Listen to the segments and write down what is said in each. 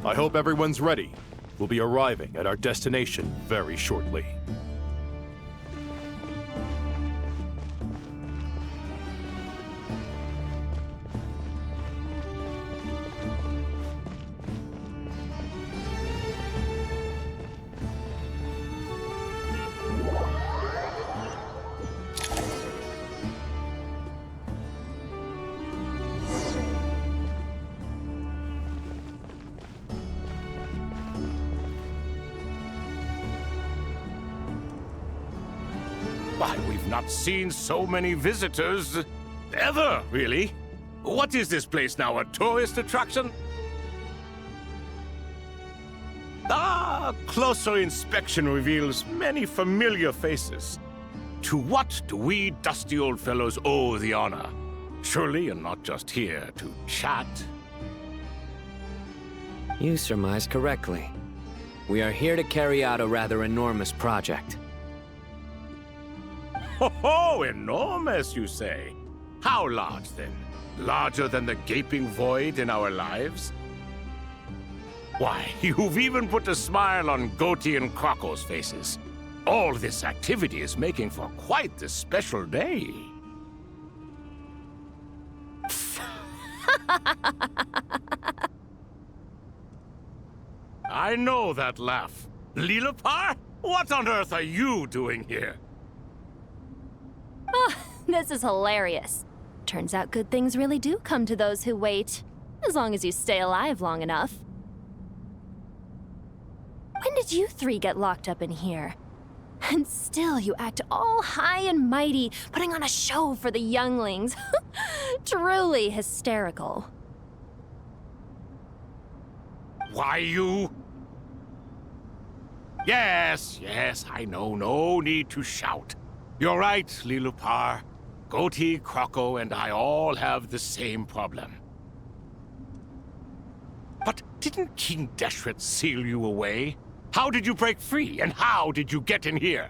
I hope everyone's ready. We'll be arriving at our destination very shortly. Why, we've not seen so many visitors ever, really. What is this place now, a tourist attraction? Ah, closer inspection reveals many familiar faces. To what do we dusty old fellows owe the honor? Surely you're not just here to chat. You surmise correctly. We are here to carry out a rather enormous project. Ho, enormous, you say? How large, then? Larger than the gaping void in our lives? Why, you've even put a smile on Goatee and Crocco's faces. All this activity is making for quite the special day. I know that laugh. Lilipar? What on earth are you doing here? Oh, this is hilarious. Turns out good things really do come to those who wait, as long as you stay alive long enough. When did you three get locked up in here? And still you act all high and mighty, putting on a show for the younglings. Truly hysterical. Why, you... Yes, I know. No need to shout. You're right, Lilipar. Goatee, Crocco, and I all have the same problem. But didn't King Deshret seal you away? How did you break free, and how did you get in here?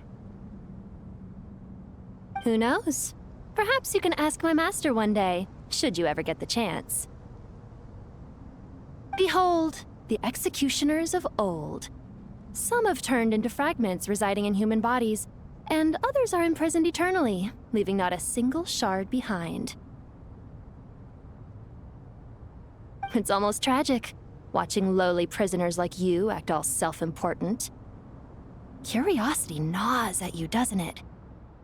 Who knows? Perhaps you can ask my master one day, should you ever get the chance. Behold, the executioners of old. Some have turned into fragments residing in human bodies, and others are imprisoned eternally, leaving not a single shard behind. It's almost tragic, watching lowly prisoners like you act all self-important. Curiosity gnaws at you, doesn't it?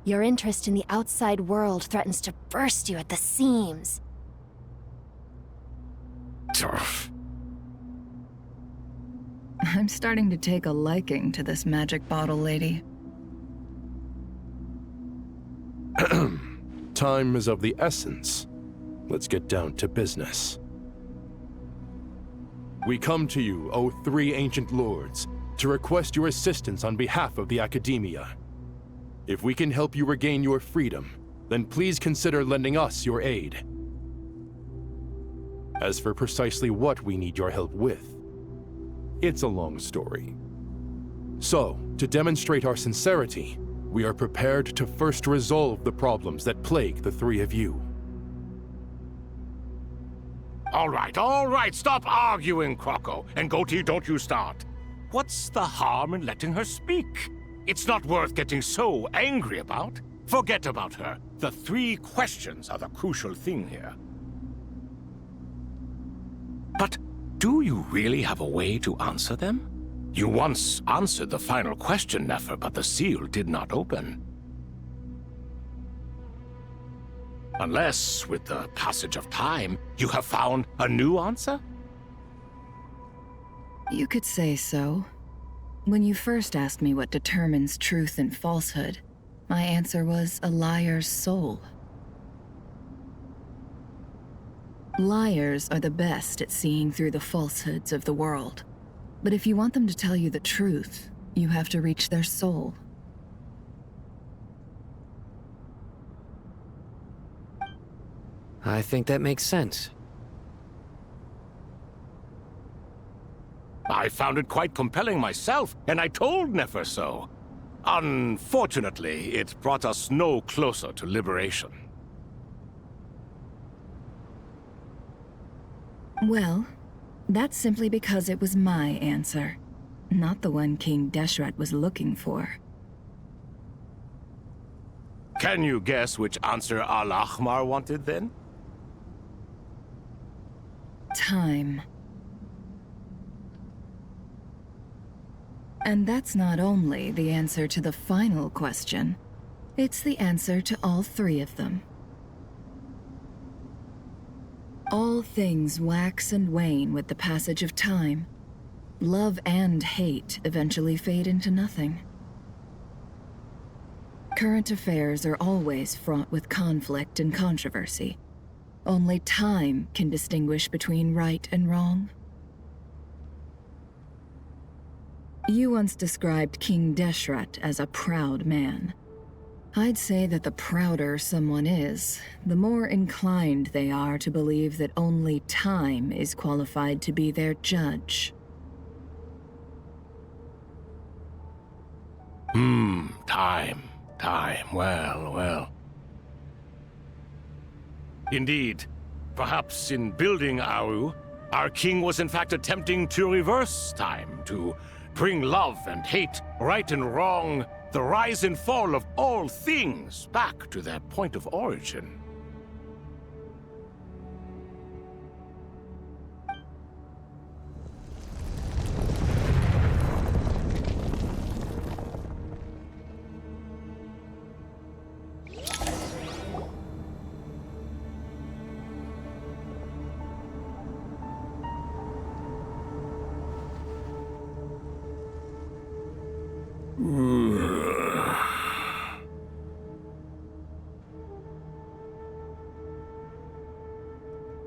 Your interest in the outside world threatens to burst you at the seams. Turf. I'm starting to take a liking to this magic bottle lady. Time is of the essence. Let's get down to business. We come to you, O three ancient lords, to request your assistance on behalf of the Academia. If we can help you regain your freedom, then please consider lending us your aid. As for precisely what we need your help with, it's a long story. So, to demonstrate our sincerity, we are prepared to first resolve the problems that plague the three of you. All right, stop arguing, Crocco. And Goatee, don't you start. What's the harm in letting her speak? It's not worth getting so angry about. Forget about her. The three questions are the crucial thing here. But do you really have a way to answer them? You once answered the final question, Nefer, but the seal did not open. Unless, with the passage of time, you have found a new answer? You could say so. When you first asked me what determines truth and falsehood, my answer was a liar's soul. Liars are the best at seeing through the falsehoods of the world. But if you want them to tell you the truth, you have to reach their soul. I think that makes sense. I found it quite compelling myself, and I told Nefer so. Unfortunately, it brought us no closer to liberation. Well, That's simply because it was my answer, not the one King Deshret was looking for. Can you guess which answer Al-Ahmar wanted then? Time. And that's not only the answer to the final question, it's the answer to all three of them. All things wax and wane with the passage of time. Love and hate eventually fade into nothing. Current affairs are always fraught with conflict and controversy. Only time can distinguish between right and wrong. You once described King Deshret as a proud man. I'd say that the prouder someone is, the more inclined they are to believe that only time is qualified to be their judge. Time. Well. Indeed. Perhaps in building Aru, our king was in fact attempting to reverse time, to bring love and hate, right and wrong, the rise and fall of all things back to their point of origin.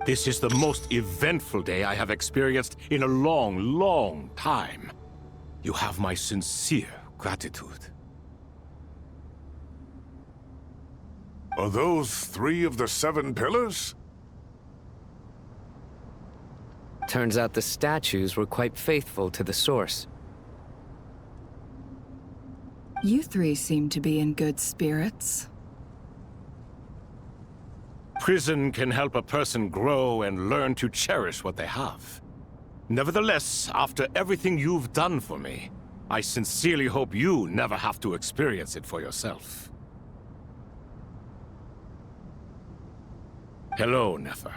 This is the most eventful day I have experienced in a long time. You have my sincere gratitude. Are those 3 of the 7 pillars? Turns out the statues were quite faithful to the source. You three seem to be in good spirits. Prison can help a person grow and learn to cherish what they have. Nevertheless, after everything you've done for me, I sincerely hope you never have to experience it for yourself. Hello, Nefer.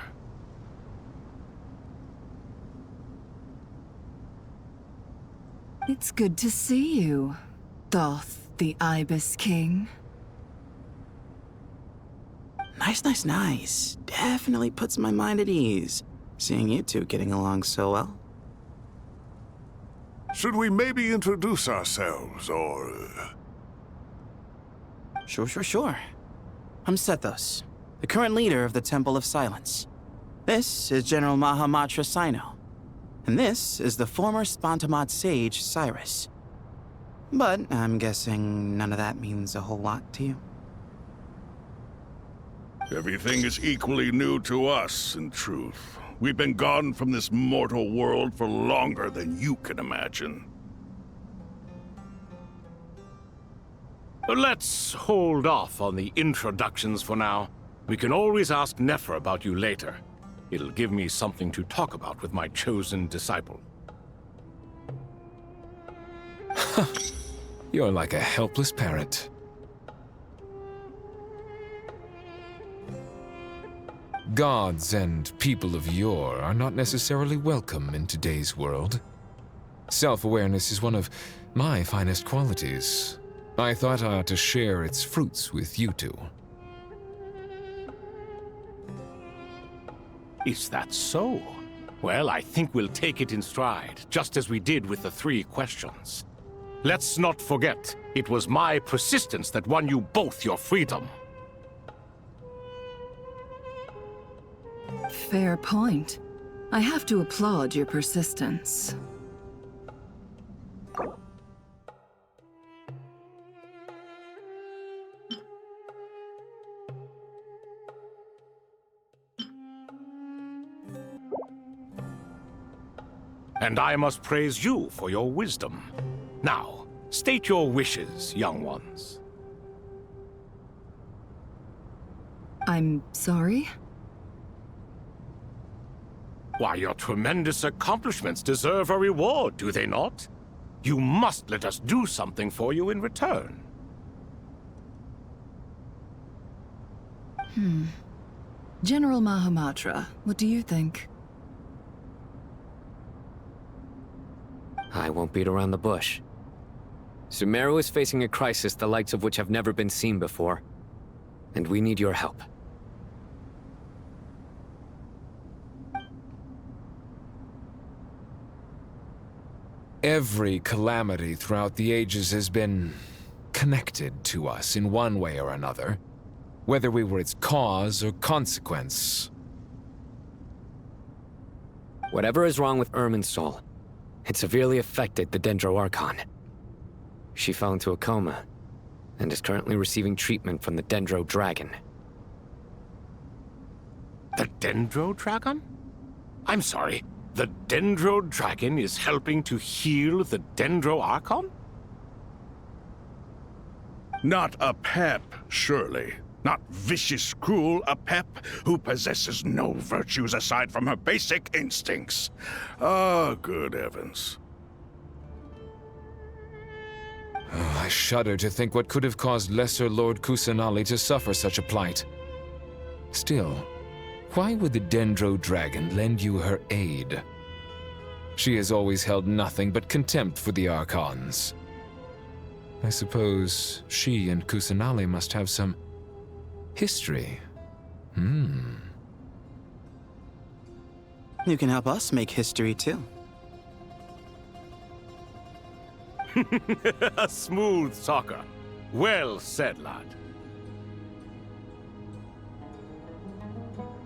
It's good to see you, Thoth the Ibis King. Nice. Definitely puts my mind at ease, seeing you two getting along so well. Should we maybe introduce ourselves, or... Sure. I'm Sethos, the current leader of the Temple of Silence. This is General Mahamatra Sino, and this is the former Spantamat sage, Cyrus. But I'm guessing none of that means a whole lot to you. Everything is equally new to us, in truth. We've been gone from this mortal world for longer than you can imagine. Let's hold off on the introductions for now. We can always ask Nefer about you later. It'll give me something to talk about with my chosen disciple. You're like a helpless parent. Gods and people of yore are not necessarily welcome in today's world. Self-awareness is one of my finest qualities. I thought I ought to share its fruits with you two. Is that so? Well, I think we'll take it in stride, just as we did with the 3 questions. Let's not forget, it was my persistence that won you both your freedom. Fair point. I have to applaud your persistence. And I must praise you for your wisdom. Now, state your wishes, young ones. I'm sorry? Why, your tremendous accomplishments deserve a reward, do they not? You must let us do something for you in return. General Mahamatra, what do you think? I won't beat around the bush. Sumeru is facing a crisis the likes of which have never been seen before, and we need your help. Every calamity throughout the ages has been connected to us in one way or another, whether we were its cause or consequence. Whatever is wrong with Irmin's soul, it severely affected the Dendro Archon. She fell into a coma, and is currently receiving treatment from the Dendro Dragon. The Dendro Dragon? I'm sorry, the Dendro Dragon is helping to heal the Dendro Archon? Not a pep, surely. Not vicious, cruel, a pep who possesses no virtues aside from her basic instincts. Ah, good heavens. Oh, I shudder to think what could have caused Lesser Lord Kusanali to suffer such a plight. Still, why would the Dendro Dragon lend you her aid? She has always held nothing but contempt for the Archons. I suppose she and Kusanali must have some history. You can help us make history too. A smooth talker. Well said, lad.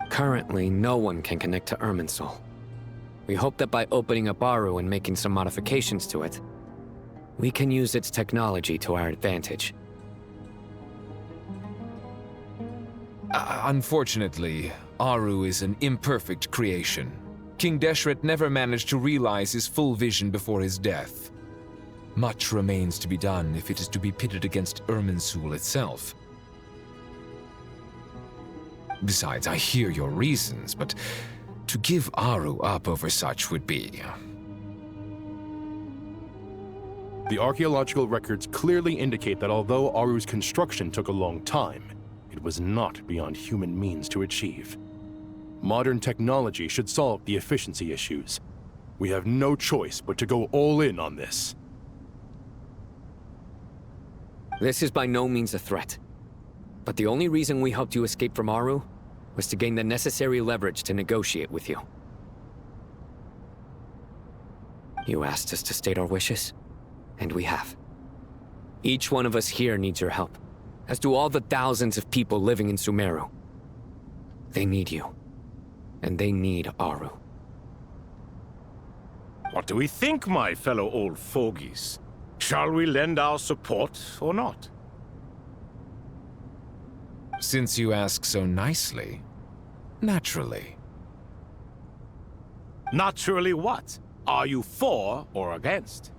Currently, no one can connect to Irmin's soul. We hope that by opening up Aru and making some modifications to it, we can use its technology to our advantage. Unfortunately, Aru is an imperfect creation. King Deshret never managed to realize his full vision before his death. Much remains to be done if it is to be pitted against Irminsul itself. Besides, I hear your reasons, but to give Aru up over such would be... The archaeological records clearly indicate that although Aru's construction took a long time, it was not beyond human means to achieve. Modern technology should solve the efficiency issues. We have no choice but to go all in on this. This is by no means a threat. But the only reason we helped you escape from Aru was to gain the necessary leverage to negotiate with you. You asked us to state our wishes, and we have. Each one of us here needs your help, as do all the thousands of people living in Sumeru. They need you, and they need Aru. What do we think, my fellow old fogies? Shall we lend our support or not? Since you ask so nicely, naturally. Naturally what? Are you for or against?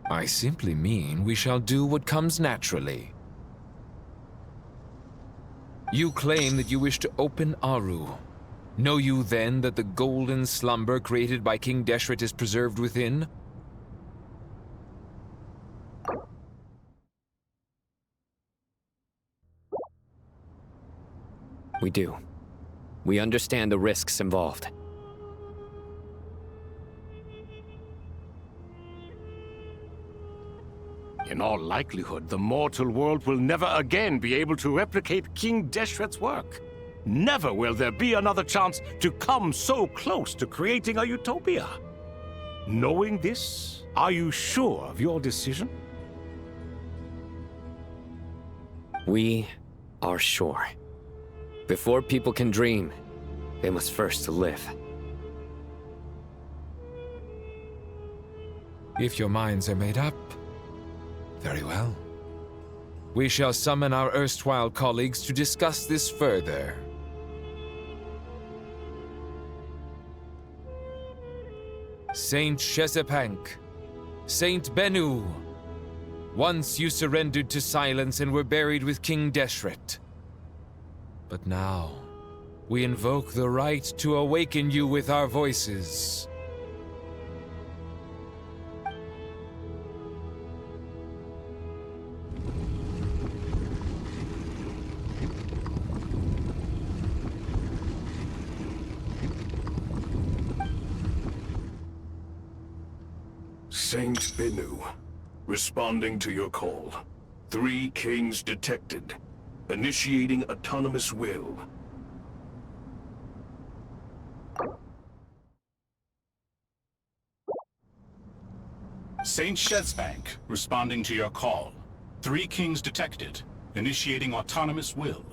I simply mean we shall do what comes naturally. You claim that you wish to open Aru. Know you then that the golden slumber created by King Deshret is preserved within? We do. We understand the risks involved. In all likelihood, the mortal world will never again be able to replicate King Deshret's work. Never will there be another chance to come so close to creating a utopia. Knowing this, are you sure of your decision? We are sure. Before people can dream, they must first live. If your minds are made up, very well. We shall summon our erstwhile colleagues to discuss this further. Saint Shezepank, Saint Bennu, once you surrendered to silence and were buried with King Deshret. But now, we invoke the right to awaken you with our voices. Saint Binu, responding to your call. 3 kings detected. Initiating autonomous will. Saint Shezbank, responding to your call. 3 kings detected. Initiating autonomous will.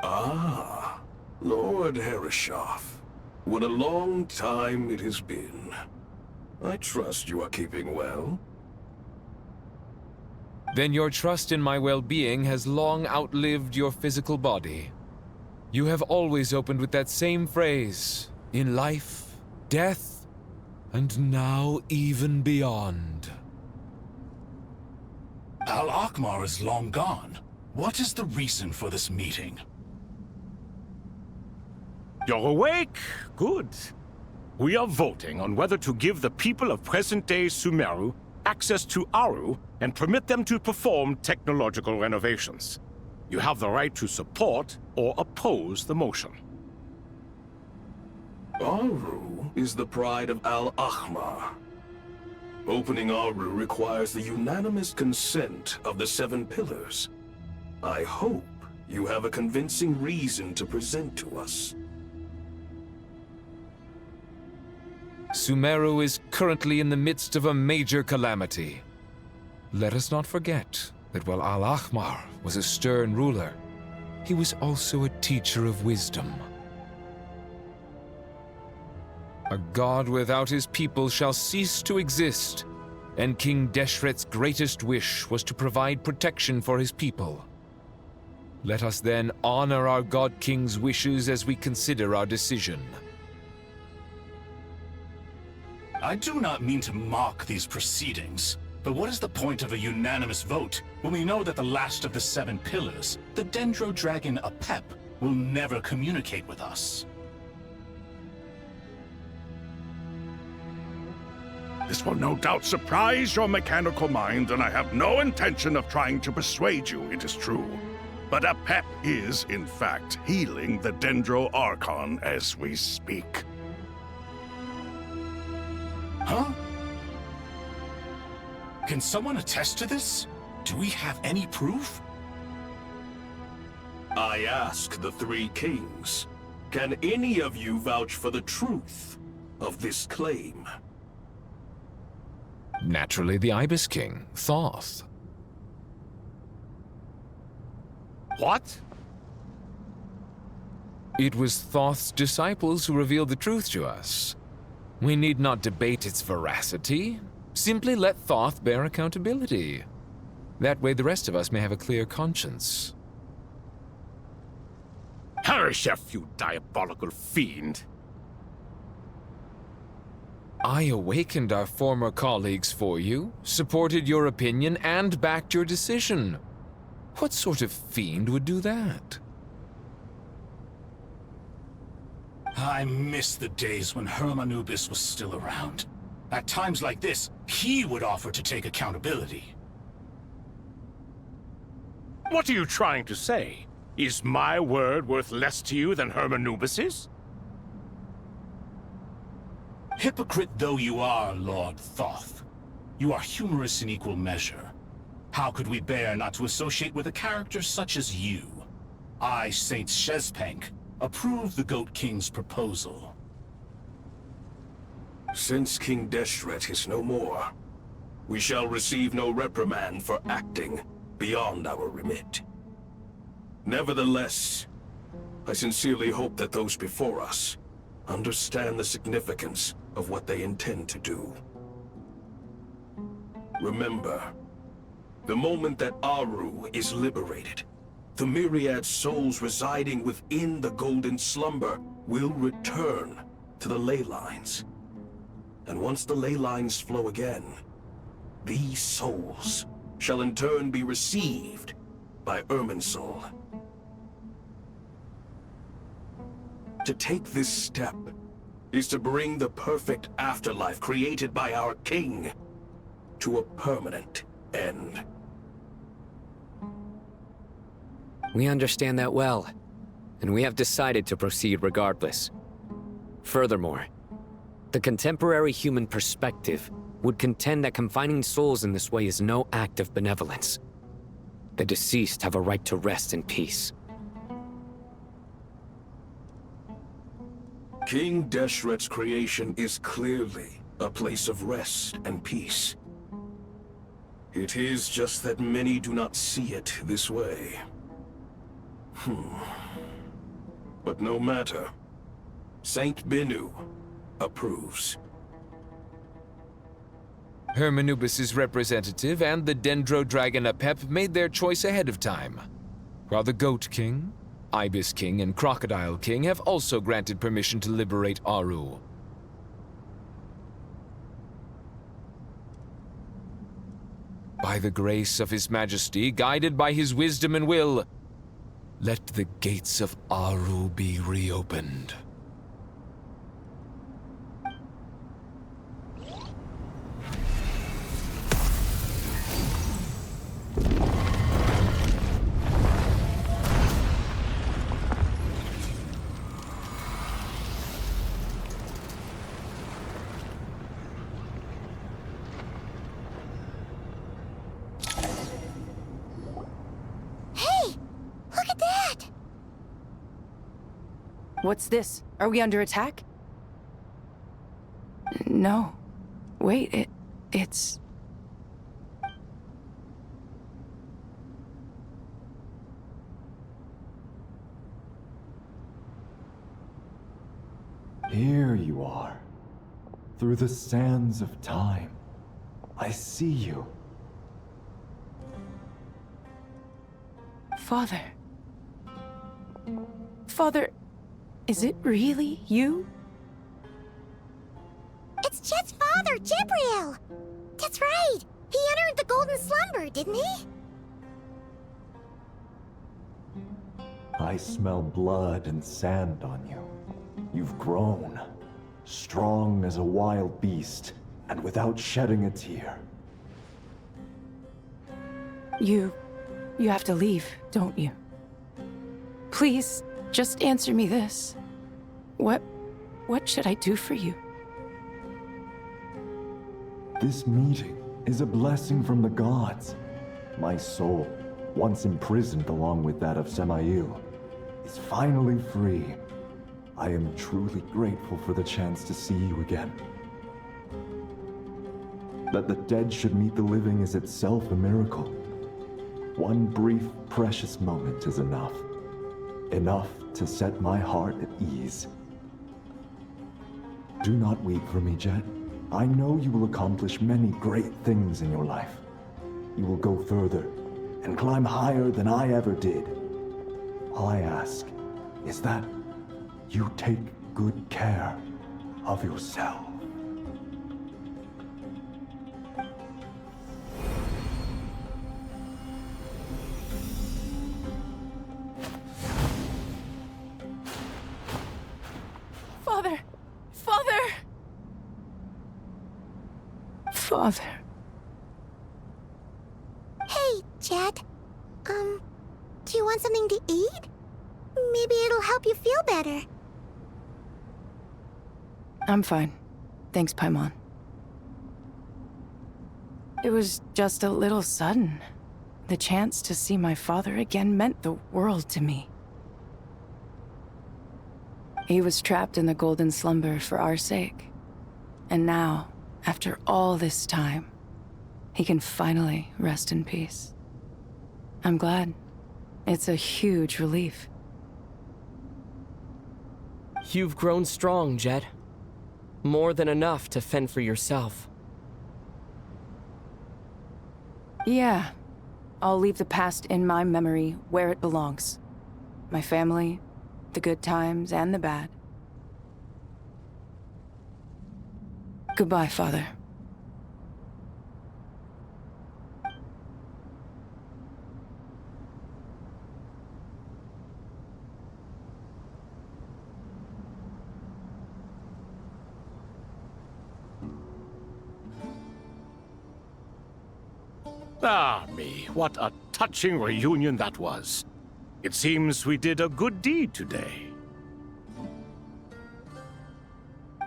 Ah, Lord Herreshoff. What a long time it has been. I trust you are keeping well. Then your trust in my well-being has long outlived your physical body. You have always opened with that same phrase, in life, death, and now even beyond. Al-Akmar is long gone. What is the reason for this meeting? You're awake? Good. We are voting on whether to give the people of present-day Sumeru access to Aru and permit them to perform technological renovations. You have the right to support or oppose the motion. Aru is the pride of Al-Ahmar. Opening Aru requires the unanimous consent of the 7 pillars. I hope you have a convincing reason to present to us. Sumeru is currently in the midst of a major calamity. Let us not forget that while Al-Ahmar was a stern ruler, he was also a teacher of wisdom. A god without his people shall cease to exist, and King Deshret's greatest wish was to provide protection for his people. Let us then honor our God King's wishes as we consider our decision. I do not mean to mock these proceedings, but what is the point of a unanimous vote when we know that the last of the 7 pillars, the Dendro Dragon Apep, will never communicate with us? This will no doubt surprise your mechanical mind, and I have no intention of trying to persuade you it is true. But Apep is, in fact, healing the Dendro Archon as we speak. Huh? Can someone attest to this? Do we have any proof? I ask the 3 kings, can any of you vouch for the truth of this claim? Naturally, the Ibis King, Thoth. What? It was Thoth's disciples who revealed the truth to us. We need not debate its veracity. Simply let Thoth bear accountability. That way the rest of us may have a clear conscience. Herreshoff, you diabolical fiend! I awakened our former colleagues for you, supported your opinion, and backed your decision. What sort of fiend would do that? I miss the days when Hermanubis was still around. At times like this, he would offer to take accountability. What are you trying to say? Is my word worth less to you than Hermanubis's? Hypocrite though you are, Lord Thoth, you are humorous in equal measure. How could we bear not to associate with a character such as you? I, Saint Shezbank, approve the Goat King's proposal. Since King Deshret is no more, we shall receive no reprimand for acting beyond our remit. Nevertheless, I sincerely hope that those before us understand the significance of what they intend to do. Remember, the moment that Aru is liberated, the myriad souls residing within the Golden Slumber will return to the ley lines. And once the ley lines flow again, these souls shall in turn be received by Irminsul. To take this step is to bring the perfect afterlife created by our king to a permanent end. We understand that well, and we have decided to proceed regardless. Furthermore, the contemporary human perspective would contend that confining souls in this way is no act of benevolence. The deceased have a right to rest in peace. King Deshret's creation is clearly a place of rest and peace. It is just that many do not see it this way. But no matter. Saint Benu approves. Hermanubis' representative and the Dendro Dragon Apep made their choice ahead of time, while the Goat King, Ibis King, and Crocodile King have also granted permission to liberate Aru. By the grace of His Majesty, guided by his wisdom and will, let the gates of Aru be reopened. What's this? Are we under attack? No. Wait, it's... Here you are. Through the sands of time. I see you. Father. Father, is it really you? It's Chet's father, Jibriel! That's right! He entered the golden slumber, didn't he? I smell blood and sand on you. You've grown. Strong as a wild beast, and without shedding a tear. You have to leave, don't you? Please, just answer me this. What should I do for you? This meeting is a blessing from the gods. My soul, once imprisoned along with that of Samael, is finally free. I am truly grateful for the chance to see you again. That the dead should meet the living is itself a miracle. One brief, precious moment is enough. Enough to set my heart at ease. Do not weep for me, Jet. I know you will accomplish many great things in your life. You will go further and climb higher than I ever did. All I ask is that you take good care of yourself. Father! Father! Father. Hey, Jet. Do you want something to eat? Maybe it'll help you feel better. I'm fine. Thanks, Paimon. It was just a little sudden. The chance to see my father again meant the world to me. He was trapped in the golden slumber for our sake. And now, after all this time, he can finally rest in peace. I'm glad. It's a huge relief. You've grown strong, Jet. More than enough to fend for yourself. Yeah. I'll leave the past in my memory where it belongs. My family, the good times and the bad. Goodbye, Father. Ah, me, what a touching reunion that was. It seems we did a good deed today.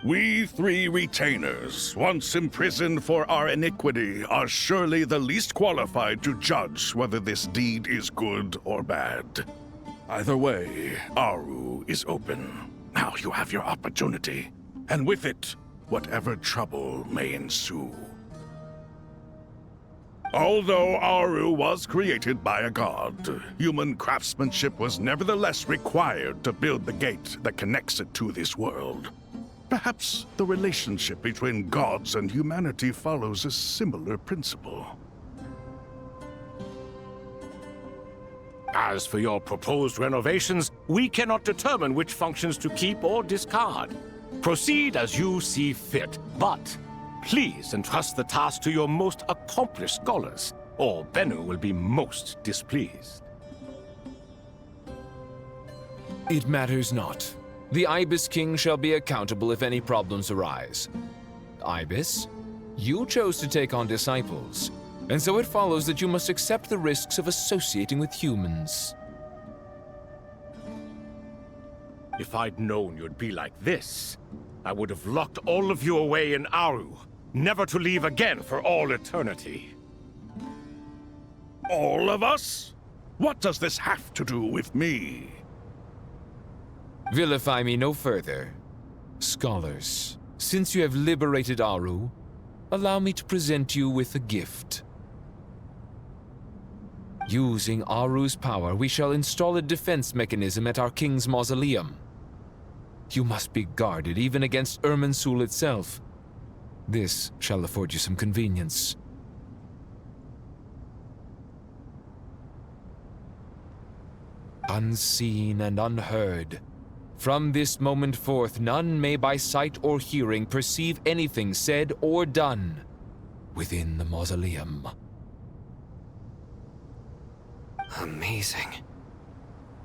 We three retainers, once imprisoned for our iniquity, are surely the least qualified to judge whether this deed is good or bad. Either way, Aru is open. Now you have your opportunity, and with it, whatever trouble may ensue. Although Aru was created by a god, human craftsmanship was nevertheless required to build the gate that connects it to this world. Perhaps the relationship between gods and humanity follows a similar principle. As for your proposed renovations, we cannot determine which functions to keep or discard. Proceed as you see fit, but please entrust the task to your most accomplished scholars, or Bennu will be most displeased. It matters not. The Ibis King shall be accountable if any problems arise. Ibis, you chose to take on disciples, and so it follows that you must accept the risks of associating with humans. If I'd known you'd be like this, I would have locked all of you away in Aru, never to leave again for all eternity. All of us? What does this have to do with me? Vilify me no further. Scholars, since you have liberated Aru, allow me to present you with a gift. Using Aru's power, we shall install a defense mechanism at our king's mausoleum. You must be guarded even against Irminsul itself. This shall afford you some convenience. Unseen and unheard, from this moment forth, none may by sight or hearing perceive anything said or done within the mausoleum. Amazing.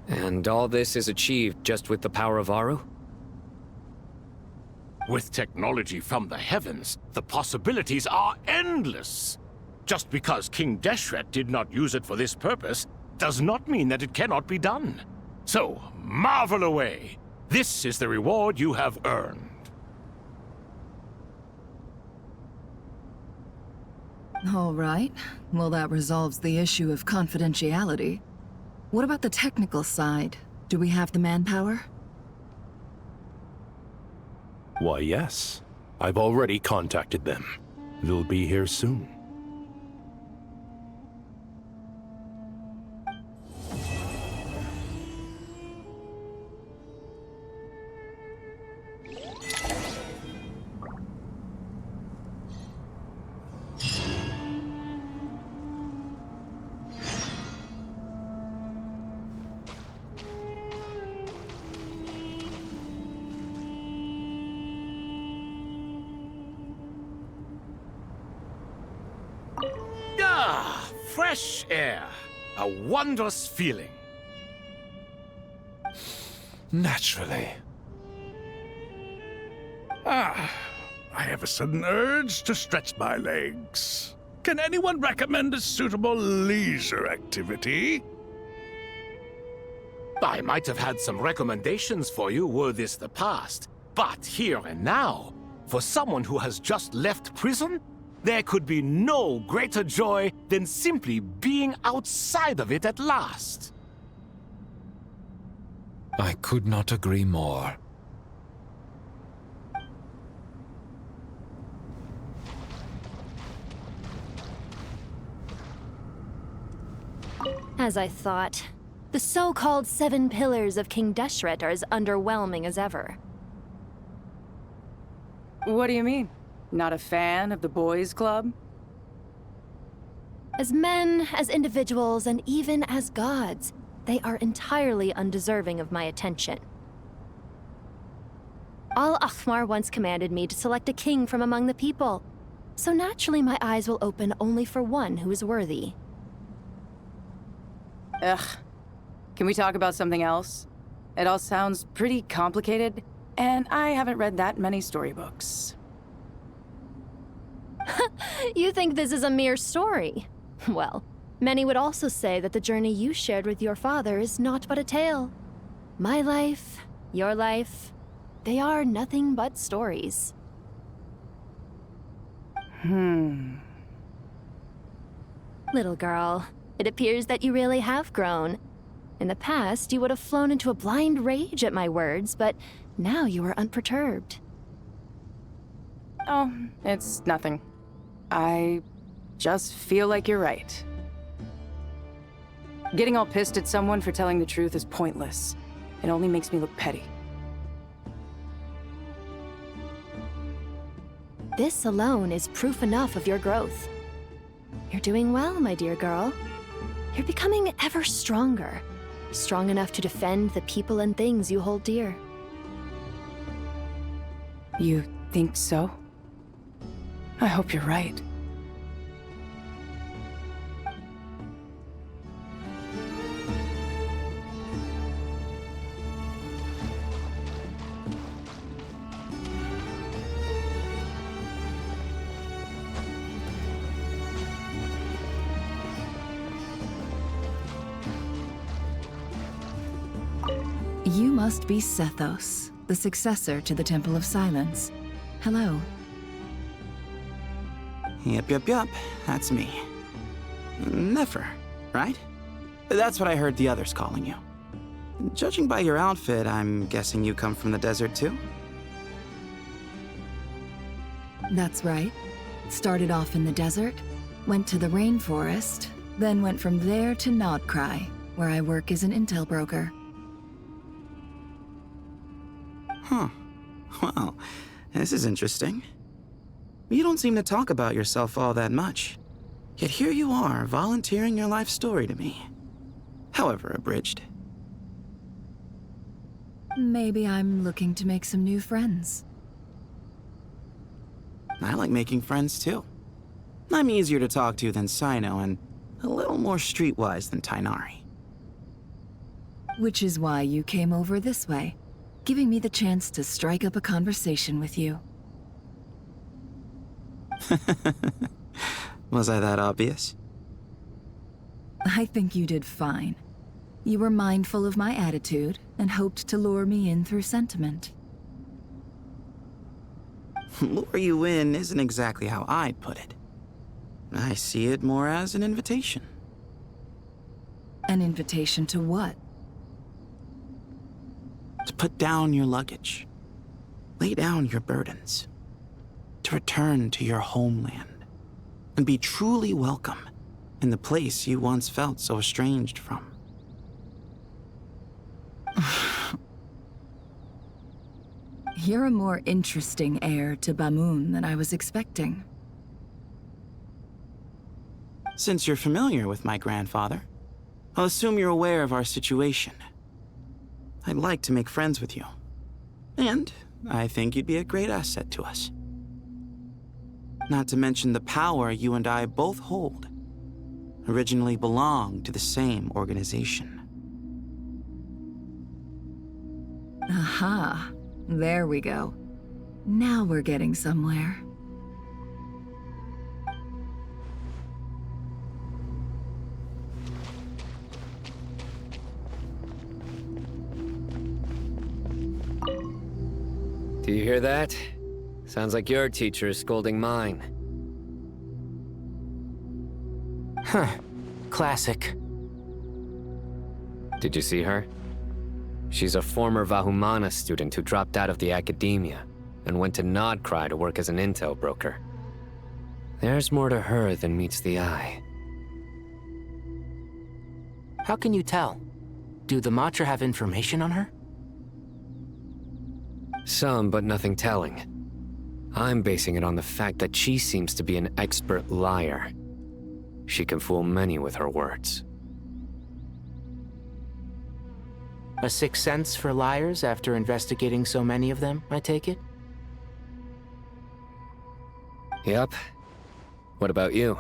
And all this is achieved just with the power of Aru? With technology from the heavens, the possibilities are endless. Just because King Deshret did not use it for this purpose does not mean that it cannot be done. So, marvel away. This is the reward you have earned. All right. Well, that resolves the issue of confidentiality. What about the technical side? Do we have the manpower? Why, yes. I've already contacted them. They'll be here soon. Fresh air. A wondrous feeling. Naturally. I have a sudden urge to stretch my legs. Can anyone recommend a suitable leisure activity? I might have had some recommendations for you were this the past, but here and now, for someone who has just left prison, there could be no greater joy than simply being outside of it at last. I could not agree more. As I thought, the so-called 7 pillars of King Deshret are as underwhelming as ever. What do you mean? Not a fan of the boys' club? As men, as individuals, and even as gods, they are entirely undeserving of my attention. Al-Ahmar once commanded me to select a king from among the people, so naturally my eyes will open only for one who is worthy. Ugh. Can we talk about something else? It all sounds pretty complicated, and I haven't read that many storybooks. You think this is a mere story? Well, many would also say that the journey you shared with your father is not but a tale. My life, your life, they are nothing but stories. Little girl, it appears that you really have grown. In the past, you would have flown into a blind rage at my words, but now you are unperturbed. Oh, it's nothing. I just feel like you're right. Getting all pissed at someone for telling the truth is pointless. It only makes me look petty. This alone is proof enough of your growth. You're doing well, my dear girl. You're becoming ever stronger. Strong enough to defend the people and things you hold dear. You think so? I hope you're right. You must be Sethos, the successor to the Temple of Silence. Hello. Yup, that's me. Nefer, right? That's what I heard the others calling you. Judging by your outfit, I'm guessing you come from the desert too? That's right. Started off in the desert, went to the rainforest, then went from there to Nodcry, where I work as an intel broker. Huh. Well, this is interesting. You don't seem to talk about yourself all that much. Yet here you are, volunteering your life story to me. However abridged. Maybe I'm looking to make some new friends. I like making friends too. I'm easier to talk to than Sino and a little more streetwise than Tainari. Which is why you came over this way, giving me the chance to strike up a conversation with you. Was I that obvious? I think you did fine. You were mindful of my attitude and hoped to lure me in through sentiment. Lure you in isn't exactly how I'd put it. I see it more as an invitation. An invitation to what? To put down your luggage. Lay down your burdens. To return to your homeland. And be truly welcome in the place you once felt so estranged from. You're a more interesting heir to Bamun than I was expecting. Since you're familiar with my grandfather, I'll assume you're aware of our situation. I'd like to make friends with you. And I think you'd be a great asset to us. Not to mention the power you and I both hold. Originally belonged to the same organization. Aha. There we go. Now we're getting somewhere. Do you hear that? Sounds like your teacher is scolding mine. Huh. Classic. Did you see her? She's a former Vahumana student who dropped out of the academia and went to Nodcry to work as an intel broker. There's more to her than meets the eye. How can you tell? Do the Matra have information on her? Some, but nothing telling. I'm basing it on the fact that she seems to be an expert liar. She can fool many with her words. A sixth sense for liars after investigating so many of them, I take it? Yup. What about you?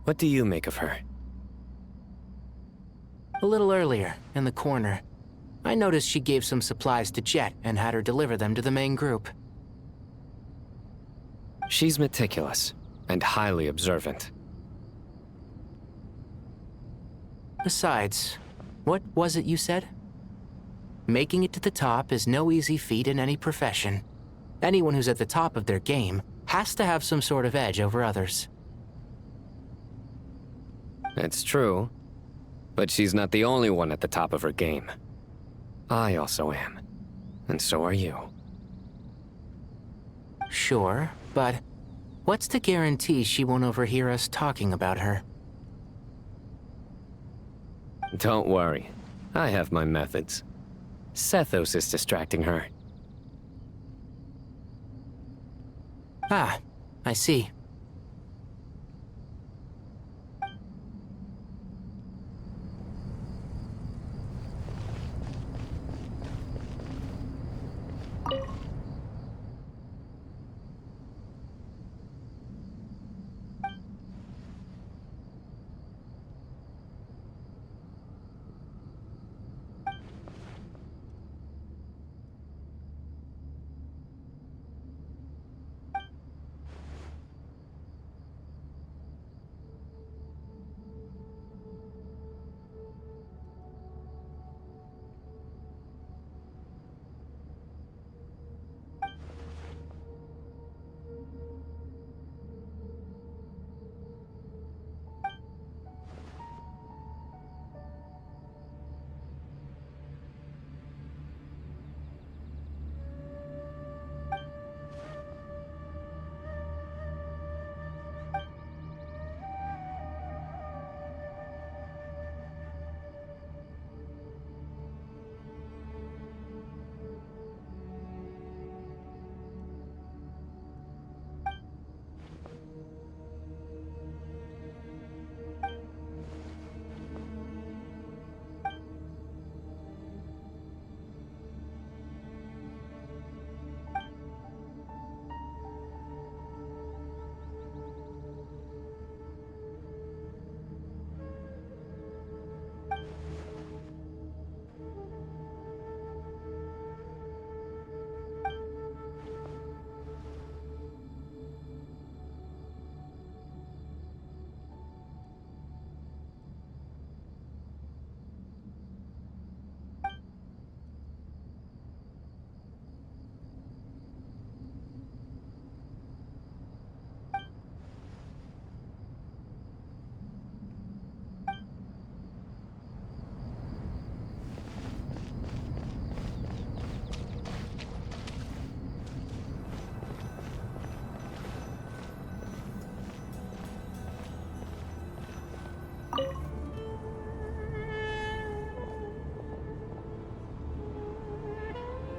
What do you make of her? A little earlier, in the corner, I noticed she gave some supplies to Jet and had her deliver them to the main group. She's meticulous and highly observant. Besides, what was it you said? Making it to the top is no easy feat in any profession. Anyone who's at the top of their game has to have some sort of edge over others. It's true. But she's not the only one at the top of her game. I also am. And so are you. Sure, but what's to guarantee she won't overhear us talking about her? Don't worry. I have my methods. Sethos is distracting her. Ah, I see.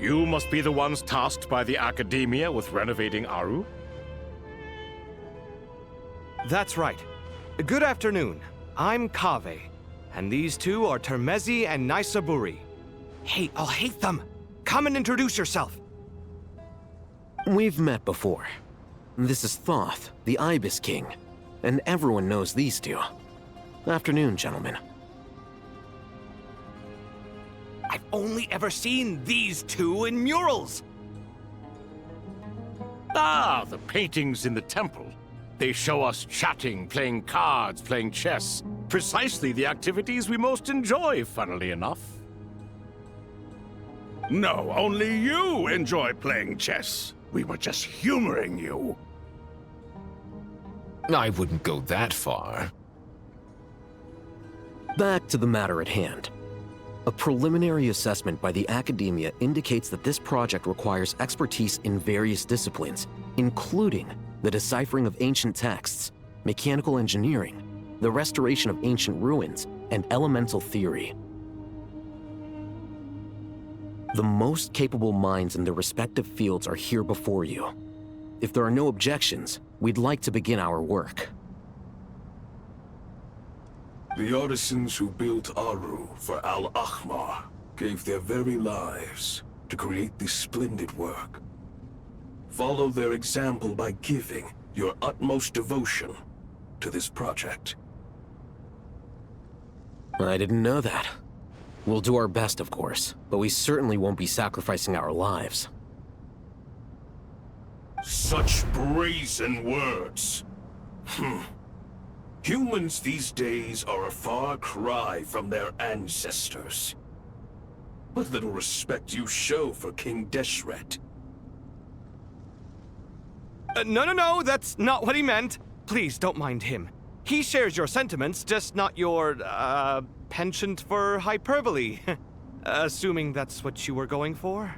You must be the ones tasked by the Academia with renovating Aru? That's right. Good afternoon. I'm Kaveh, and these two are Termezi and Naisaburi. Hey, I'll hate them! Come and introduce yourself! We've met before. This is Thoth, the Ibis King, and everyone knows these two. Afternoon, gentlemen. I've only ever seen these two in murals! Ah, the paintings in the temple. They show us chatting, playing cards, playing chess. Precisely the activities we most enjoy, funnily enough. No, only you enjoy playing chess. We were just humoring you. I wouldn't go that far. Back to the matter at hand. A preliminary assessment by the Academia indicates that this project requires expertise in various disciplines, including the deciphering of ancient texts, mechanical engineering, the restoration of ancient ruins, and elemental theory. The most capable minds in their respective fields are here before you. If there are no objections, we'd like to begin our work. The artisans who built Aru for Al-Ahmar gave their very lives to create this splendid work. Follow their example by giving your utmost devotion to this project. I didn't know that. We'll do our best, of course, but we certainly won't be sacrificing our lives. Such brazen words. Humans these days are a far cry from their ancestors. What little respect you show for King Deshret. No, that's not what he meant. Please, don't mind him. He shares your sentiments, just not your, penchant for hyperbole. Assuming that's what you were going for?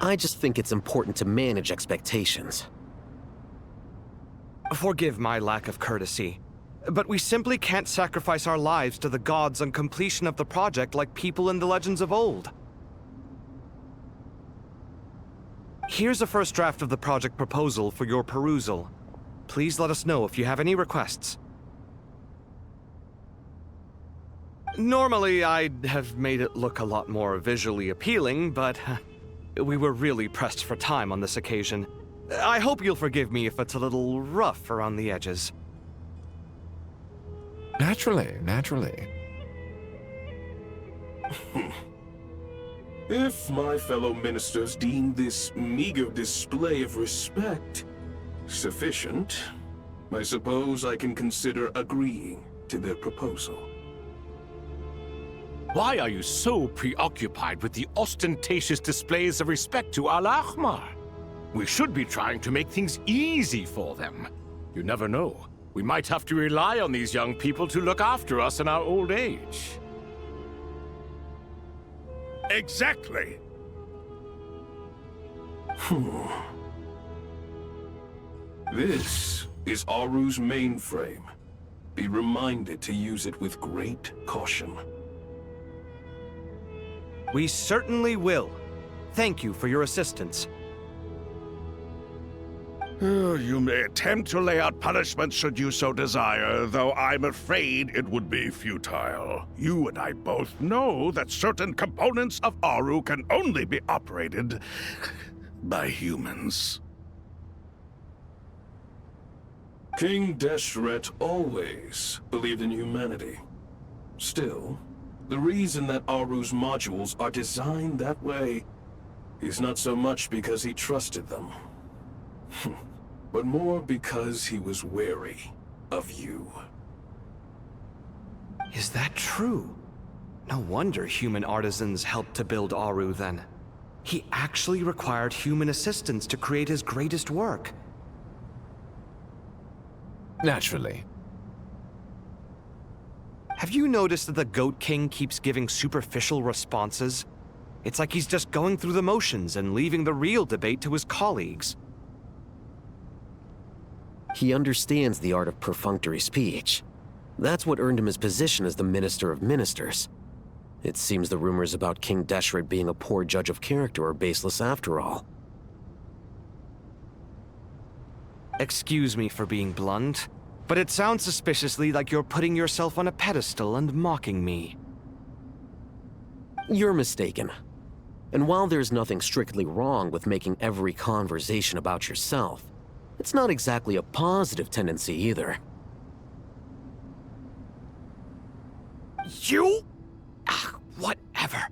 I just think it's important to manage expectations. Forgive my lack of courtesy, but we simply can't sacrifice our lives to the gods on completion of the project like people in the legends of old. Here's a first draft of the project proposal for your perusal. Please let us know if you have any requests. Normally, I'd have made it look a lot more visually appealing, but we were really pressed for time on this occasion. I hope you'll forgive me if it's a little rough around the edges. Naturally. If my fellow ministers deem this meager display of respect sufficient, I suppose I can consider agreeing to their proposal. Why are you so preoccupied with the ostentatious displays of respect to Al-Ahmar? We should be trying to make things easy for them. You never know. We might have to rely on these young people to look after us in our old age. Exactly. This is Aru's mainframe. Be reminded to use it with great caution. We certainly will. Thank you for your assistance. You may attempt to lay out punishment should you so desire, though I'm afraid it would be futile. You and I both know that certain components of Aru can only be operated by humans. King Deshret always believed in humanity. Still, the reason that Aru's modules are designed that way is not so much because he trusted them, but more because he was wary of you. Is that true? No wonder human artisans helped to build Aru then. He actually required human assistance to create his greatest work. Naturally. Have you noticed that the Goat King keeps giving superficial responses? It's like he's just going through the motions and leaving the real debate to his colleagues. He understands the art of perfunctory speech. That's what earned him his position as the Minister of Ministers. It seems the rumors about King Deshret being a poor judge of character are baseless after all. Excuse me for being blunt, but it sounds suspiciously like you're putting yourself on a pedestal and mocking me. You're mistaken. And while there's nothing strictly wrong with making every conversation about yourself, it's not exactly a positive tendency either. You? Whatever.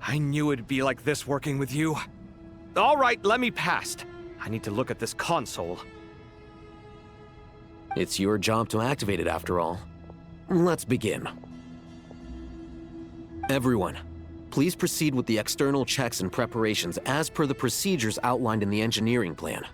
I knew it'd be like this working with you. All right, let me past. I need to look at this console. It's your job to activate it after all. Let's begin. Everyone, please proceed with the external checks and preparations as per the procedures outlined in the engineering plan.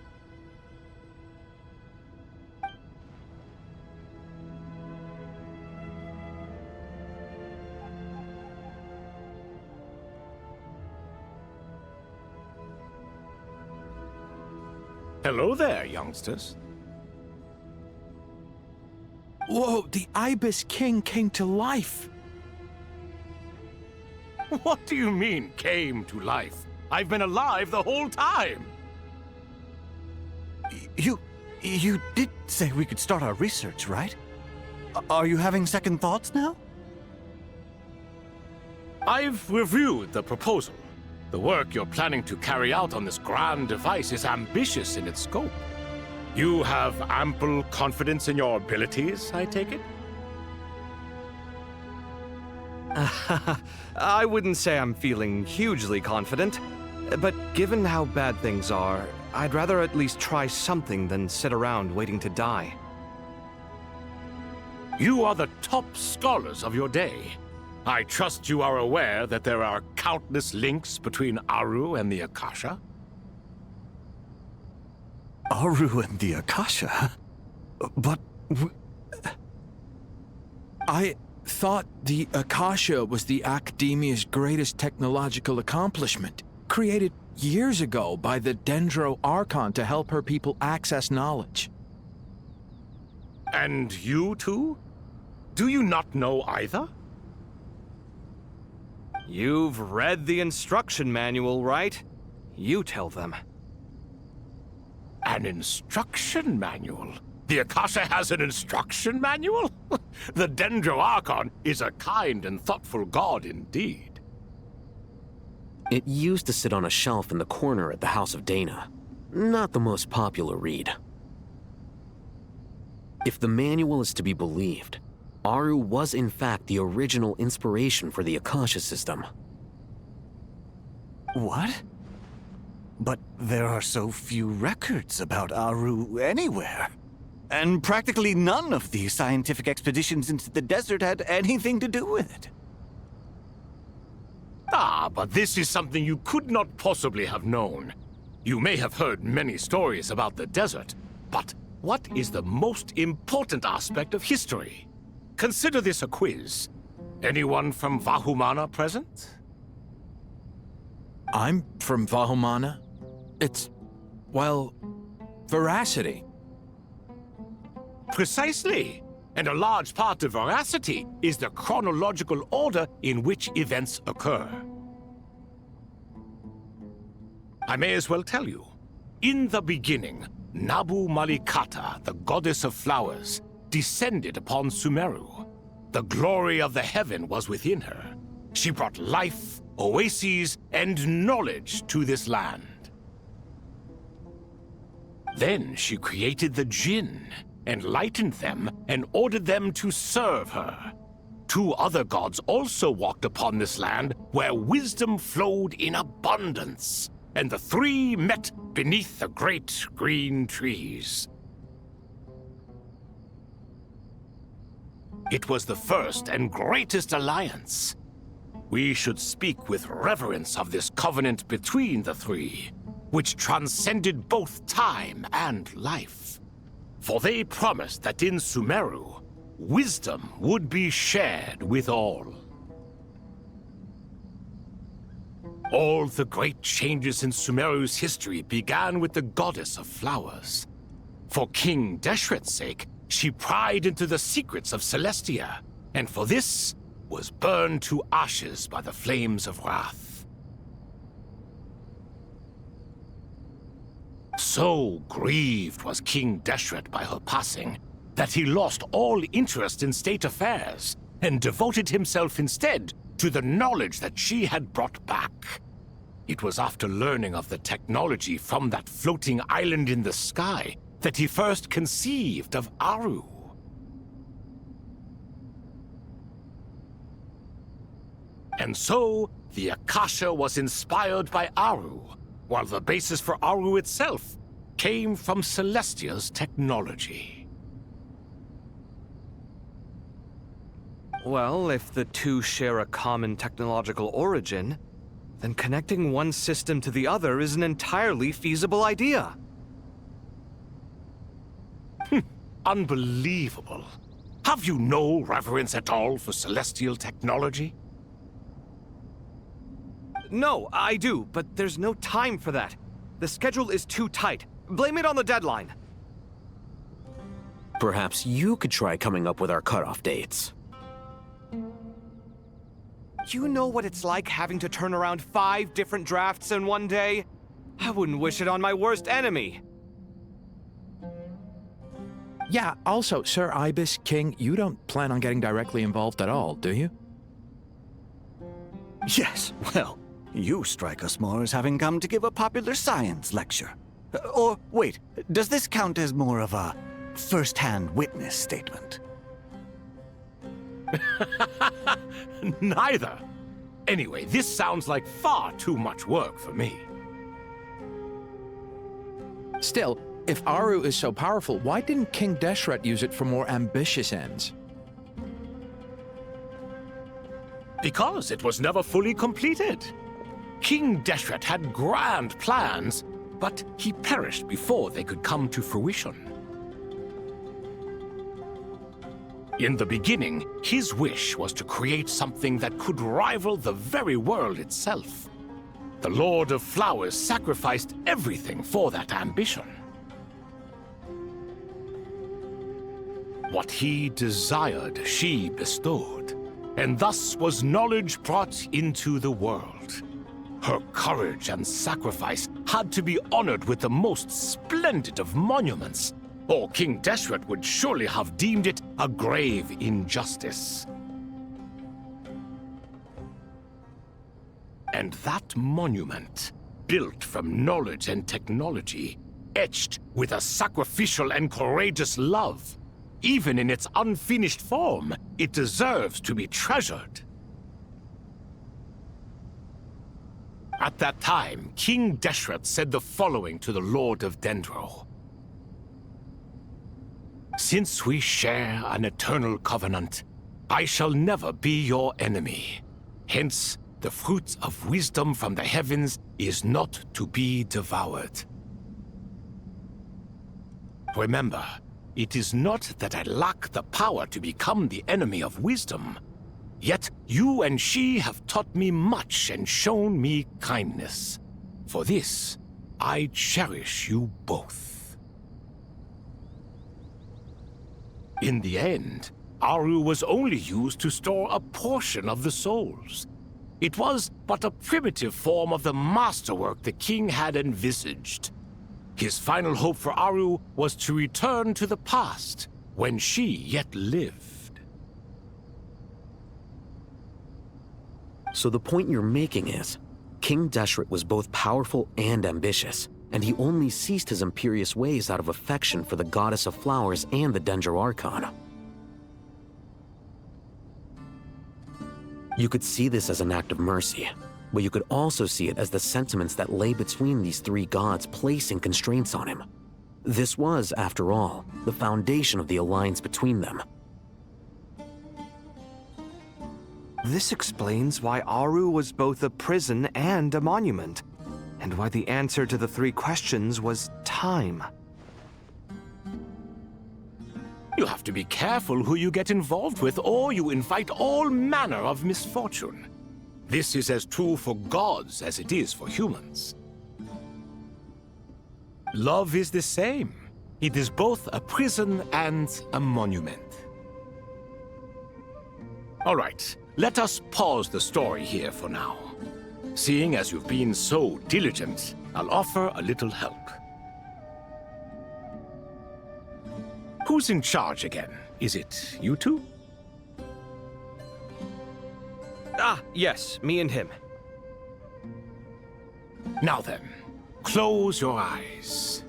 Hello there, youngsters. Whoa, the Ibis King came to life! What do you mean, came to life? I've been alive the whole time! You did say we could start our research, right? Are you having second thoughts now? I've reviewed the proposal. The work you're planning to carry out on this grand device is ambitious in its scope. You have ample confidence in your abilities, I take it? I wouldn't say I'm feeling hugely confident, but given how bad things are, I'd rather at least try something than sit around waiting to die. You are the top scholars of your day. I trust you are aware that there are countless links between Aru and the Akasha? Aru and the Akasha? But... I thought the Akasha was the Academia's greatest technological accomplishment, created years ago by the Dendro Archon to help her people access knowledge. And you too? Do you not know either? You've read the instruction manual, right? You tell them. An instruction manual? The Akasha has an instruction manual? The Dendro Archon is a kind and thoughtful god indeed. It used to sit on a shelf in the corner at the House of Dana. Not the most popular read. If the manual is to be believed, Aru was in fact the original inspiration for the Akasha system. What? But there are so few records about Aru anywhere. And practically none of the scientific expeditions into the desert had anything to do with it. Ah, but this is something you could not possibly have known. You may have heard many stories about the desert, but what is the most important aspect of history? Consider this a quiz. Anyone from Vahumana present? I'm from Vahumana. It's, well, veracity. Precisely. And a large part of veracity is the chronological order in which events occur. I may as well tell you. In the beginning, Nabu Malikata, the goddess of flowers, descended upon Sumeru. The glory of the heaven was within her. She brought life, oases, and knowledge to this land. Then she created the Jinn, enlightened them, and ordered them to serve her. Two other gods also walked upon this land where wisdom flowed in abundance, and the three met beneath the great green trees. It was the first and greatest alliance. We should speak with reverence of this covenant between the three, which transcended both time and life. For they promised that in Sumeru, wisdom would be shared with all. All the great changes in Sumeru's history began with the goddess of flowers. For King Deshret's sake, she pried into the secrets of Celestia, and for this was burned to ashes by the flames of wrath. So grieved was King Deshret by her passing that he lost all interest in state affairs and devoted himself instead to the knowledge that she had brought back. It was after learning of the technology from that floating island in the sky that he first conceived of Aru. And so, the Akasha was inspired by Aru, while the basis for Aru itself came from Celestia's technology. Well, if the two share a common technological origin, then connecting one system to the other is an entirely feasible idea. Unbelievable. Have you no reverence at all for celestial technology? No, I do, but there's no time for that. The schedule is too tight. Blame it on the deadline. Perhaps you could try coming up with our cutoff dates. You know what it's like having to turn around 5 different drafts in one day? I wouldn't wish it on my worst enemy. Yeah, also, Sir Ibis King, you don't plan on getting directly involved at all, do you? Yes, well, you strike us more as having come to give a popular science lecture. Or, wait, does this count as more of a first-hand witness statement? Neither. Anyway, this sounds like far too much work for me. Still, if Aru is so powerful, why didn't King Deshret use it for more ambitious ends? Because it was never fully completed. King Deshret had grand plans, but he perished before they could come to fruition. In the beginning, his wish was to create something that could rival the very world itself. The Lord of Flowers sacrificed everything for that ambition. What he desired, she bestowed, and thus was knowledge brought into the world. Her courage and sacrifice had to be honored with the most splendid of monuments, or King Deshret would surely have deemed it a grave injustice. And that monument, built from knowledge and technology, etched with a sacrificial and courageous love, even in its unfinished form, it deserves to be treasured. At that time, King Deshret said the following to the Lord of Dendro. Since we share an eternal covenant, I shall never be your enemy. Hence, the fruit of wisdom from the heavens is not to be devoured. Remember, it is not that I lack the power to become the enemy of wisdom. Yet you and she have taught me much and shown me kindness. For this, I cherish you both. In the end, Aru was only used to store a portion of the souls. It was but a primitive form of the masterwork the king had envisaged. His final hope for Aru was to return to the past, when she yet lived. So the point you're making is, King Deshret was both powerful and ambitious, and he only ceased his imperious ways out of affection for the Goddess of Flowers and the Dendro Archon. You could see this as an act of mercy, but you could also see it as the sentiments that lay between these three gods placing constraints on him. This was, after all, the foundation of the alliance between them. This explains why Aru was both a prison and a monument, and why the answer to the three questions was time. You have to be careful who you get involved with, or you invite all manner of misfortune. This is as true for gods as it is for humans. Love is the same. It is both a prison and a monument. All right, let us pause the story here for now. Seeing as you've been so diligent, I'll offer a little help. Who's in charge again? Is it you two? Ah, yes, me and him. Now then, close your eyes.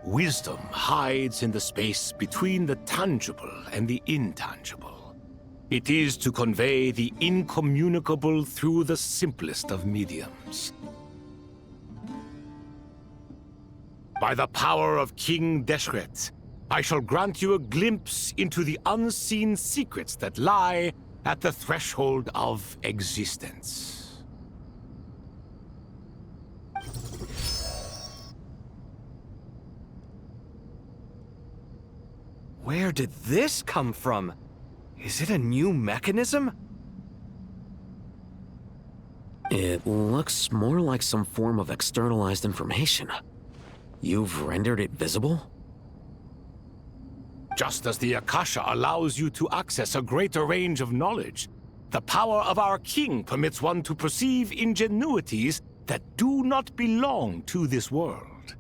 Wisdom hides in the space between the tangible and the intangible. It is to convey the incommunicable through the simplest of mediums. By the power of King Deshret, I shall grant you a glimpse into the unseen secrets that lie at the threshold of existence. Where did this come from? Is it a new mechanism? It looks more like some form of externalized information. You've rendered it visible? Just as the Akasha allows you to access a greater range of knowledge, the power of our king permits one to perceive ingenuities that do not belong to this world.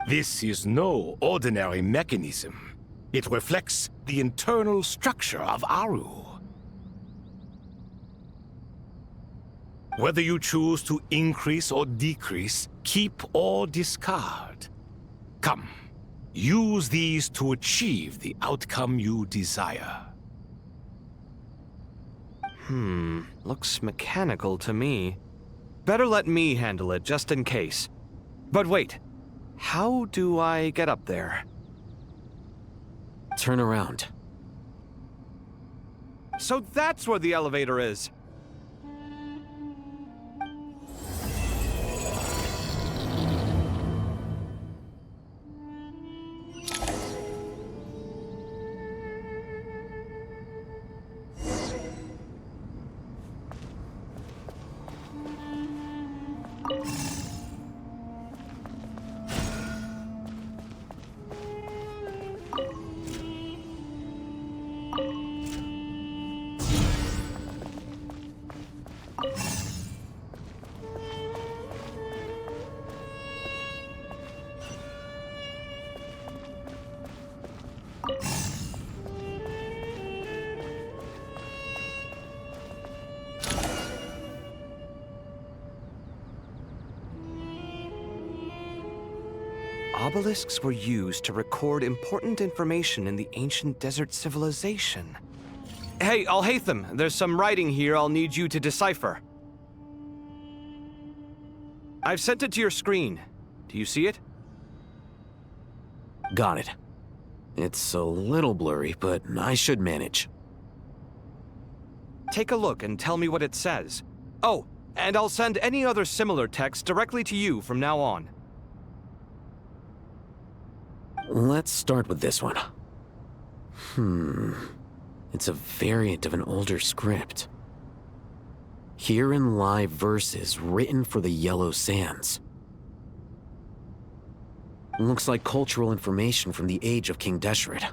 This is no ordinary mechanism. It reflects the internal structure of Aru. Whether you choose to increase or decrease, keep or discard. Come, use these to achieve the outcome you desire. Looks mechanical to me. Better let me handle it, just in case. But wait, how do I get up there? Turn around. So that's where the elevator is. Obelisks were used to record important information in the ancient desert civilization. Hey, Al-Haytham, there's some writing here I'll need you to decipher. I've sent it to your screen. Do you see it? Got it. It's a little blurry, but I should manage. Take a look and tell me what it says. Oh, and I'll send any other similar text directly to you from now on. Let's start with this one. It's a variant of an older script. Herein lie verses written for the Yellow Sands. Looks like cultural information from the age of King Deshret.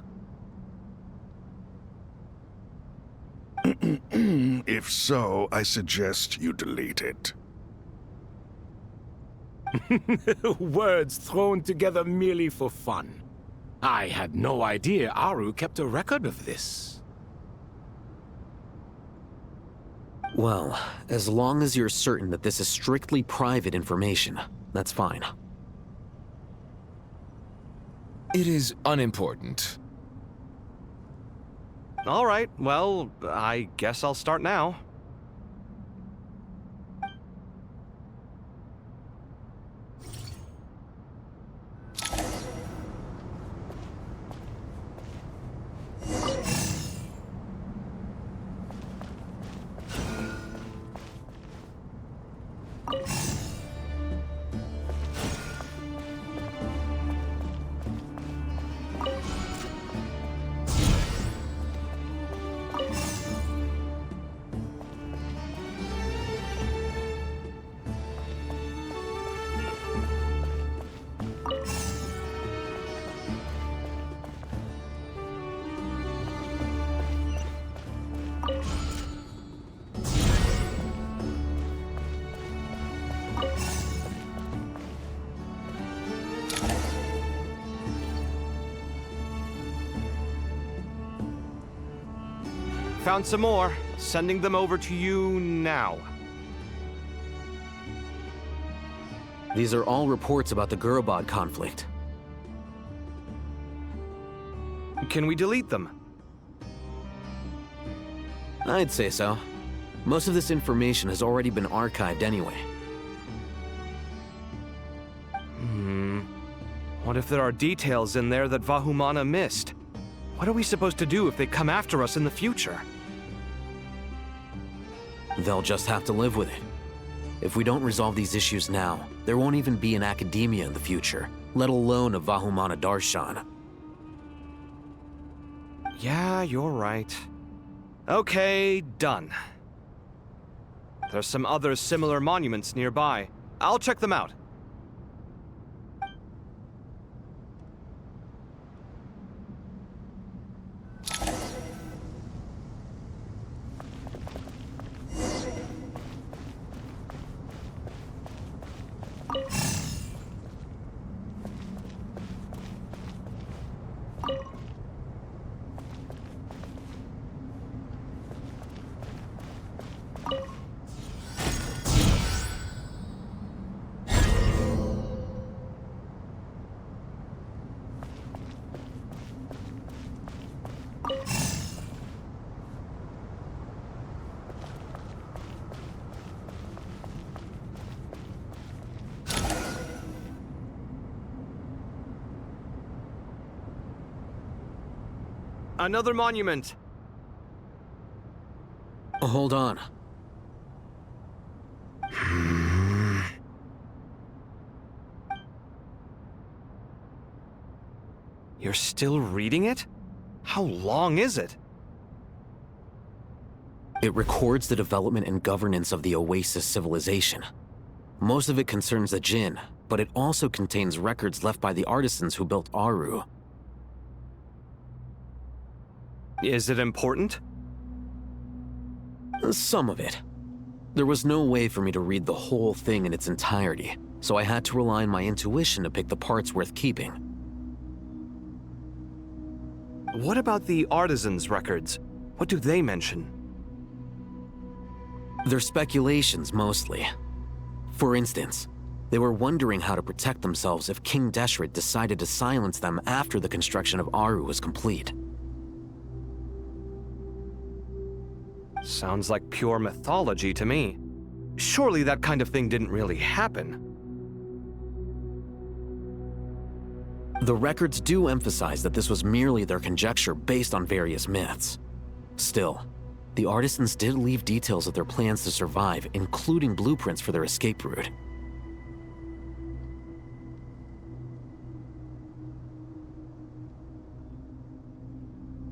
If so, I suggest you delete it. Words thrown together merely for fun. I had no idea Aru kept a record of this. Well, as long as you're certain that this is strictly private information, that's fine. It is unimportant. All right, well, I guess I'll start now. Found some more. Sending them over to you now. These are all reports about the Gurubad conflict. Can we delete them? I'd say so. Most of this information has already been archived anyway. What if there are details in there that Vahumana missed? What are we supposed to do if they come after us in the future? They'll just have to live with it. If we don't resolve these issues now, there won't even be an academia in the future, let alone a Vahumana Darshan. Yeah, you're right. Okay, done. There's some other similar monuments nearby. I'll check them out. Another monument. Hold on. You're still reading it? How long is it? It records the development and governance of the Oasis civilization. Most of it concerns the Jinn, but it also contains records left by the artisans who built Aru. Is it important? Some of it. There was no way for me to read the whole thing in its entirety, so I had to rely on my intuition to pick the parts worth keeping. What about the artisans' records? What do they mention? They're speculations, mostly. For instance, they were wondering how to protect themselves if King Deshret decided to silence them after the construction of Aru was complete. Sounds like pure mythology to me. Surely that kind of thing didn't really happen. The records do emphasize that this was merely their conjecture based on various myths. Still, the artisans did leave details of their plans to survive, including blueprints for their escape route.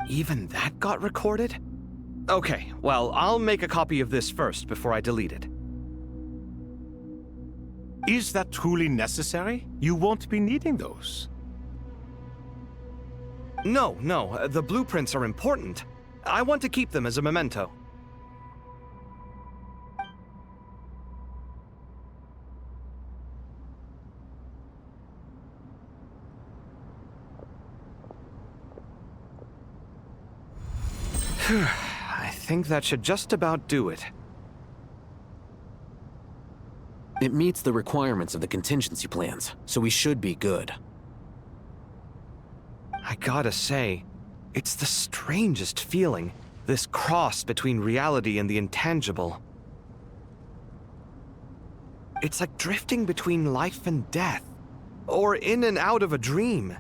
Even that got recorded? Okay, well, I'll make a copy of this first before I delete it. Is that truly necessary? You won't be needing those. No, the blueprints are important. I want to keep them as a memento. I think that should just about do it. It meets the requirements of the contingency plans, so we should be good. I gotta say, it's the strangest feeling, this cross between reality and the intangible. It's like drifting between life and death, or in and out of a dream,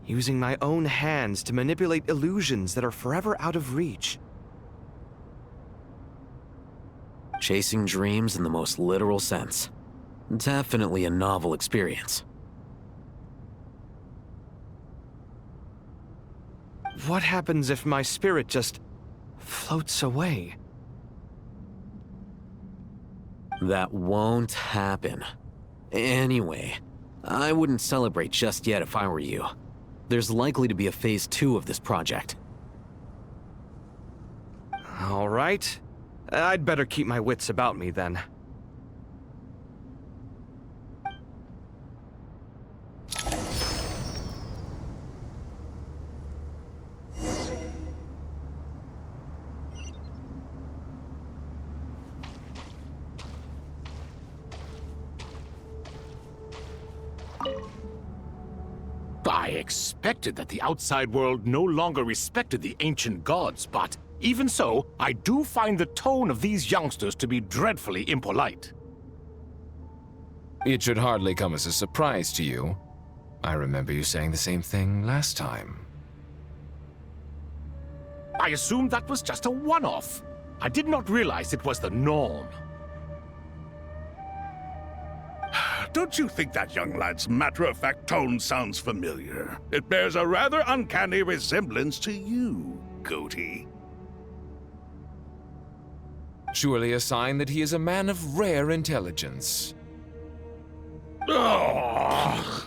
using my own hands to manipulate illusions that are forever out of reach. Chasing dreams in the most literal sense. Definitely a novel experience. What happens if my spirit just floats away? That won't happen. Anyway, I wouldn't celebrate just yet if I were you. There's likely to be a phase 2 of this project. All right. I'd better keep my wits about me then. I expected that the outside world no longer respected the ancient gods, but even so, I do find the tone of these youngsters to be dreadfully impolite. It should hardly come as a surprise to you. I remember you saying the same thing last time. I assumed that was just a one-off. I did not realize it was the norm. Don't you think that young lad's matter-of-fact tone sounds familiar? It bears a rather uncanny resemblance to you, Goatee. Surely a sign that he is a man of rare intelligence. Ugh.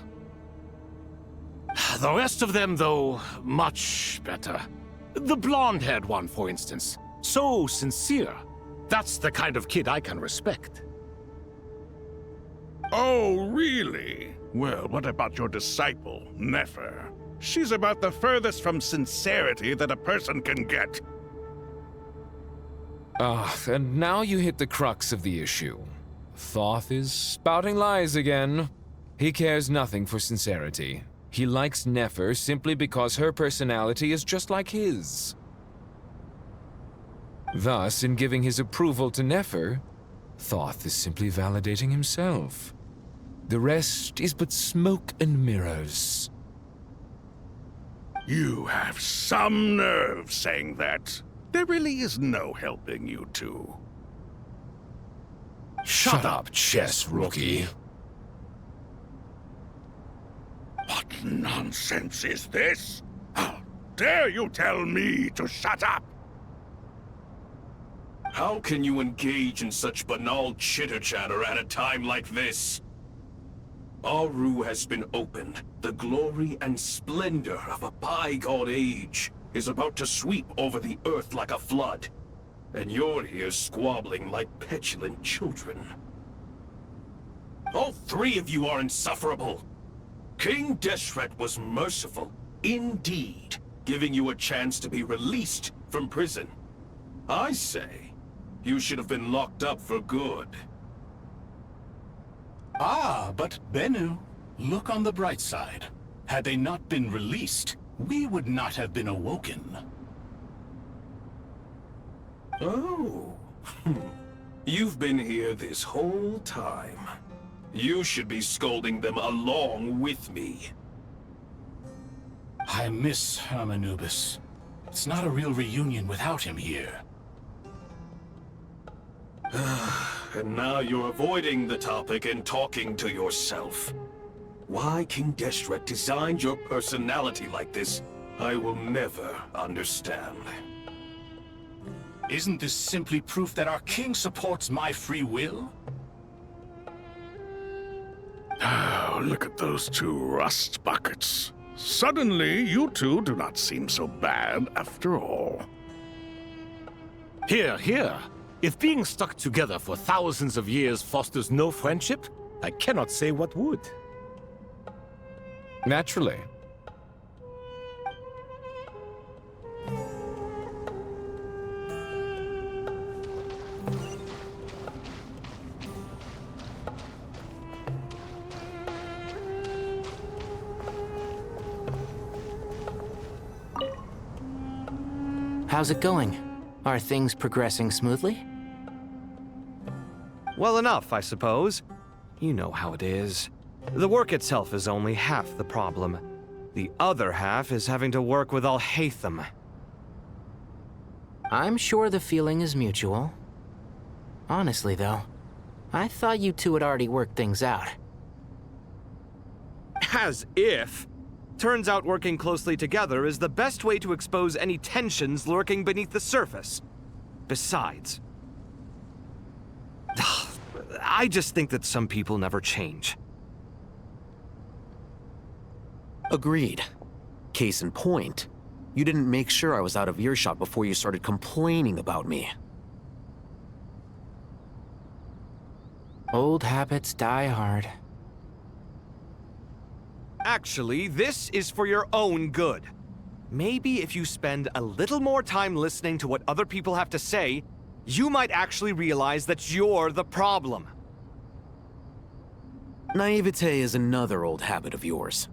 The rest of them, though, much better. The blonde-haired one, for instance. So sincere. That's the kind of kid I can respect. Oh, really? Well, what about your disciple, Nefer? She's about the furthest from sincerity that a person can get. And now you hit the crux of the issue. Thoth is spouting lies again. He cares nothing for sincerity. He likes Nefer simply because her personality is just like his. Thus, in giving his approval to Nefer, Thoth is simply validating himself. The rest is but smoke and mirrors. You have some nerve saying that. There really is no helping you two. Shut up, chess rookie. What nonsense is this? How dare you tell me to shut up? How can you engage in such banal chitter-chatter at a time like this? Aru has been opened. The glory and splendor of a bygone age is about to sweep over the earth like a flood. And you're here squabbling like petulant children. All three of you are insufferable. King Deshret was merciful, indeed, giving you a chance to be released from prison. I say, you should have been locked up for good. Ah, but Bennu, look on the bright side. Had they not been released, we would not have been awoken. Oh. You've been here this whole time. You should be scolding them along with me. I miss Hermanubis. It's not a real reunion without him here. And now you're avoiding the topic and talking to yourself. Why King Deshret designed your personality like this, I will never understand. Isn't this simply proof that our king supports my free will? Oh, look at those two rust buckets. Suddenly, you two do not seem so bad after all. Here, here. If being stuck together for thousands of years fosters no friendship, I cannot say what would. Naturally. How's it going? Are things progressing smoothly? Well enough, I suppose. You know how it is. The work itself is only half the problem. The other half is having to work with Al-Haytham. I'm sure the feeling is mutual. Honestly, though, I thought you two had already worked things out. As if! Turns out working closely together is the best way to expose any tensions lurking beneath the surface. Besides, I just think that some people never change. Agreed. Case in point, you didn't make sure I was out of earshot before you started complaining about me. Old habits die hard. Actually, this is for your own good. Maybe if you spend a little more time listening to what other people have to say, you might actually realize that you're the problem. Naivete is another old habit of yours.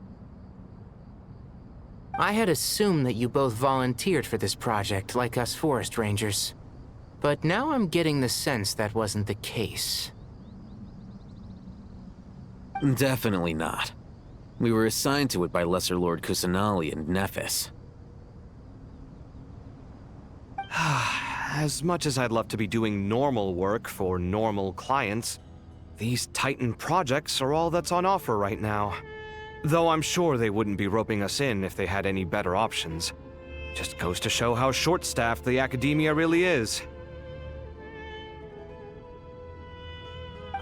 I had assumed that you both volunteered for this project like us forest rangers. But now I'm getting the sense that wasn't the case. Definitely not. We were assigned to it by Lesser Lord Kusanali and Nephis. As much as I'd love to be doing normal work for normal clients, these Titan projects are all that's on offer right now. Though I'm sure they wouldn't be roping us in if they had any better options. Just goes to show how short-staffed the academia really is.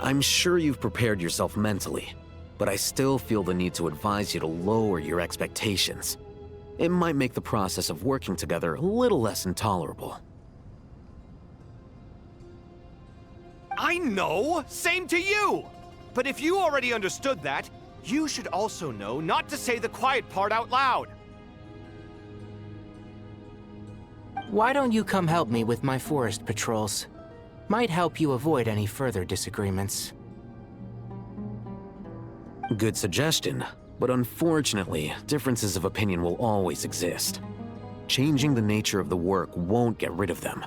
I'm sure you've prepared yourself mentally, but I still feel the need to advise you to lower your expectations. It might make the process of working together a little less intolerable. I know! Same to you! But if you already understood that, you should also know not to say the quiet part out loud. Why don't you come help me with my forest patrols? Might help you avoid any further disagreements. Good suggestion, but unfortunately, differences of opinion will always exist. Changing the nature of the work won't get rid of them.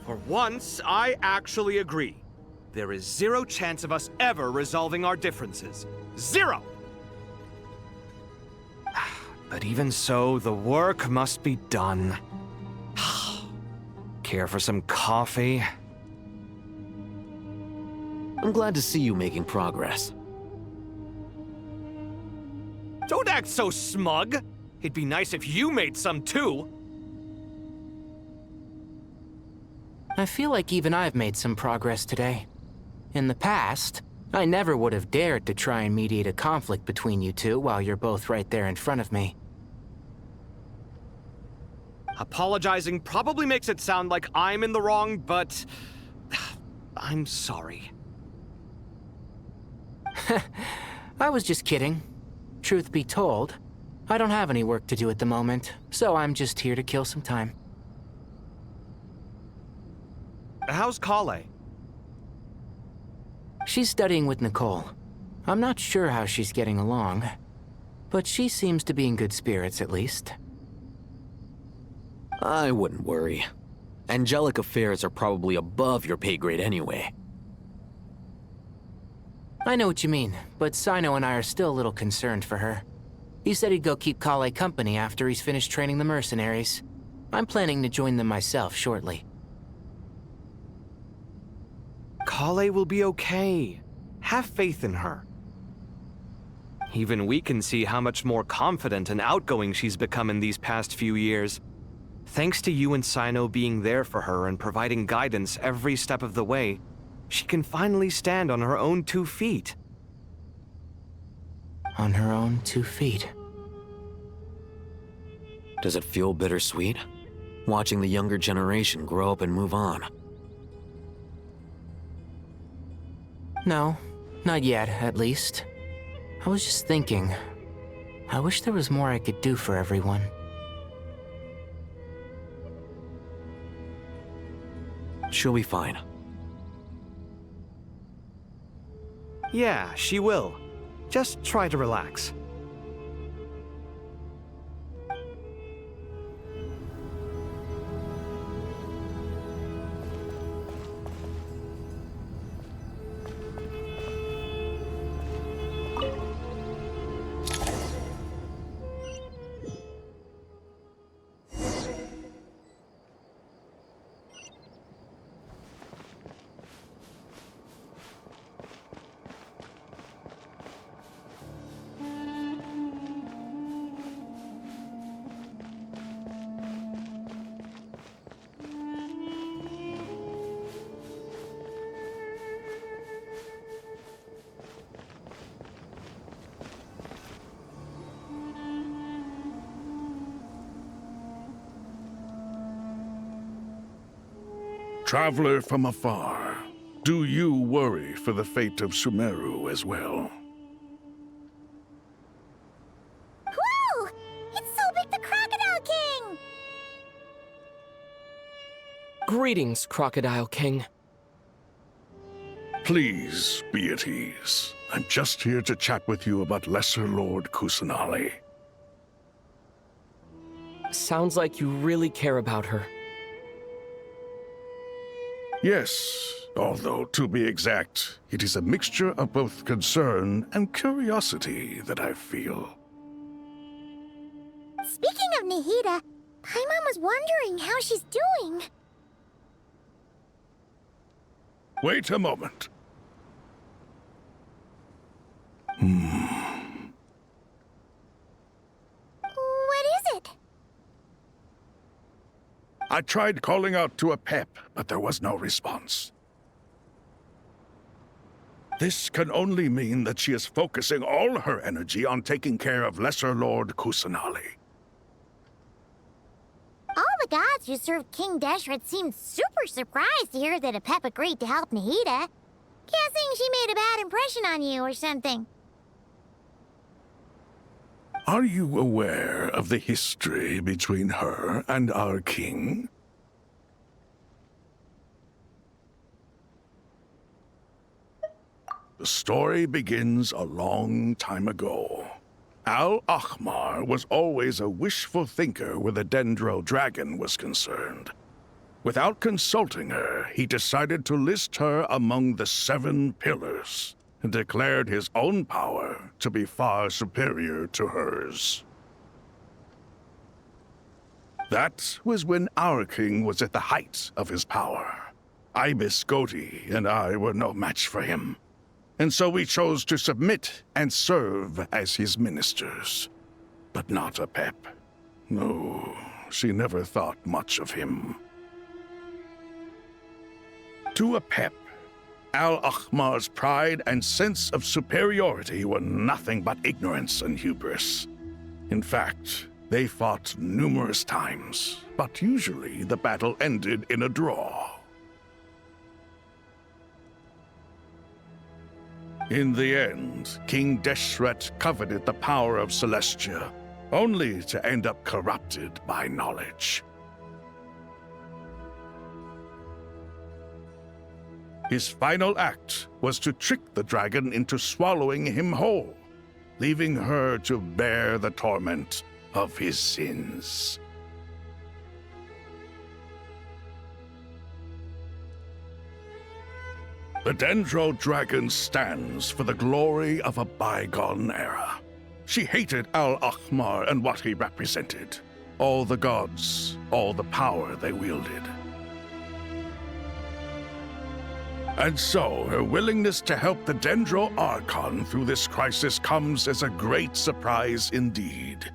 For once, I actually agree. There is zero chance of us ever resolving our differences. Zero! But even so, the work must be done. Care for some coffee? I'm glad to see you making progress. Don't act so smug! It'd be nice if you made some too! I feel like even I've made some progress today. In the past, I never would have dared to try and mediate a conflict between you two while you're both right there in front of me. Apologizing probably makes it sound like I'm in the wrong, but I'm sorry. I was just kidding. Truth be told, I don't have any work to do at the moment, so I'm just here to kill some time. How's Kale? She's studying with Nicole. I'm not sure how she's getting along, but she seems to be in good spirits at least. I wouldn't worry. Angelic affairs are probably above your pay grade anyway. I know what you mean, but Sino and I are still a little concerned for her. He said he'd go keep Kale company after he's finished training the mercenaries. I'm planning to join them myself shortly. Kale will be okay. Have faith in her. Even we can see how much more confident and outgoing she's become in these past few years. Thanks to you and Sino being there for her and providing guidance every step of the way, she can finally stand on her own 2 feet. On her own 2 feet. Does it feel bittersweet? Watching the younger generation grow up and move on. No, not yet, at least. I was just thinking, I wish there was more I could do for everyone. She'll be fine. Yeah, she will. Just try to relax. Traveler from afar, do you worry for the fate of Sumeru as well? Whoa! It's Sobek the Crocodile King! Greetings, Crocodile King. Please be at ease. I'm just here to chat with you about Lesser Lord Kusanali. Sounds like you really care about her. Yes, although to be exact, it is a mixture of both concern and curiosity that I feel. Speaking of Nahida, Paimon was wondering how she's doing. Wait a moment. What is it? I tried calling out to a pep, but there was no response. This can only mean that she is focusing all her energy on taking care of Lesser Lord Kusanali. All the gods who served King Deshret seemed super surprised to hear that a pep agreed to help Nahida. Guessing she made a bad impression on you or something. Are you aware of the history between her and our king? The story begins a long time ago. Al-Ahmar was always a wishful thinker where the Dendro dragon was concerned. Without consulting her, he decided to list her among the 7 pillars, and declared his own power to be far superior to hers. That was when our king was at the height of his power. Ibis Goti and I were no match for him. And so we chose to submit and serve as his ministers. But not Apep. No, she never thought much of him. To Apep, Al-Ahmar's pride and sense of superiority were nothing but ignorance and hubris. In fact, they fought numerous times, but usually the battle ended in a draw. In the end, King Deshret coveted the power of Celestia, only to end up corrupted by knowledge. His final act was to trick the dragon into swallowing him whole, leaving her to bear the torment of his sins. The Dendro Dragon stands for the glory of a bygone era. She hated Al-Ahmar and what he represented. All the gods, all the power they wielded. And so, her willingness to help the Dendro Archon through this crisis comes as a great surprise indeed.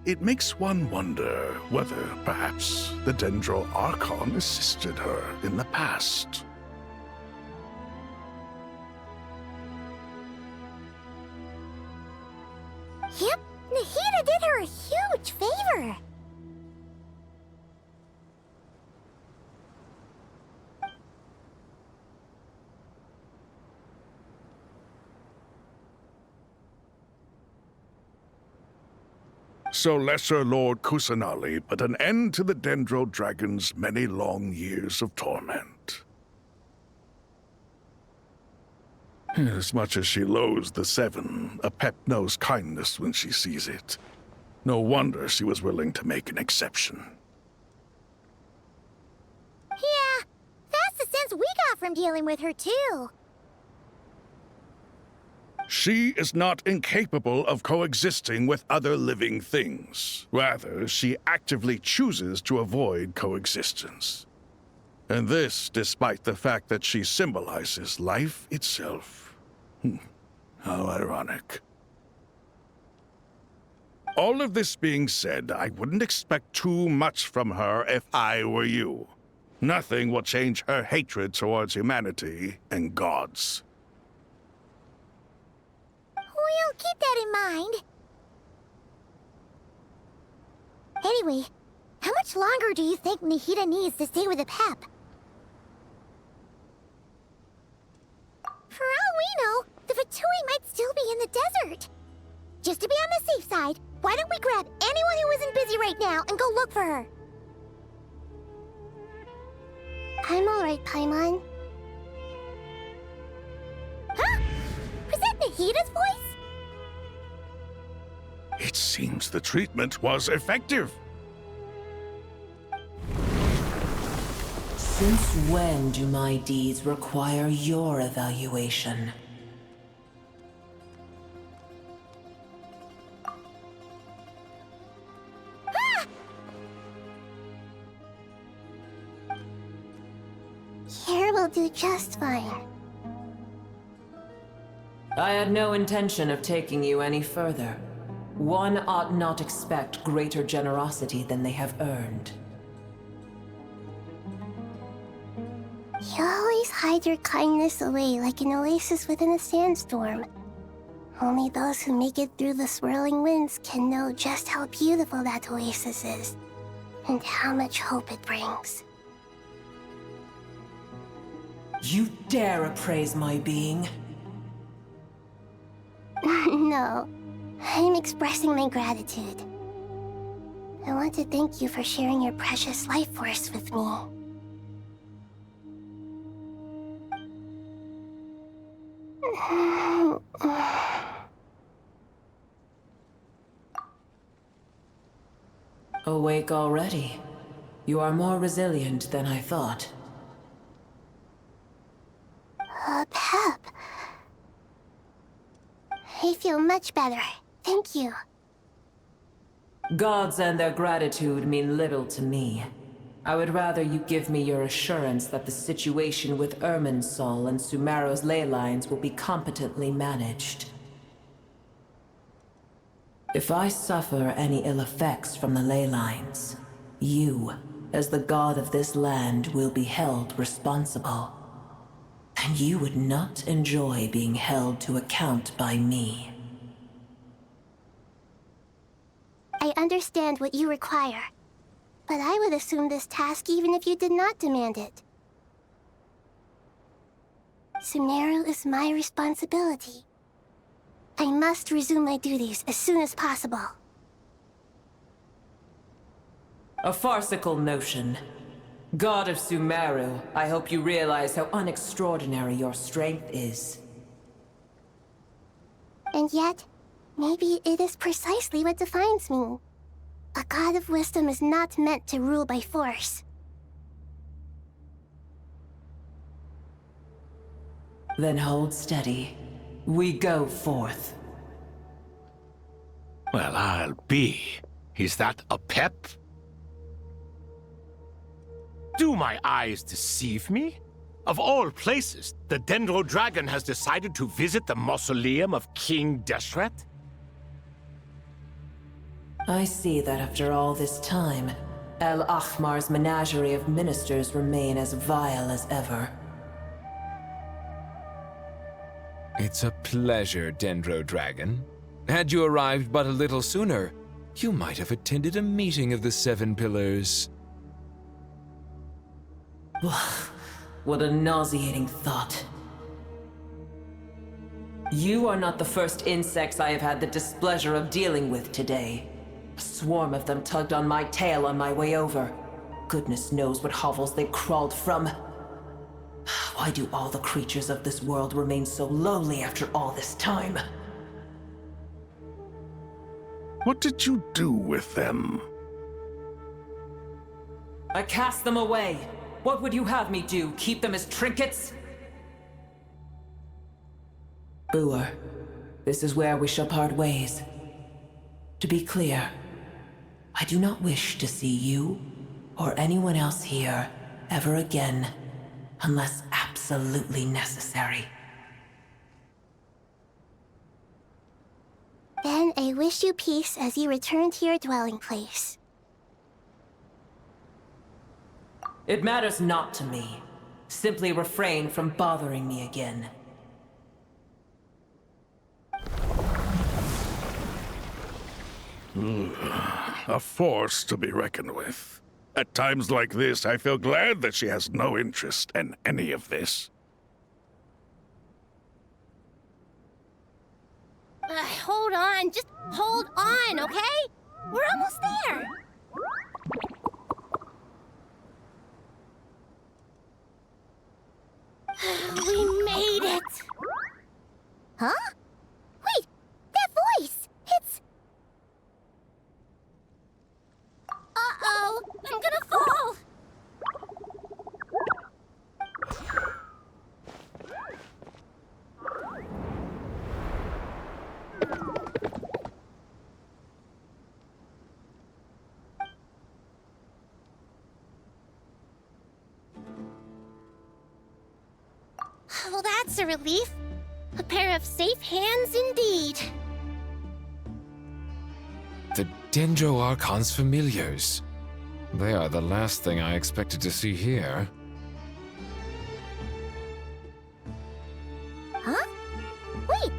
It makes one wonder whether, perhaps, the Dendro Archon assisted her in the past. Yep, Nahida did her a huge favor. So Lesser Lord Kusanali put an end to the Dendro Dragon's many long years of torment. As much as she loathes the Seven, Apep knows kindness when she sees it. No wonder she was willing to make an exception. Yeah, that's the sense we got from dealing with her, too. She is not incapable of coexisting with other living things. Rather, she actively chooses to avoid coexistence. And this despite the fact that she symbolizes life itself. How ironic. All of this being said, I wouldn't expect too much from her if I were you. Nothing will change her hatred towards humanity and gods. We'll keep that in mind. Anyway, how much longer do you think Nahida needs to stay with Apep? For all we know, the Fatui might still be in the desert. Just to be on the safe side, why don't we grab anyone who isn't busy right now and go look for her? I'm alright, Paimon. Huh? Was that Nahida's voice? It seems the treatment was effective. Since when do my deeds require your evaluation? Here will do just fine. I had no intention of taking you any further. One ought not expect greater generosity than they have earned. You always hide your kindness away like an oasis within a sandstorm. Only those who make it through the swirling winds can know just how beautiful that oasis is, and how much hope it brings. You dare appraise my being? No, I'm expressing my gratitude. I want to thank you for sharing your precious life force with me. Awake already? You are more resilient than I thought. Pep. I feel much better. Thank you. Gods and their gratitude mean little to me. I would rather you give me your assurance that the situation with Irminsul and Sumeru's ley lines will be competently managed. If I suffer any ill effects from the ley lines, you, as the god of this land, will be held responsible. And you would not enjoy being held to account by me. I understand what you require, but I would assume this task even if you did not demand it. Sumeru is my responsibility. I must resume my duties as soon as possible. A farcical notion. God of Sumeru, I hope you realize how unextraordinary your strength is. And yet, maybe it is precisely what defines me. A god of wisdom is not meant to rule by force. Then hold steady. We go forth. Well, I'll be. Is that a pep? Do my eyes deceive me? Of all places, the Dendro Dragon has decided to visit the mausoleum of King Deshret? I see that after all this time, El Ahmar's menagerie of ministers remain as vile as ever. It's a pleasure, Dendro Dragon. Had you arrived but a little sooner, you might have attended a meeting of the Seven Pillars. What a nauseating thought. You are not the first insects I have had the displeasure of dealing with today. A swarm of them tugged on my tail on my way over. Goodness knows what hovels they crawled from. Why do all the creatures of this world remain so lowly after all this time? What did you do with them? I cast them away. What would you have me do? Keep them as trinkets? Brewer, this is where we shall part ways. To be clear, I do not wish to see you or anyone else here ever again, unless absolutely necessary. Then I wish you peace as you return to your dwelling place. It matters not to me. Simply refrain from bothering me again. A force to be reckoned with. At times like this, I feel glad that she has no interest in any of this. Hold on, just hold on, okay? We're almost there. We made it! Huh? Wait, that voice! It's... Uh-oh! I'm gonna fall! Well, that's a relief. A pair of safe hands indeed. The Dendro Archon's familiars. They are the last thing I expected to see here. Huh? Wait,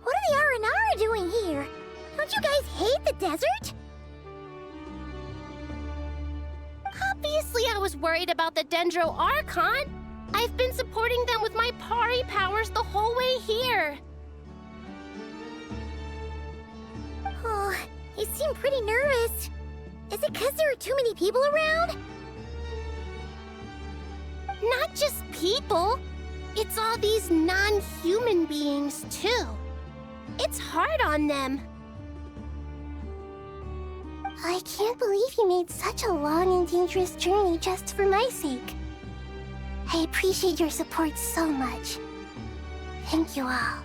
what are the Aranara doing here? Don't you guys hate the desert? Obviously I was worried about the Dendro Archon. I've been supporting them with my Pari powers the whole way here. Oh, you seem pretty nervous. Is it because there are too many people around? Not just people. It's all these non-human beings, too. It's hard on them. I can't believe you made such a long and dangerous journey just for my sake. I appreciate your support so much. Thank you all.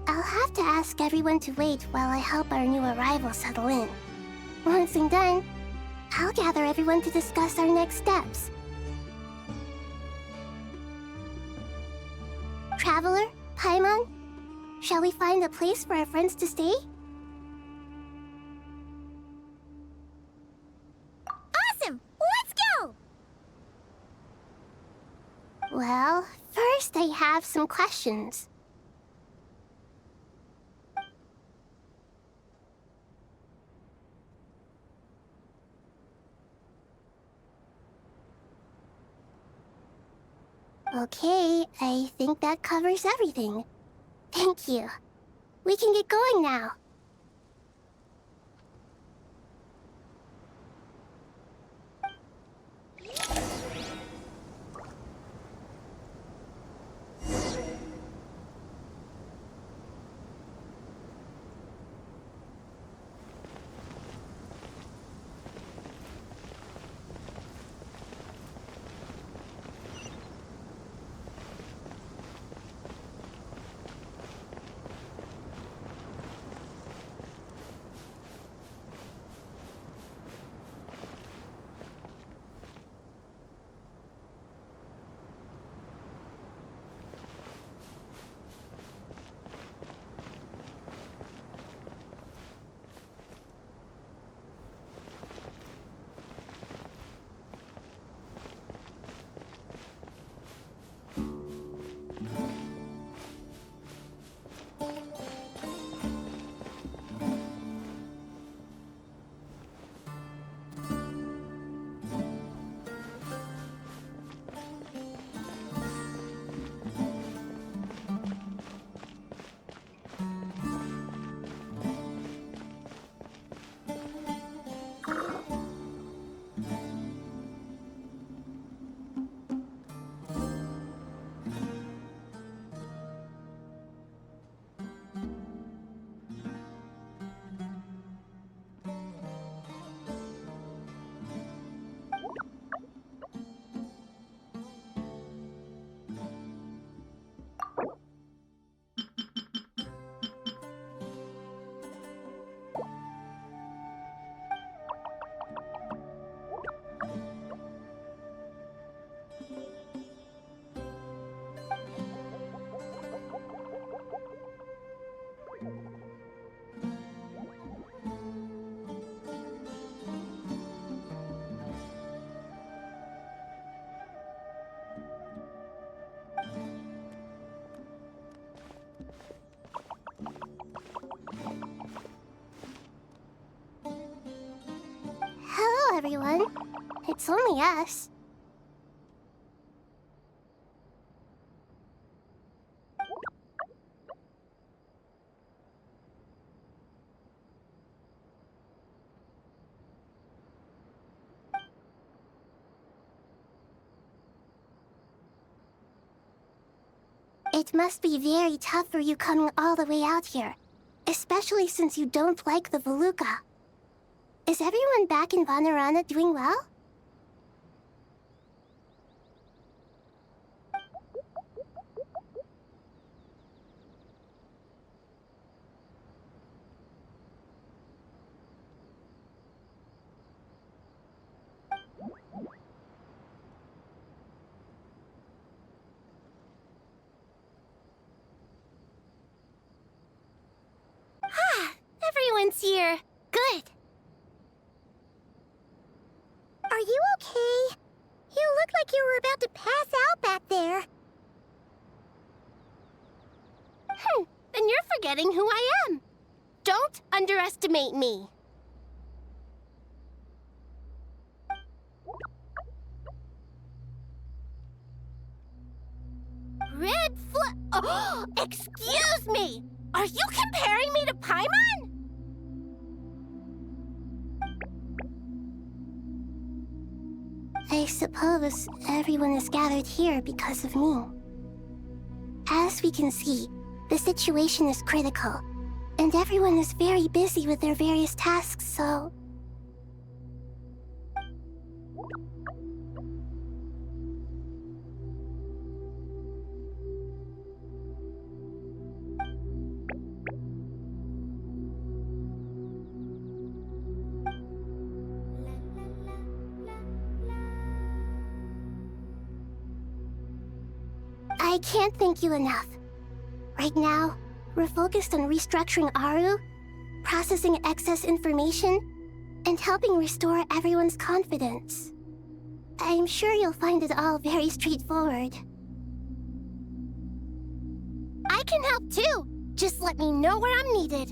I'll have have to ask everyone to wait while I help our new arrival settle in. Once I'm done, I'll gather everyone to discuss our next steps. Traveler, Paimon, shall we find a place for our friends to stay? Awesome! Let's go! Well, first I have some questions. Okay, I think that covers everything. Thank you. We can get going now. Hello, everyone. It's only us. It must be very tough for you coming all the way out here, especially since you don't like the Voluka. Is everyone back in Vanarana doing well? Everyone's here. Good. Are you okay? You look like you were about to pass out back there. Then you're forgetting who I am. Don't underestimate me. Red flag. Oh, excuse me! Are you comparing me to Paimon? I suppose everyone is gathered here because of me. As we can see, the situation is critical, and everyone is very busy with their various tasks, so... I can't thank you enough. Right now, we're focused on restructuring Aru, processing excess information, and helping restore everyone's confidence. I'm sure you'll find it all very straightforward. I can help too. Just let me know where I'm needed.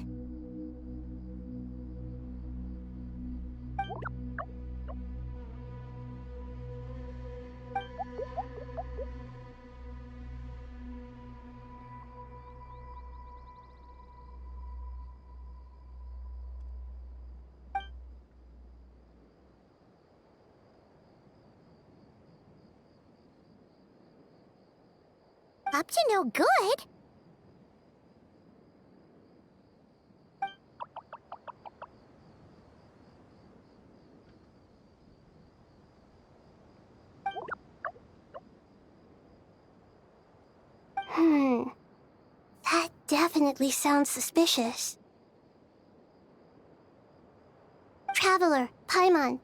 Up to no good? That definitely sounds suspicious. Traveler, Paimon.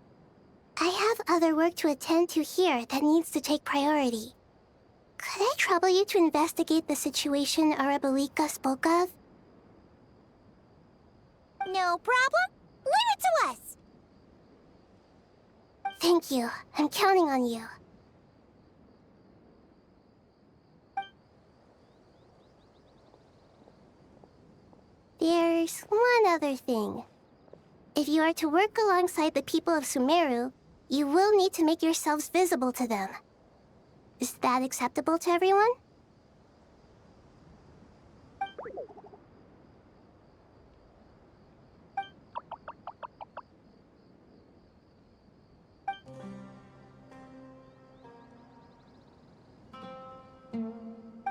I have other work to attend to here that needs to take priority. Could I trouble you to investigate the situation Arabalika spoke of? No problem. Leave it to us. Thank you. I'm counting on you. There's one other thing. If you are to work alongside the people of Sumeru, you will need to make yourselves visible to them. Is that acceptable to everyone?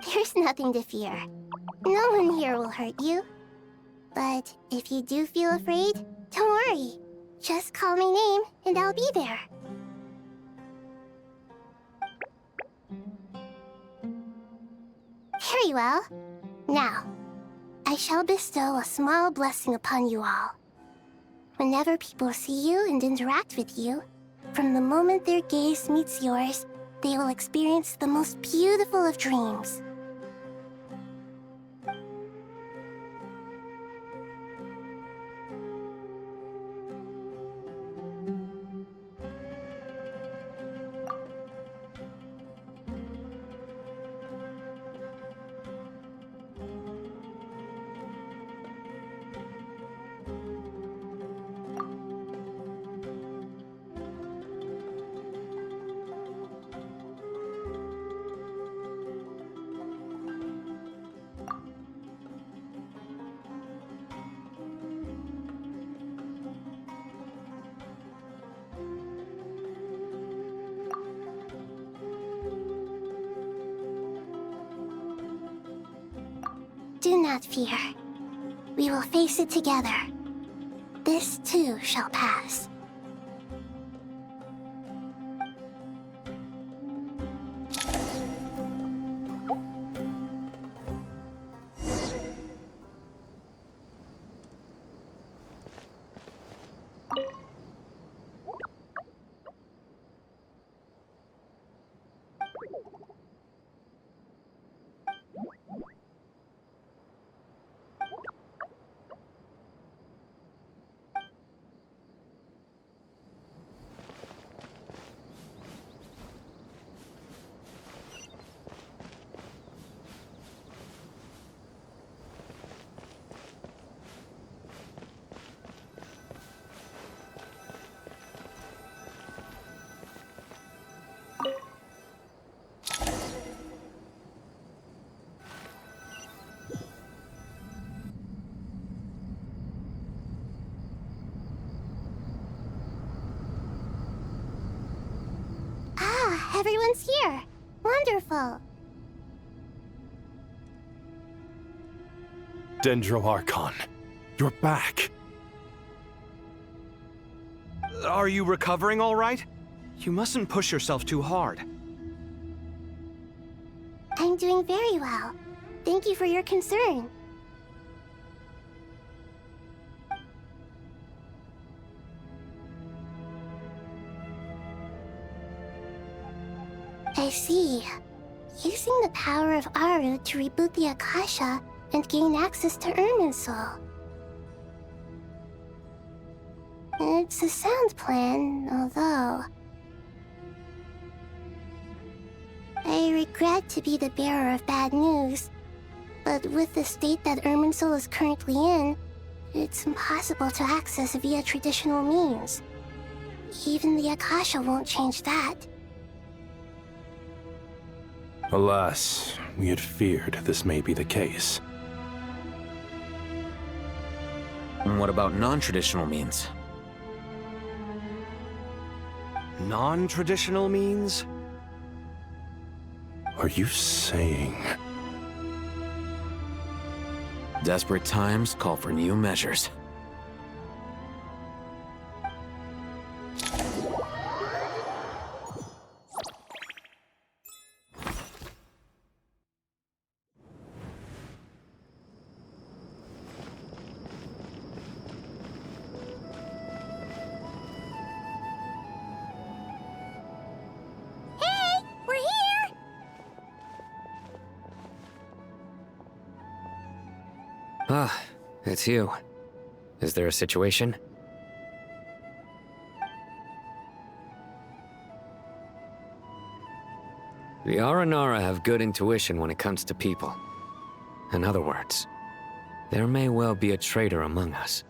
There's nothing to fear. No one here will hurt you. But if you do feel afraid, don't worry. Just call my name and I'll be there. Very well. Now, I shall bestow a small blessing upon you all. Whenever people see you and interact with you, from the moment their gaze meets yours, they will experience the most beautiful of dreams. Do not fear. We will face it together. This too shall pass. Everyone's here. Wonderful. Dendro-Archon, you're back. Are you recovering all right? You mustn't push yourself too hard. I'm doing very well. Thank you for your concern. I see. using the power of Aru to reboot the Akasha and gain access to Irminsul. It's a sound plan, although... I regret to be the bearer of bad news, but with the state that Irminsul is currently in, it's impossible to access via traditional means. Even the Akasha won't change that. Alas, we had feared this may be the case. And what about non-traditional means? Non-traditional means? Are you saying... Desperate times call for new measures. Ah, it's you. Is there a situation? The Aranara have good intuition when it comes to people. In other words, there may well be a traitor among us.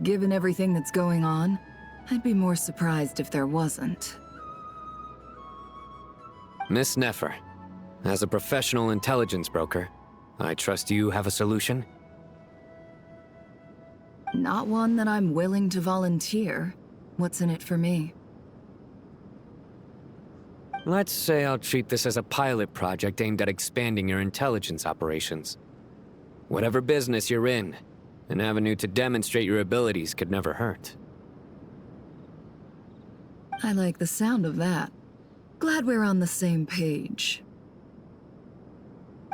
Given everything that's going on, I'd be more surprised if there wasn't. Miss Nefer, as a professional intelligence broker, I trust you have a solution? Not one that I'm willing to volunteer. What's in it for me? Let's say I'll treat this as a pilot project aimed at expanding your intelligence operations. Whatever business you're in, an avenue to demonstrate your abilities could never hurt. I like the sound of that. Glad we're on the same page.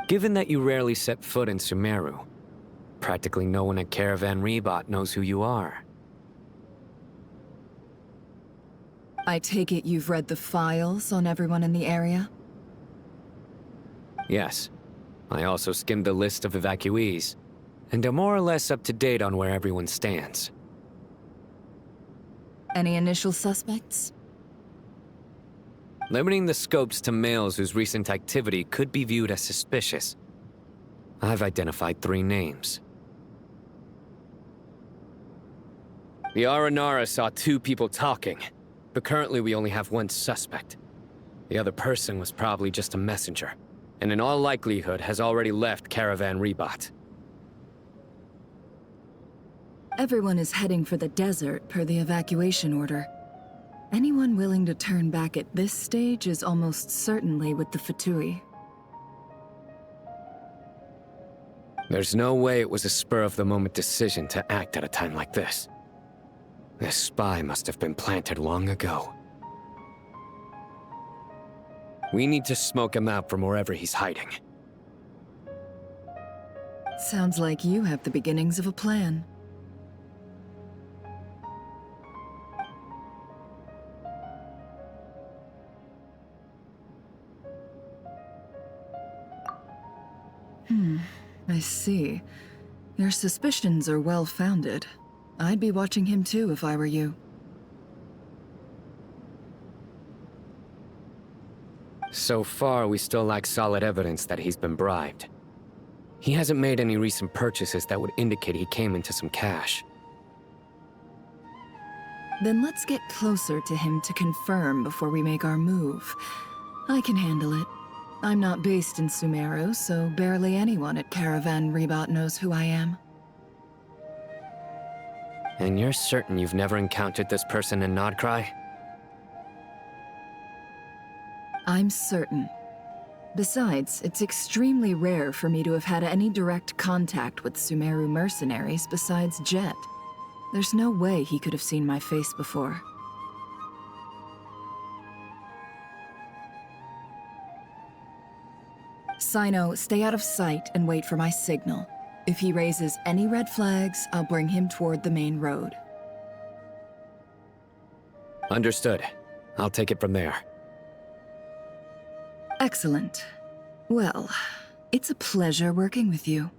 Given that you rarely set foot in Sumeru, practically no one at Caravan Rebot knows who you are. I take it you've read the files on everyone in the area? Yes. I also skimmed the list of evacuees, and am more or less up to date on where everyone stands. Any initial suspects? Limiting the scopes to males whose recent activity could be viewed as suspicious. I've identified 3 names. The Aranara saw 2 people talking, but currently we only have 1 suspect. The other person was probably just a messenger, and in all likelihood has already left Caravan Rebot. Everyone is heading for the desert per the evacuation order. Anyone willing to turn back at this stage is almost certainly with the Fatui. There's no way it was a spur-of-the-moment decision to act at a time like this. This spy must have been planted long ago. We need to smoke him out from wherever he's hiding. Sounds like you have the beginnings of a plan. I see. Your suspicions are well-founded. I'd be watching him too if I were you. So far, we still lack solid evidence that he's been bribed. He hasn't made any recent purchases that would indicate he came into some cash. Then let's get closer to him to confirm before we make our move. I can handle it. I'm not based in Sumeru, so barely anyone at Caravan Rebot knows who I am. And you're certain you've never encountered this person in Nodcry? I'm certain. Besides, it's extremely rare for me to have had any direct contact with Sumeru mercenaries besides Jet. There's no way he could have seen my face before. Sino, stay out of sight and wait for my signal. If he raises any red flags, I'll bring him toward the main road. Understood. I'll take it from there. Excellent. Well, it's a pleasure working with you.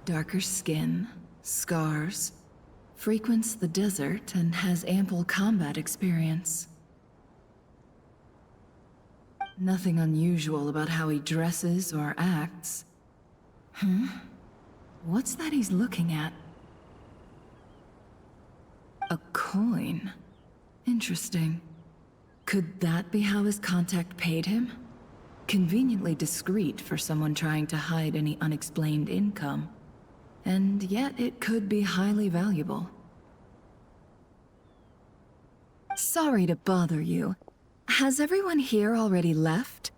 Darker skin, scars, frequents the desert and has ample combat experience. Nothing unusual about how he dresses or acts. What's that he's looking at? A coin. Interesting. Could that be how his contact paid him? Conveniently discreet for someone trying to hide any unexplained income. And yet it could be highly valuable. Sorry to bother you. Has everyone here already left?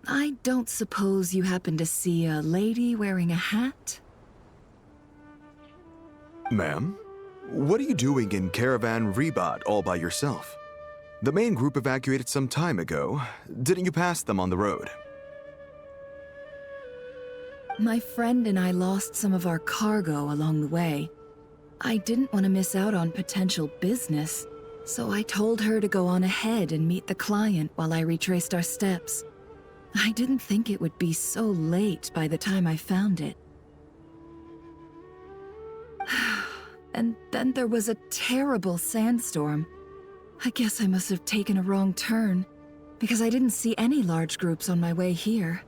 I don't suppose you happen to see a lady wearing a hat? Ma'am, what are you doing in Caravan Rebat all by yourself? The main group evacuated some time ago. Didn't you pass them on the road? My friend and I lost some of our cargo along the way. I didn't want to miss out on potential business, so I told her to go on ahead and meet the client while I retraced our steps. I didn't think it would be so late by the time I found it. And then there was a terrible sandstorm. I guess I must have taken a wrong turn, because I didn't see any large groups on my way here.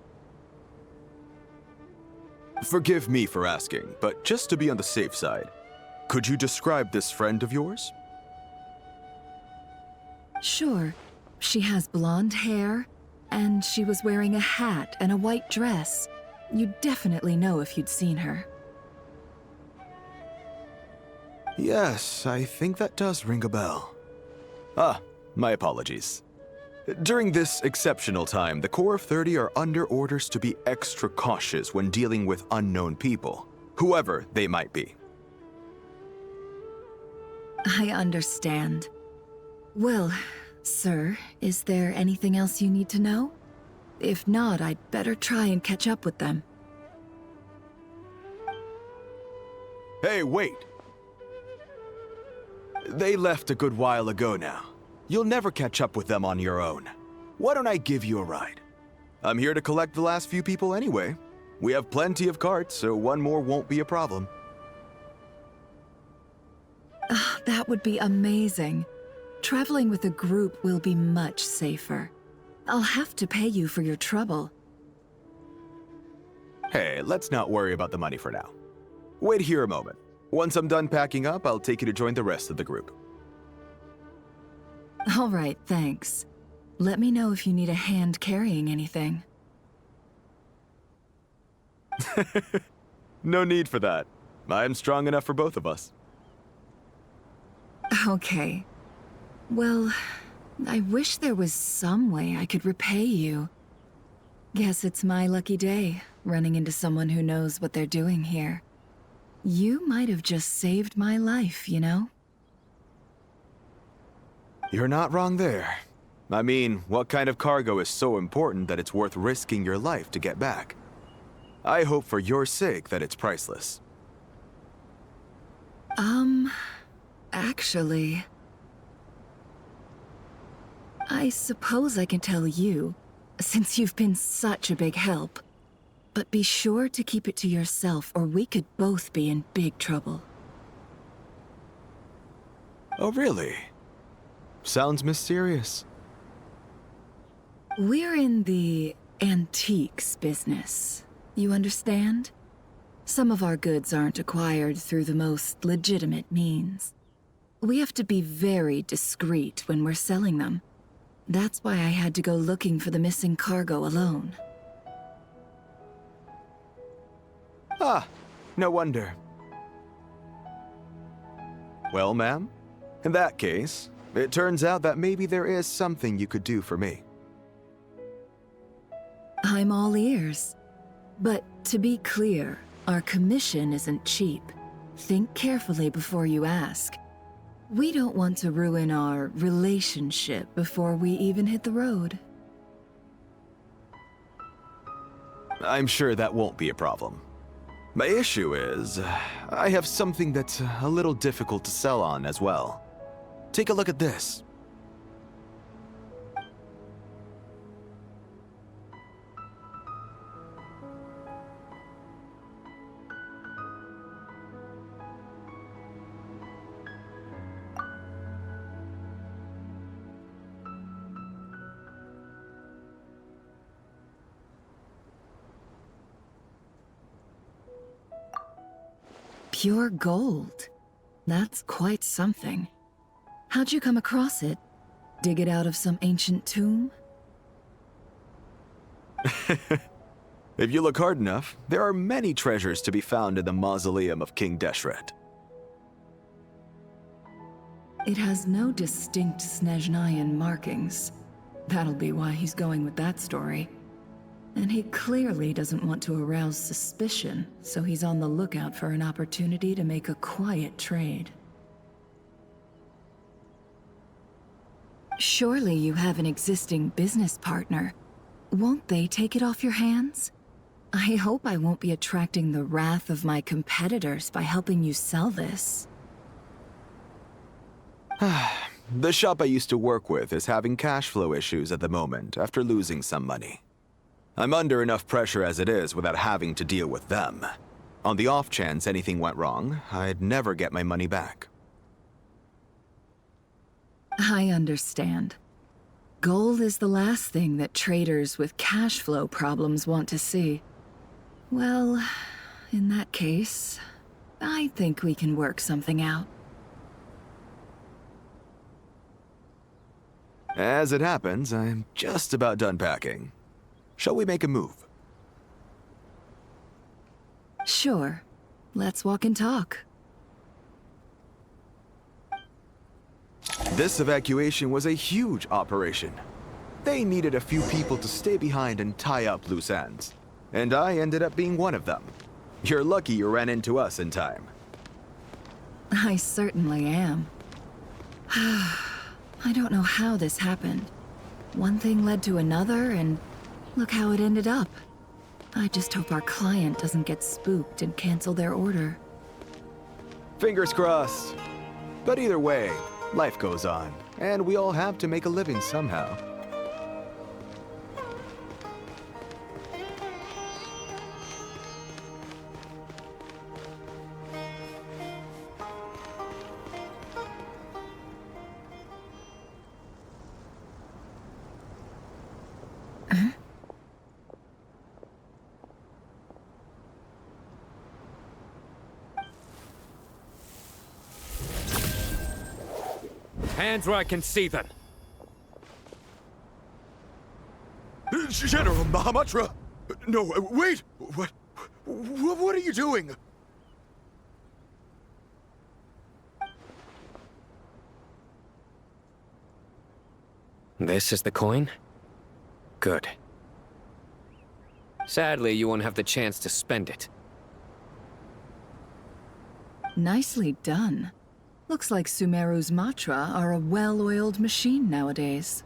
Forgive me for asking, but just to be on the safe side, could you describe this friend of yours? Sure. She has blonde hair, and she was wearing a hat and a white dress. You'd definitely know if you'd seen her. Yes, I think that does ring a bell. My apologies. During this exceptional time, the Core of 30 are under orders to be extra cautious when dealing with unknown people, whoever they might be. I understand. Well, sir, is there anything else you need to know? If not, I'd better try and catch up with them. Hey, wait! They left a good while ago now. You'll never catch up with them on your own. Why don't I give you a ride? I'm here to collect the last few people anyway. We have plenty of carts, so one more won't be a problem. That would be amazing. Traveling with a group will be much safer. I'll have to pay you for your trouble. Hey, let's not worry about the money for now. Wait here a moment. Once I'm done packing up, I'll take you to join the rest of the group. All right, thanks. Let me know if you need a hand carrying anything. No need for that. I'm strong enough for both of us. Okay. Well, I wish there was some way I could repay you. Guess it's my lucky day, running into someone who knows what they're doing here. You might have just saved my life, you know? You're not wrong there. I mean, what kind of cargo is so important that it's worth risking your life to get back? I hope for your sake that it's priceless. Actually... I suppose I can tell you, since you've been such a big help. But be sure to keep it to yourself, or we could both be in big trouble. Oh, really? Sounds mysterious. We're in the antiques business. You understand? Some of our goods aren't acquired through the most legitimate means. We have to be very discreet when we're selling them. That's why I had to go looking for the missing cargo alone. No wonder. Well, ma'am, in that case, It turns out that maybe there is something you could do for me. I'm all ears. But to be clear, our commission isn't cheap. Think carefully before you ask. We don't want to ruin our relationship before we even hit the road. I'm sure that won't be a problem. My issue is, I have something that's a little difficult to sell on as well. Take a look at this. Pure gold. That's quite something. How'd you come across it? Dig it out of some ancient tomb? If you look hard enough, there are many treasures to be found in the mausoleum of King Deshret. It has no distinct Snezhnayan markings. That'll be why he's going with that story. And he clearly doesn't want to arouse suspicion, so he's on the lookout for an opportunity to make a quiet trade. Surely you have an existing business partner. Won't they take it off your hands? I hope I won't be attracting the wrath of my competitors by helping you sell this. The shop I used to work with is having cash flow issues at the moment after losing some money. I'm under enough pressure as it is without having to deal with them. On the off chance anything went wrong, I'd never get my money back. I understand. Gold is the last thing that traders with cash flow problems want to see. Well, in that case, I think we can work something out. As it happens, I'm just about done packing. Shall we make a move? Sure. Let's walk and talk. This evacuation was a huge operation. They needed a few people to stay behind and tie up loose ends. And I ended up being one of them. You're lucky you ran into us in time. I certainly am. I don't know how this happened. One thing led to another, and look how it ended up. I just hope our client doesn't get spooked and cancel their order. Fingers crossed. But either way, life goes on, and we all have to make a living somehow. Hands where I can see them. General Mahamatra! No, wait! What are you doing? This is the coin? Good. Sadly, you won't have the chance to spend it. Nicely done. Looks like Sumeru's Matra are a well-oiled machine nowadays.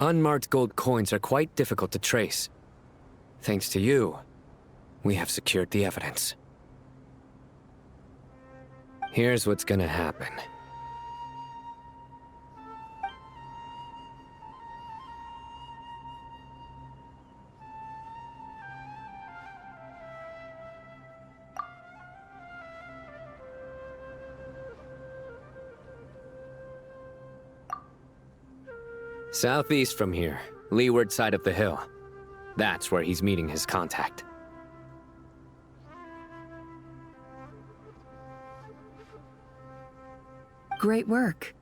Unmarked gold coins are quite difficult to trace. Thanks to you, we have secured the evidence. Here's what's gonna happen. Southeast from here, leeward side of the hill. That's where he's meeting his contact. Great work.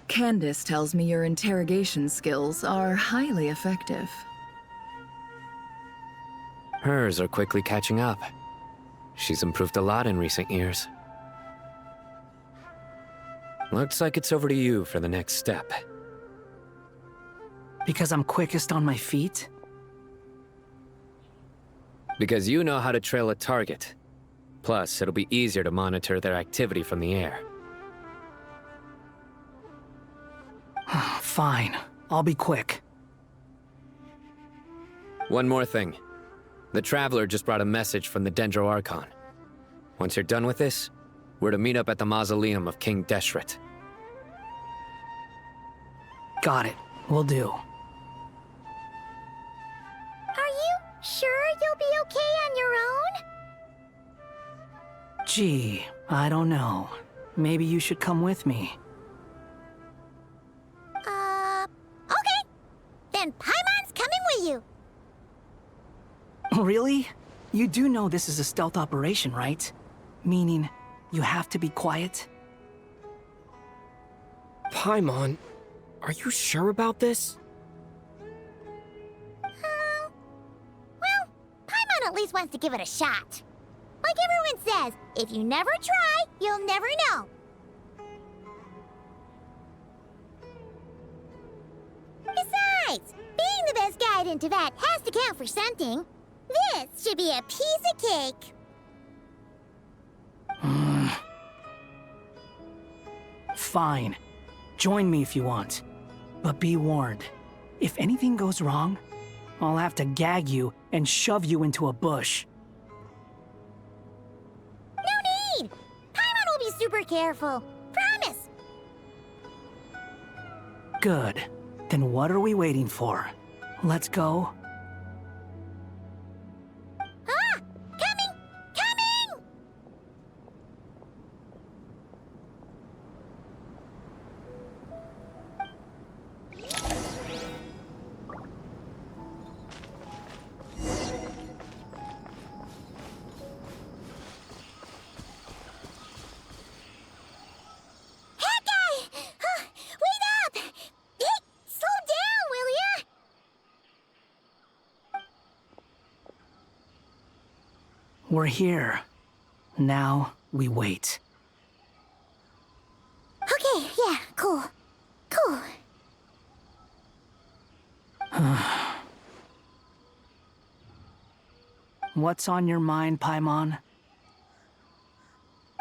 Candace tells me your interrogation skills are highly effective. Hers are quickly catching up. She's improved a lot in recent years. Looks like it's over to you for the next step. Because I'm quickest on my feet? Because you know how to trail a target. Plus, it'll be easier to monitor their activity from the air. Fine. I'll be quick. One more thing. The Traveler just brought a message from the Dendro Archon. Once you're done with this, we're to meet up at the mausoleum of King Deshret. Got it. Will do. Are you sure you'll be okay on your own? Gee, I don't know. Maybe you should come with me. Okay. Then Paimon's coming with you. Really? You do know this is a stealth operation, right? Meaning, you have to be quiet? Paimon, are you sure about this? Well, Paimon at least wants to give it a shot. Like everyone says, if you never try, you'll never know. Besides, being the best guide in Tibet has to count for something. This should be a piece of cake. Fine. Join me if you want. But be warned. If anything goes wrong, I'll have to gag you and shove you into a bush. No need! Paimon will be super careful. Promise! Good. Then what are we waiting for? Let's go. Ah! Coming! Coming! Wait up! Hey, slow down, will ya? We're here. Now we wait. Okay, yeah, cool. Cool. What's on your mind, Paimon?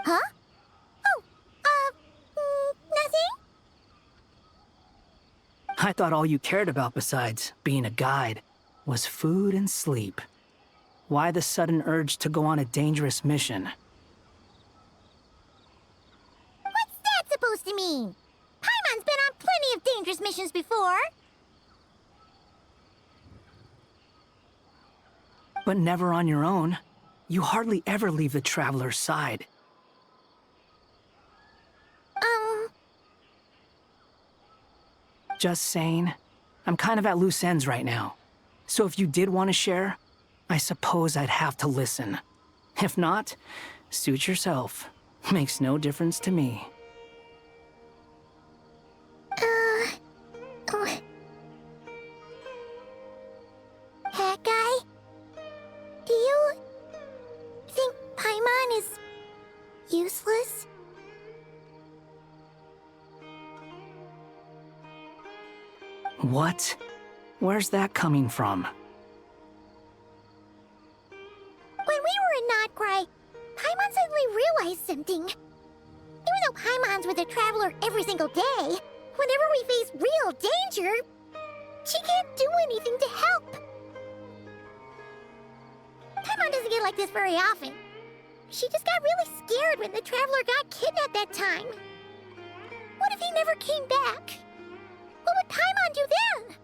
Huh? Oh, nothing? I thought all you cared about besides being a guide was food and sleep. Why the sudden urge to go on a dangerous mission? What's that supposed to mean? Paimon's been on plenty of dangerous missions before. But never on your own. You hardly ever leave the Traveler's side. Just saying. I'm kind of at loose ends right now. So if you did want to share, I suppose I'd have to listen. If not, suit yourself. Makes no difference to me. That guy? Do you think Paimon is useless? What? Where's that coming from? When we were in Notcry, Paimon suddenly realized something. Even though Paimon's with a Traveler every single day, whenever we face real danger, she can't do anything to help. Paimon doesn't get like this very often. She just got really scared when the Traveler got kidnapped that time. What if he never came back? What would Paimon do then?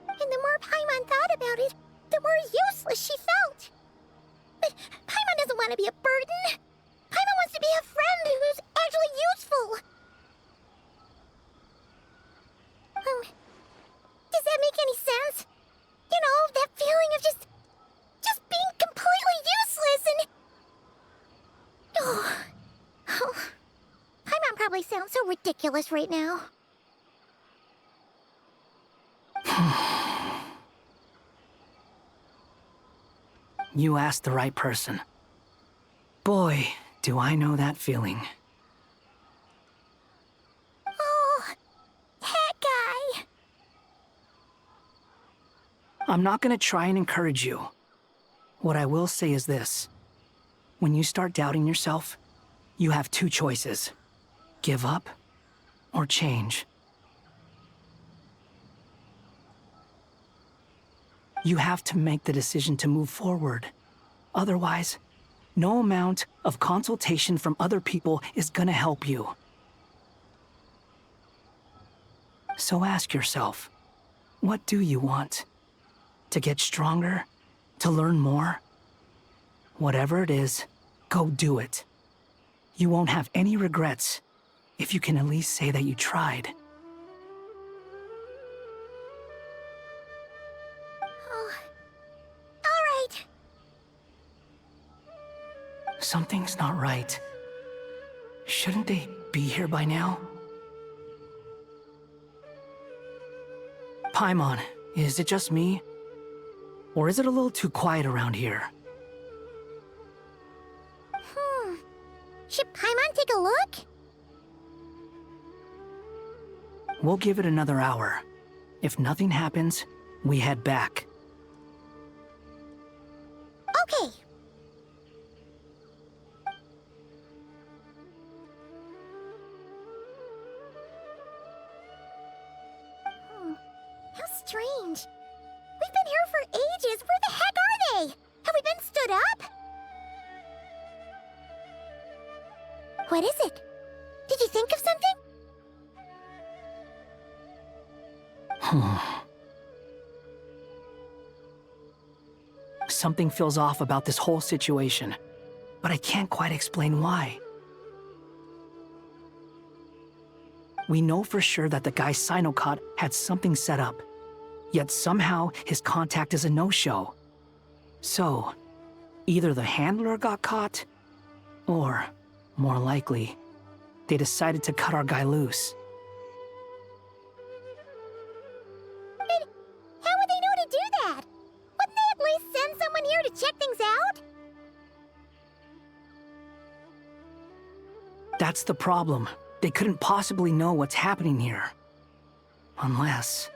And the more Paimon thought about it, the more useless she felt. But Paimon doesn't want to be a burden. Paimon wants to be a friend who's actually useful. Does that make any sense? You know, that feeling of just being completely useless and... Oh. Paimon probably sounds so ridiculous right now. You asked the right person. Boy, Do I know that feeling? Oh, that guy! I'm not gonna try and encourage you. What I will say is this. When you start doubting yourself, you have two choices. Give up or change. You have to make the decision to move forward. Otherwise, no amount of consultation from other people is gonna help you. So ask yourself, what do you want? To get stronger? To learn more? Whatever it is, go do it. You won't have any regrets if you can at least say that you tried. Oh, all right. Something's not right. Shouldn't they be here by now? Paimon, is it just me? Or is it a little too quiet around here? Should Paimon take a look? We'll give it another hour. If nothing happens, we head back. Okay. How strange. We've been here for ages. Where the heck are they? Have we been stood up? What is it? Did you think of something? Something feels off about this whole situation, but I can't quite explain why. We know for sure that the guy Sino caught had something set up, yet somehow his contact is a no-show. So, either the handler got caught, or, more likely, they decided to cut our guy loose. But how would they know to do that? Wouldn't they at least send someone here to check things out? That's the problem. They couldn't possibly know what's happening here. Unless...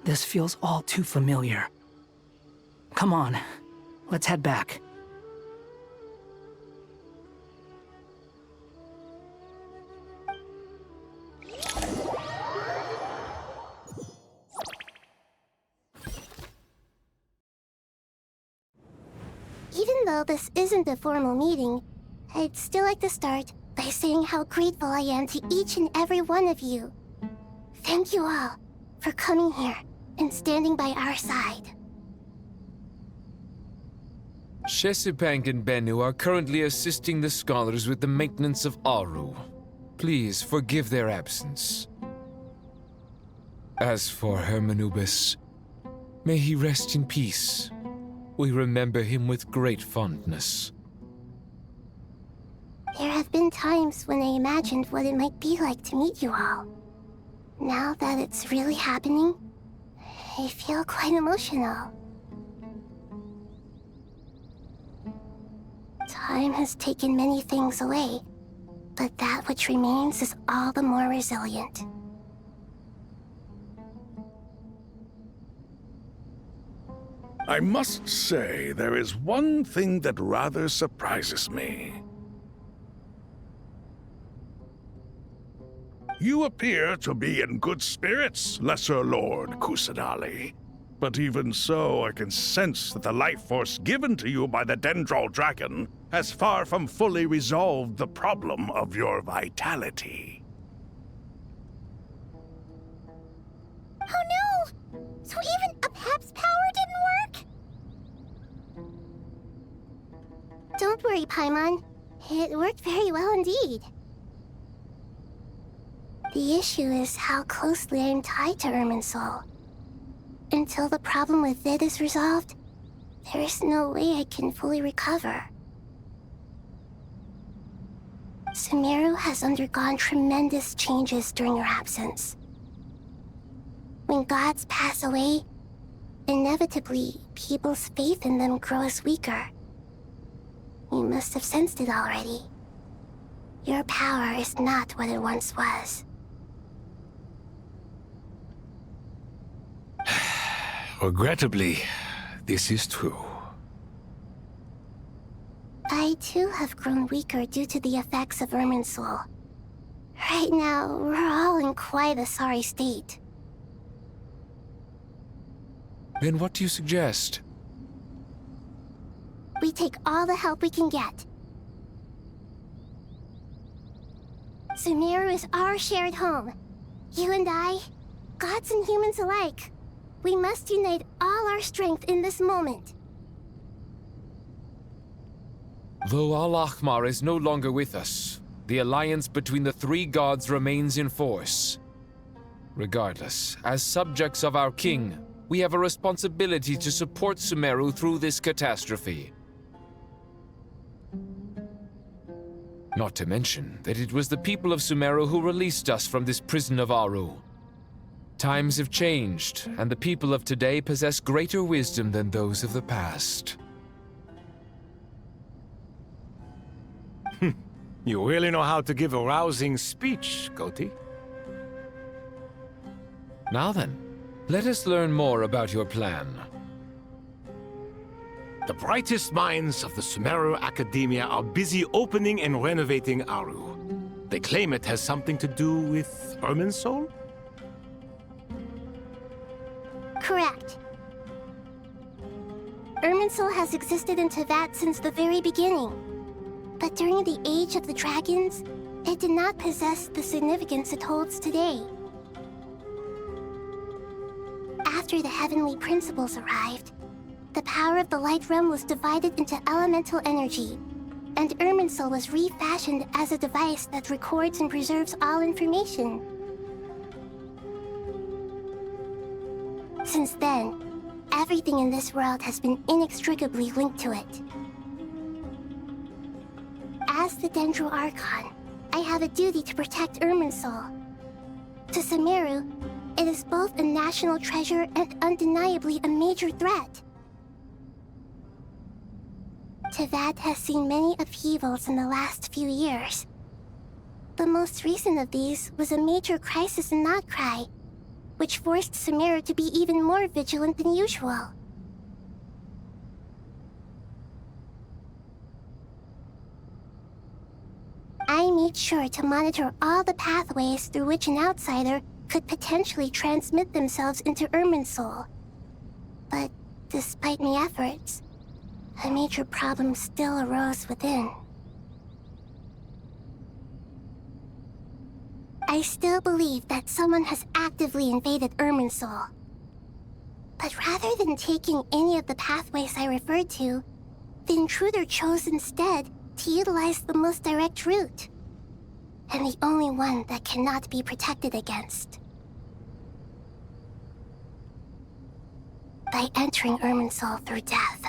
This feels all too familiar. Come on, let's head back. Even though this isn't a formal meeting, I'd still like to start by saying how grateful I am to each and every one of you. Thank you all for coming here and standing by our side. Shesipank and Bennu are currently assisting the scholars with the maintenance of Aru. Please forgive their absence. As for Hermanubis, may he rest in peace. We remember him with great fondness. There have been times when I imagined what it might be like to meet you all. Now that it's really happening, I feel quite emotional. Time has taken many things away, but that which remains is all the more resilient. I must say, there is one thing that rather surprises me. You appear to be in good spirits, Lesser Lord Kusanali. But even so, I can sense that the life force given to you by the Dendral Dragon has far from fully resolved the problem of your vitality. Oh no! So even Apep's power didn't work? Don't worry, Paimon. It worked very well indeed. The issue is how closely I am tied to Irminsul. Until the problem with it is resolved, there is no way I can fully recover. Sumeru has undergone tremendous changes during your absence. When gods pass away, inevitably, people's faith in them grows weaker. You must have sensed it already. Your power is not what it once was. Regrettably, this is true. I too have grown weaker due to the effects of Irminsul. Right now, we're all in quite a sorry state. Then what do you suggest? We take all the help we can get. Sumeru is our shared home. You and I, gods and humans alike. We must unite all our strength in this moment. Though Al-Ahmar is no longer with us, the alliance between the three gods remains in force. Regardless, as subjects of our king, we have a responsibility to support Sumeru through this catastrophe. Not to mention that it was the people of Sumeru who released us from this prison of Aru. Times have changed, and the people of today possess greater wisdom than those of the past. You really know how to give a rousing speech, Goti. Now then, let us learn more about your plan. The brightest minds of the Sumeru Academia are busy opening and renovating Aru. They claim it has something to do with Irminsul? Correct. Irminsul has existed in Teyvat since the very beginning. But during the Age of the Dragons, it did not possess the significance it holds today. After the heavenly principles arrived, the power of the Light Realm was divided into elemental energy, and Irminsul was refashioned as a device that records and preserves all information. Since then, everything in this world has been inextricably linked to it. As the Dendro Archon, I have a duty to protect Irminsul. To Sumeru, it is both a national treasure and undeniably a major threat. Teyvat has seen many upheavals in the last few years. The most recent of these was a major crisis in Notcry, which forced Sumeru to be even more vigilant than usual. I made sure to monitor all the pathways through which an outsider could potentially transmit themselves into Irminsul. But despite my efforts, a major problem still arose within. I still believe that someone has actively invaded Irminsul. But rather than taking any of the pathways I referred to, the intruder chose instead to utilize the most direct route, and the only one that cannot be protected against. By entering Irminsul through death.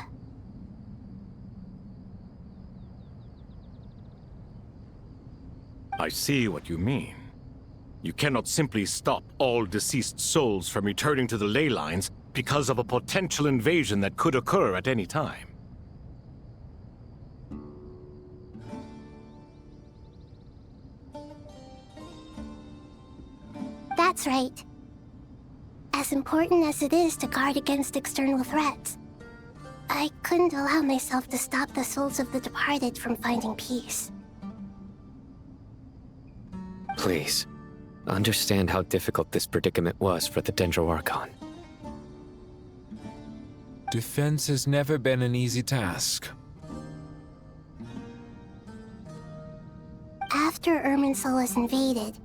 I see what you mean. You cannot simply stop all deceased souls from returning to the ley lines because of a potential invasion that could occur at any time. That's right. As important as it is to guard against external threats, I couldn't allow myself to stop the souls of the departed from finding peace. Please, understand how difficult this predicament was for the Dendro Archon. Defense has never been an easy task. After Irminsul was invaded,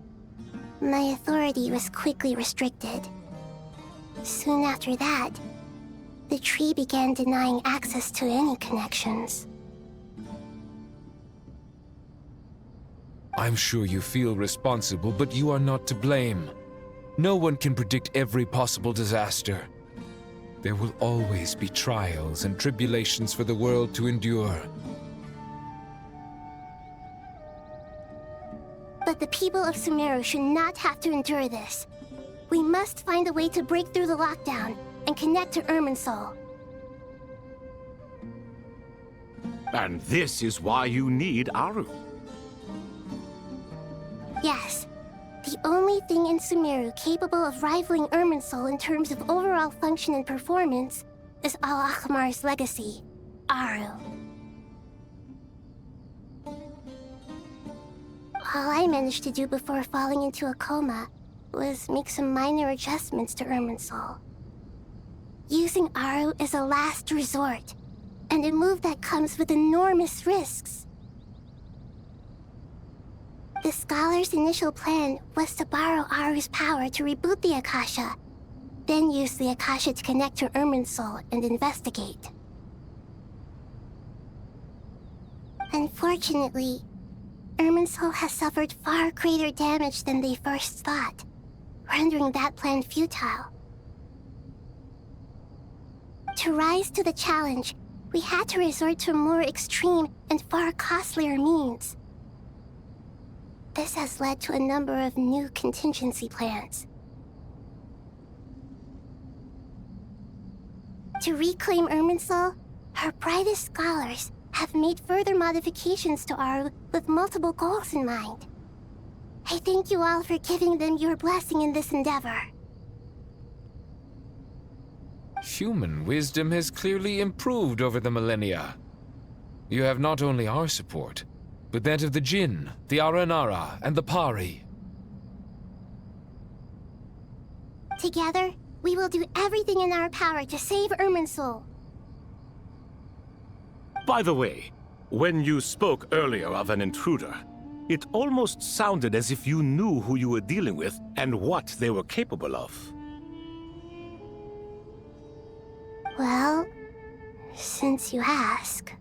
my authority was quickly restricted. Soon after that, the tree began denying access to any connections. I'm sure you feel responsible, but you are not to blame. No one can predict every possible disaster. There will always be trials and tribulations for the world to endure. But the people of Sumeru should not have to endure this. We must find a way to break through the lockdown, and connect to Irminsul. And this is why you need Aru. Yes. The only thing in Sumeru capable of rivaling Irminsul in terms of overall function and performance is Al-Akhmar's legacy, Aru. All I managed to do before falling into a coma was make some minor adjustments to Irminsul. Using Aru is a last resort, and a move that comes with enormous risks. The scholar's initial plan was to borrow Aru's power to reboot the Akasha, then use the Akasha to connect to Irminsul and investigate. Unfortunately, Irminsul has suffered far greater damage than they first thought, rendering that plan futile. To rise to the challenge, we had to resort to a more extreme and far costlier means. This has led to a number of new contingency plans. To reclaim Irminsul, our brightest scholars have made further modifications to Aru with multiple goals in mind. I thank you all for giving them your blessing in this endeavor. Human wisdom has clearly improved over the millennia. You have not only our support, but that of the Jinn, the Aranara, and the Pari. Together, we will do everything in our power to save Irminsul. By the way, when you spoke earlier of an intruder, it almost sounded as if you knew who you were dealing with and what they were capable of. Well, since you ask...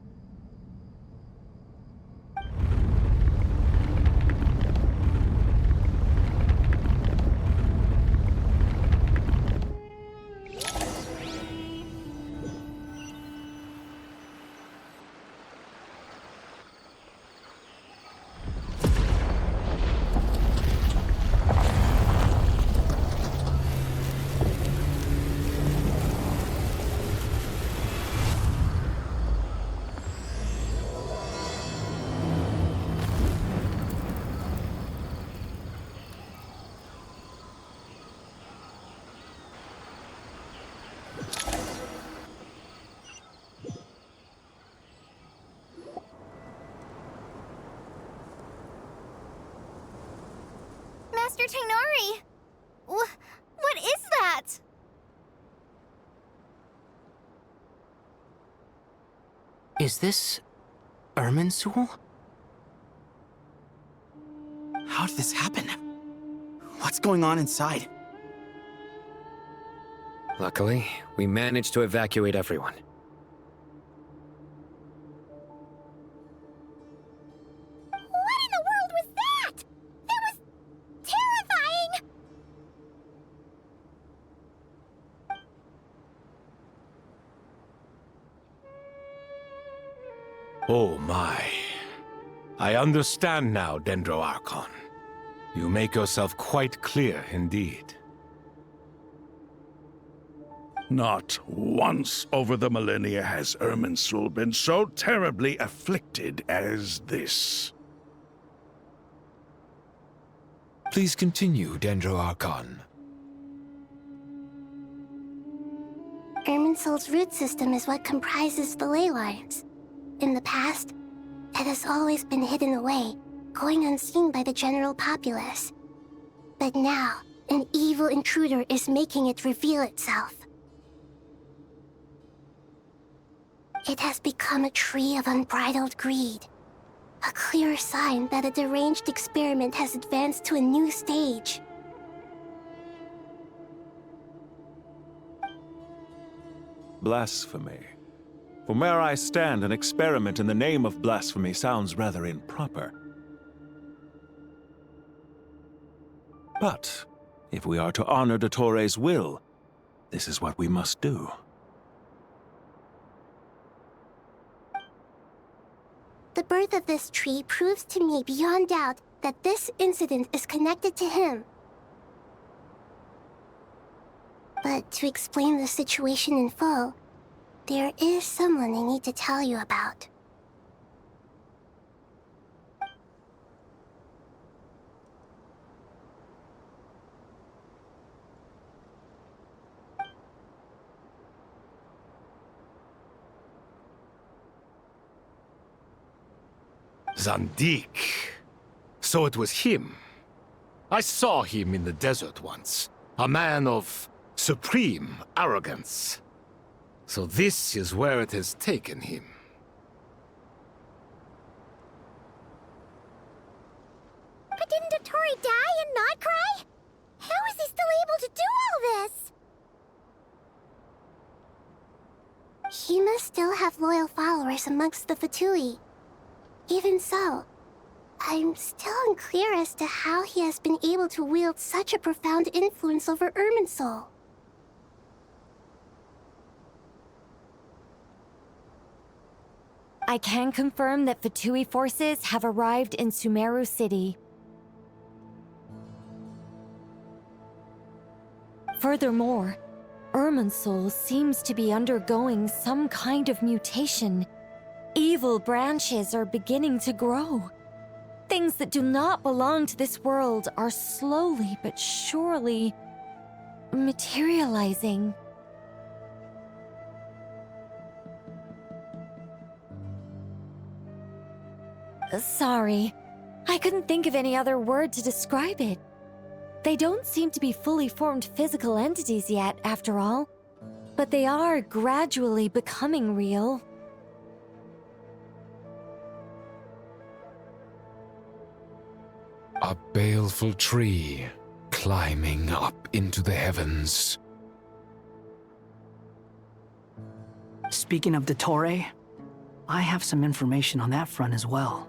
Master Tainari! What is that? Is this Irminsul? How did this happen? What's going on inside? Luckily, we managed to evacuate everyone. What in the world was that? That was terrifying! Oh my. I understand now, Dendro Archon. You make yourself quite clear indeed. Not once over the millennia has Irminsul been so terribly afflicted as this. Please continue, Dendro Archon. Irminsul's root system is what comprises the ley lines. In the past, it has always been hidden away, going unseen by the general populace. But now, an evil intruder is making it reveal itself. It has become a tree of unbridled greed. A clear sign that a deranged experiment has advanced to a new stage. Blasphemy. From where I stand, an experiment in the name of blasphemy sounds rather improper. But, if we are to honor Dottores' will, this is what we must do. The birth of this tree proves to me beyond doubt that this incident is connected to him. But to explain the situation in full, there is someone I need to tell you about. Zandik. So it was him. I saw him in the desert once. A man of supreme arrogance. So this is where it has taken him. But didn't Dottore die and not cry? How is he still able to do all this? He must still have loyal followers amongst the Fatui. Even so, I'm still unclear as to how he has been able to wield such a profound influence over Irminsul. I can confirm that Fatui forces have arrived in Sumeru City. Furthermore, Irminsul seems to be undergoing some kind of mutation. Evil branches are beginning to grow. Things that do not belong to this world are slowly but surely materializing. Sorry, I couldn't think of any other word to describe it. They don't seem to be fully formed physical entities yet, after all, but they are gradually becoming real. A baleful tree climbing up into the heavens. Speaking of Dottore, I have some information on that front as well.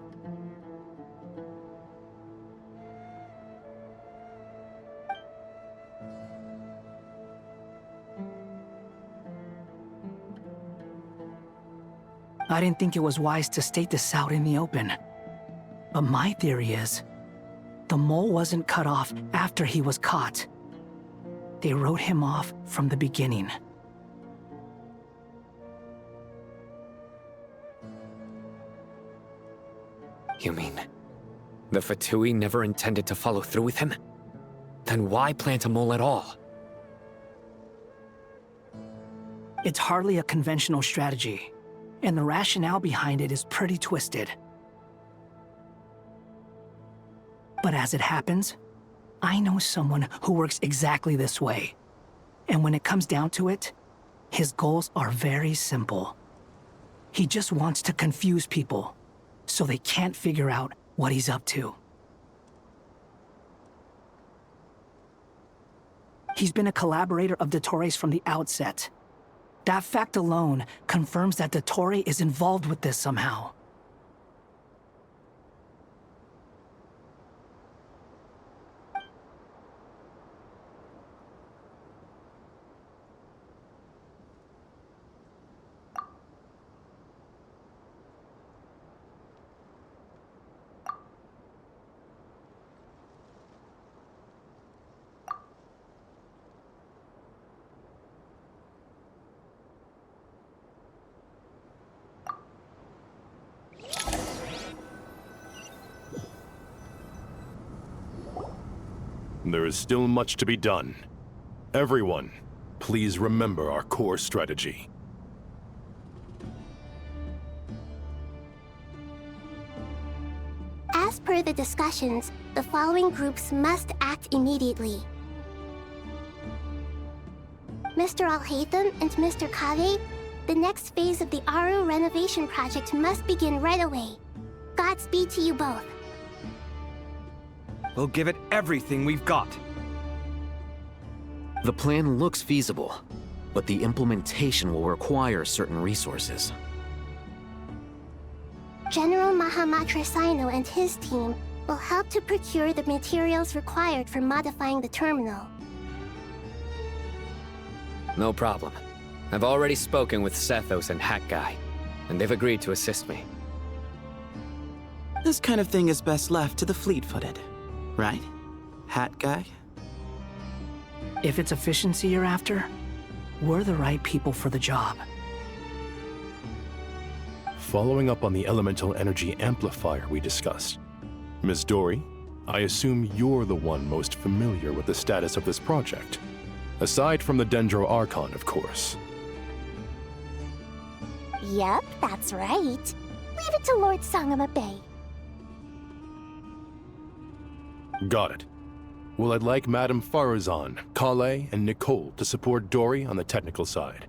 I didn't think it was wise to state this out in the open. But my theory is, the mole wasn't cut off after he was caught. They wrote him off from the beginning. You mean, the Fatui never intended to follow through with him? Then why plant a mole at all? It's hardly a conventional strategy, and the rationale behind it is pretty twisted. But as it happens, I know someone who works exactly this way. And when it comes down to it, his goals are very simple. He just wants to confuse people, so they can't figure out what he's up to. He's been a collaborator of Dottore's from the outset. That fact alone confirms that Dottore is involved with this somehow. There is still much to be done. Everyone, please remember our core strategy. As per the discussions, the following groups must act immediately. Mr. Al-Haytham and Mr. Kage, the next phase of the Aru renovation project must begin right away. Godspeed to you both. We'll give it everything we've got. The plan looks feasible, but the implementation will require certain resources. General Mahamatra Sino and his team will help to procure the materials required for modifying the terminal. No problem. I've already spoken with Sethos and Hat Guy, and they've agreed to assist me. This kind of thing is best left to the fleet-footed, right? Hat Guy? If it's efficiency you're after, we're the right people for the job. Following up on the elemental energy amplifier we discussed, Ms. Dory, I assume you're the one most familiar with the status of this project. Aside from the Dendro Archon, of course. Yep, that's right. Leave it to Lord Sangama Bay. Got it. Well, I'd like Madame Farazan, Kale, and Nicole to support Dory on the technical side.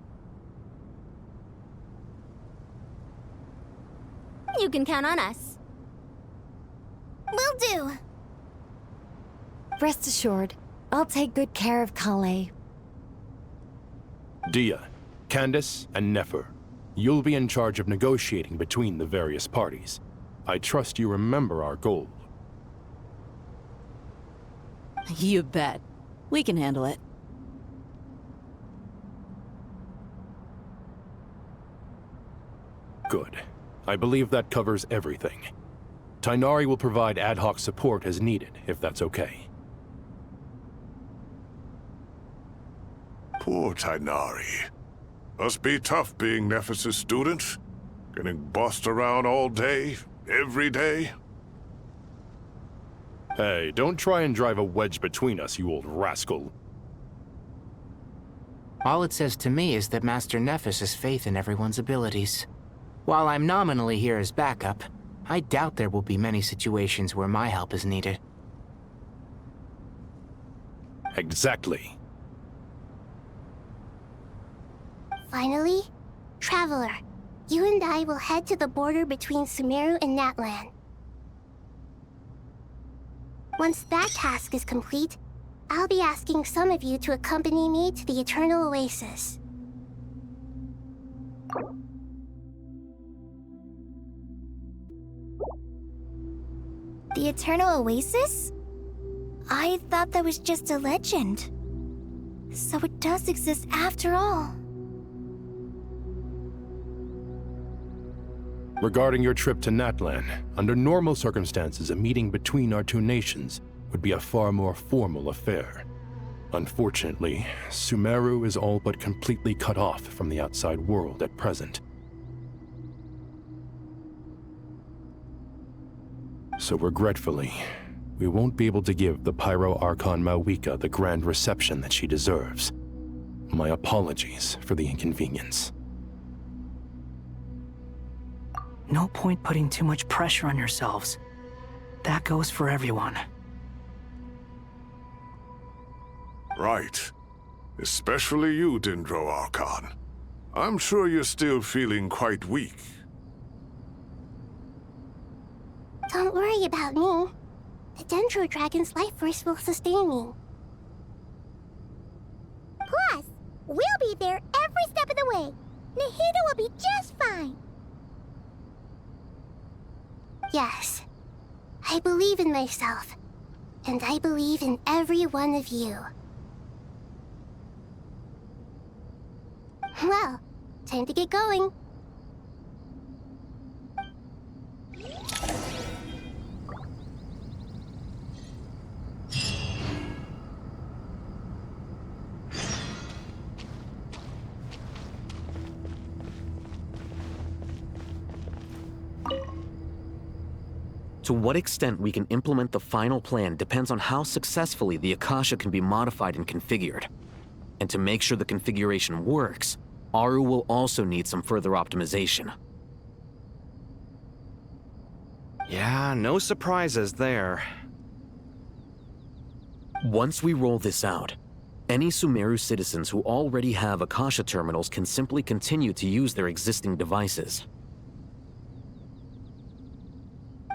You can count on us. Will do. Rest assured, I'll take good care of Kale. Dia, Candace, and Nefer, you'll be in charge of negotiating between the various parties. I trust you remember our goal. You bet. We can handle it. Good. I believe that covers everything. Tainari will provide ad hoc support as needed, if that's okay. Poor Tainari. Must be tough being Nephis' student. Getting bossed around all day, every day. Hey, don't try and drive a wedge between us, you old rascal. All it says to me is that Master Nephis has faith in everyone's abilities. While I'm nominally here as backup, I doubt there will be many situations where my help is needed. Exactly. Finally, Traveler, you and I will head to the border between Sumeru and Natlan. Once that task is complete, I'll be asking some of you to accompany me to the Eternal Oasis. The Eternal Oasis? I thought that was just a legend. So it does exist after all. Regarding your trip to Natlan, under normal circumstances, a meeting between our two nations would be a far more formal affair. Unfortunately, Sumeru is all but completely cut off from the outside world at present. So regretfully, we won't be able to give the Pyro Archon Mawika the grand reception that she deserves. My apologies for the inconvenience. No point putting too much pressure on yourselves. That goes for everyone. Right. Especially you, Dendro Archon. I'm sure you're still feeling quite weak. Don't worry about me. The Dendro Dragon's life force will sustain me. Plus, we'll be there every step of the way. Nahida will be just fine. Yes, I believe in myself, and I believe in every one of you. Well, time to get going. To what extent we can implement the final plan depends on how successfully the Akasha can be modified and configured. And to make sure the configuration works, Aru will also need some further optimization. Yeah, no surprises there. Once we roll this out, any Sumeru citizens who already have Akasha terminals can simply continue to use their existing devices.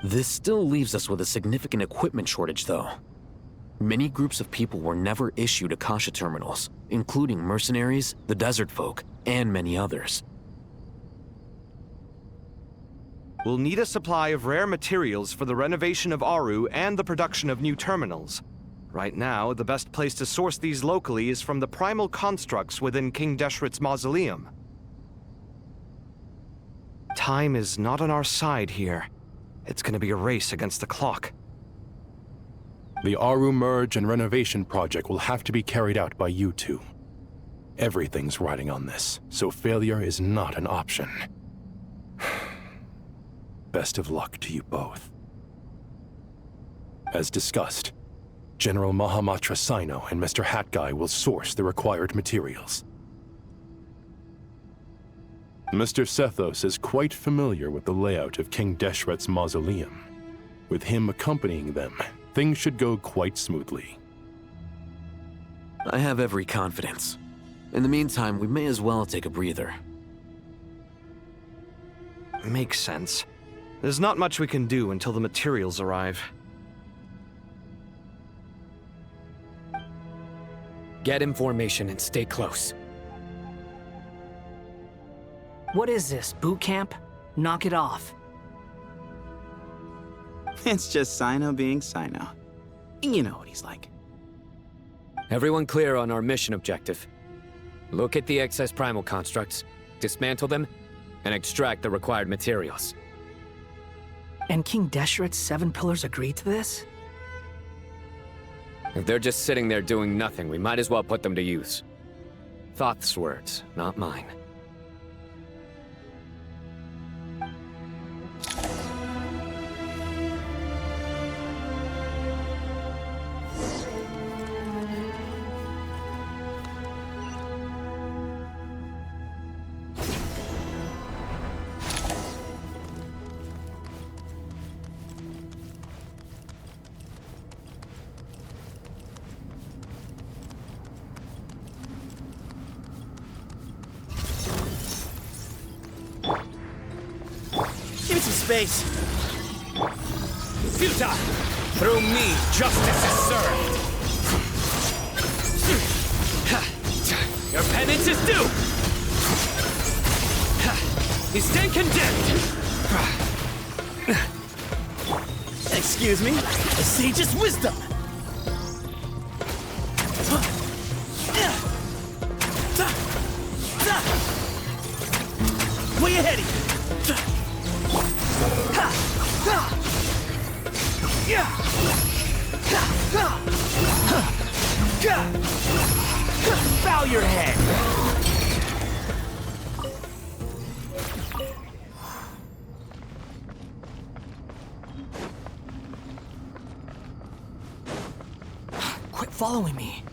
This still leaves us with a significant equipment shortage, though. Many groups of people were never issued Akasha terminals, including mercenaries, the desert folk, and many others. We'll need a supply of rare materials for the renovation of Aru and the production of new terminals. Right now, the best place to source these locally is from the primal constructs within King Deshret's mausoleum. Time is not on our side here. It's gonna be a race against the clock. The Aru merge and renovation project will have to be carried out by you two. Everything's riding on this, so failure is not an option. Best of luck to you both. As discussed, General Mahamatra Sino and Mr. Hat Guy will source the required materials. Mr. Sethos is quite familiar with the layout of King Deshret's mausoleum. With him accompanying them, things should go quite smoothly. I have every confidence. In the meantime, we may as well take a breather. Makes sense. There's not much we can do until the materials arrive. Get information and stay close. What is this, boot camp? Knock it off. It's just Sino being Sino. You know what he's like. Everyone clear on our mission objective. Look at the excess primal constructs, dismantle them, and extract the required materials. And King Deshret's 7 pillars agreed to this? If they're just sitting there doing nothing, we might as well put them to use. Thoth's words, not mine. Give me some space. Futa! Through me, justice is served! Your penance is due! You stand condemned! Excuse me, a sage's wisdom! Where you heading? Bow your head! Quit following me.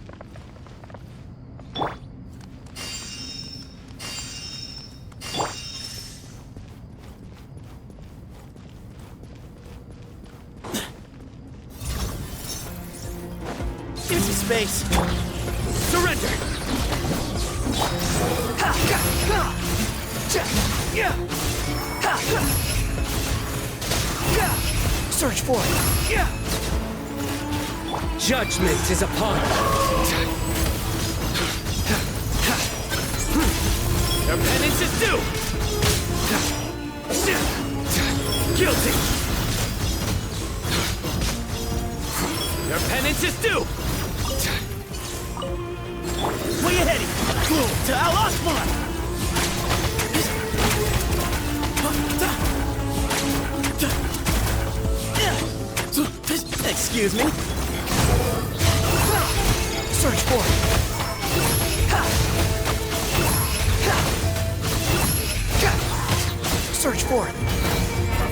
Give me some space. Surrender! Search for it! Judgment is upon you! Your penance is due! Guilty! Your penance is due! Where you heading? To Al Osman! Excuse me? Search for it. Search for it.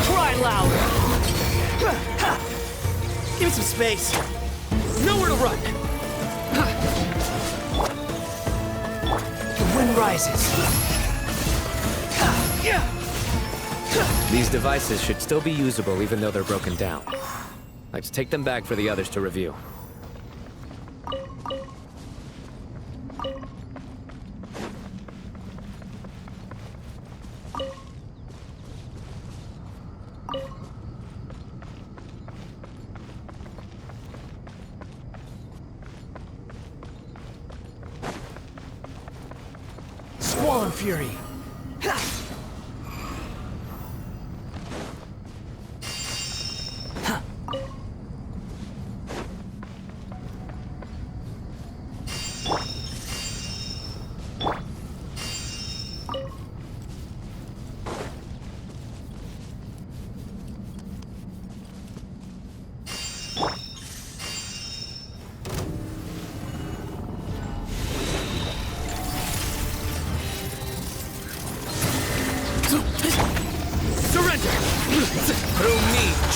Cry louder. Give me some space. Nowhere to run. The wind rises. These devices should still be usable even though they're broken down. Let's take them back for the others to review. Squall Fury.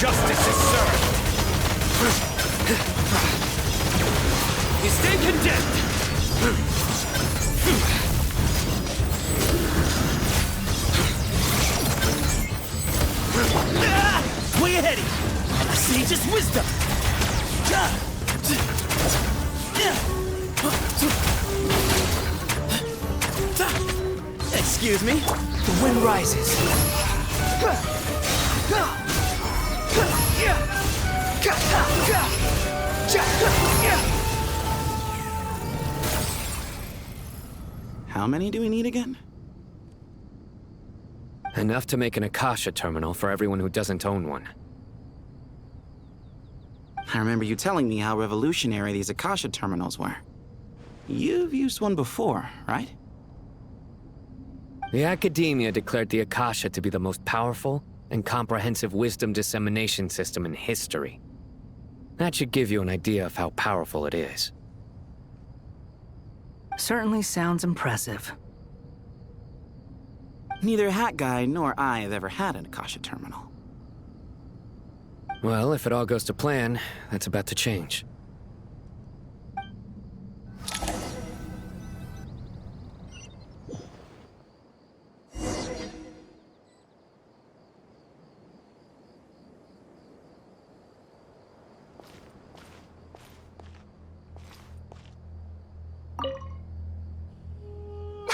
justice is served! You stand condemned! Way ahead of you! A sage's wisdom! Excuse me? The wind rises. How many do we need again? Enough to make an Akasha terminal for everyone who doesn't own one. I remember you telling me how revolutionary these Akasha terminals were. You've used one before, right? The academia declared the Akasha to be the most powerful and comprehensive wisdom dissemination system in history. That should give you an idea of how powerful it is. Certainly sounds impressive. Neither Hat Guy nor I have ever had an Akasha terminal. Well, if it all goes to plan, that's about to change.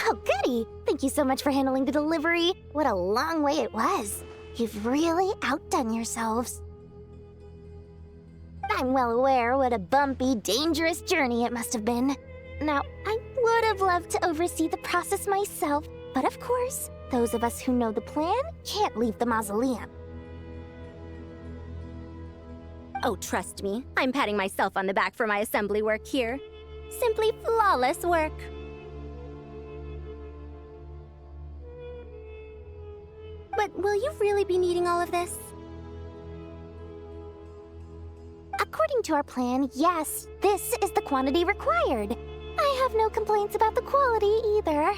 Oh, goody! Thank you so much for handling the delivery. What a long way it was. You've really outdone yourselves. I'm well aware what a bumpy, dangerous journey it must have been. Now, I would have loved to oversee the process myself, but of course, those of us who know the plan can't leave the mausoleum. Oh, trust me, I'm patting myself on the back for my assembly work here. Simply flawless work. But will you really be needing all of this? According to our plan, yes, this is the quantity required. I have no complaints about the quality either.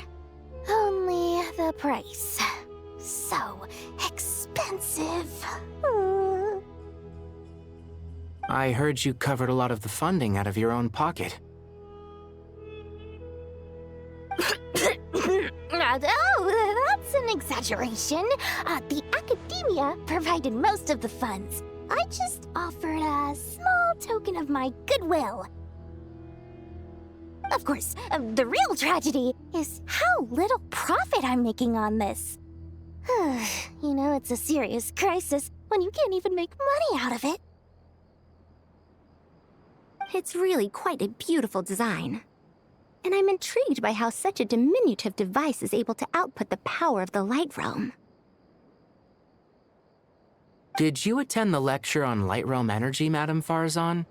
Only the price. So expensive. I heard you covered a lot of the funding out of your own pocket. Oh, that's an exaggeration. The academia provided most of the funds. I just offered a small token of my goodwill. Of course, the real tragedy is how little profit I'm making on this. You know, it's a serious crisis when you can't even make money out of it. It's really quite a beautiful design. And I'm intrigued by how such a diminutive device is able to output the power of the light realm. Did you attend the lecture on light realm energy, Madame Farzan?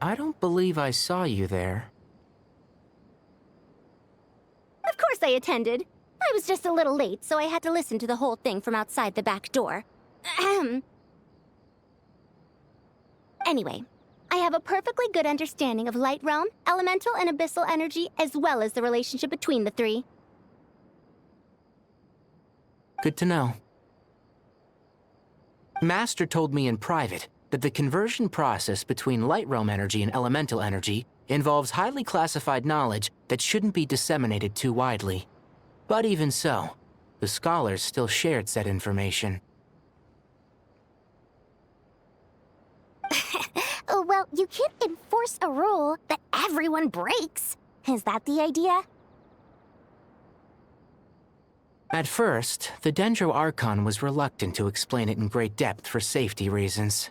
I don't believe I saw you there. Of course I attended. I was just a little late, so I had to listen to the whole thing from outside the back door. Anyway, I have a perfectly good understanding of light realm, elemental, and abyssal energy, as well as the relationship between the three. Good to know. Master told me in private that the conversion process between light realm energy and elemental energy involves highly classified knowledge that shouldn't be disseminated too widely. But even so, the scholars still shared said information. Well, you can't enforce a rule that everyone breaks. Is that the idea? At first, the Dendro Archon was reluctant to explain it in great depth for safety reasons.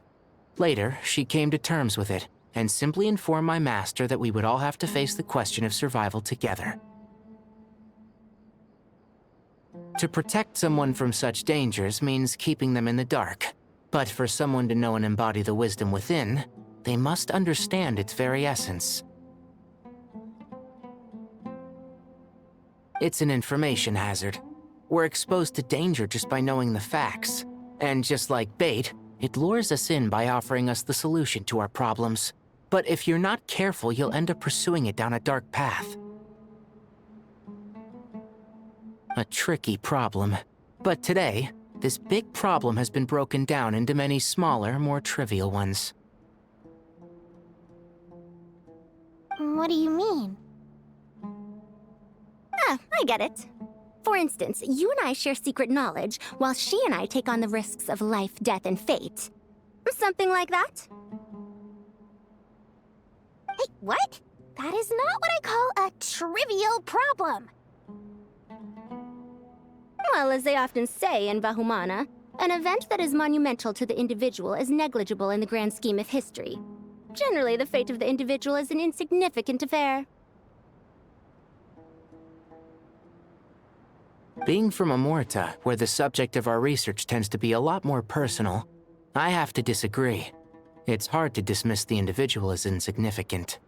Later, she came to terms with it, and simply informed my master that we would all have to face the question of survival together. To protect someone from such dangers means keeping them in the dark, but for someone to know and embody the wisdom within, they must understand its very essence. It's an information hazard. We're exposed to danger just by knowing the facts. And just like bait, it lures us in by offering us the solution to our problems. But if you're not careful, you'll end up pursuing it down a dark path. A tricky problem. But today, this big problem has been broken down into many smaller, more trivial ones. What do you mean? Ah, I get it. For instance, you and I share secret knowledge, while she and I take on the risks of life, death, and fate. Something like that? Hey, what? That is not what I call a trivial problem. Well, as they often say in Vahumana, an event that is monumental to the individual is negligible in the grand scheme of history. Generally, the fate of the individual is an insignificant affair. Being from Amorta, where the subject of our research tends to be a lot more personal, I have to disagree. It's hard to dismiss the individual as insignificant.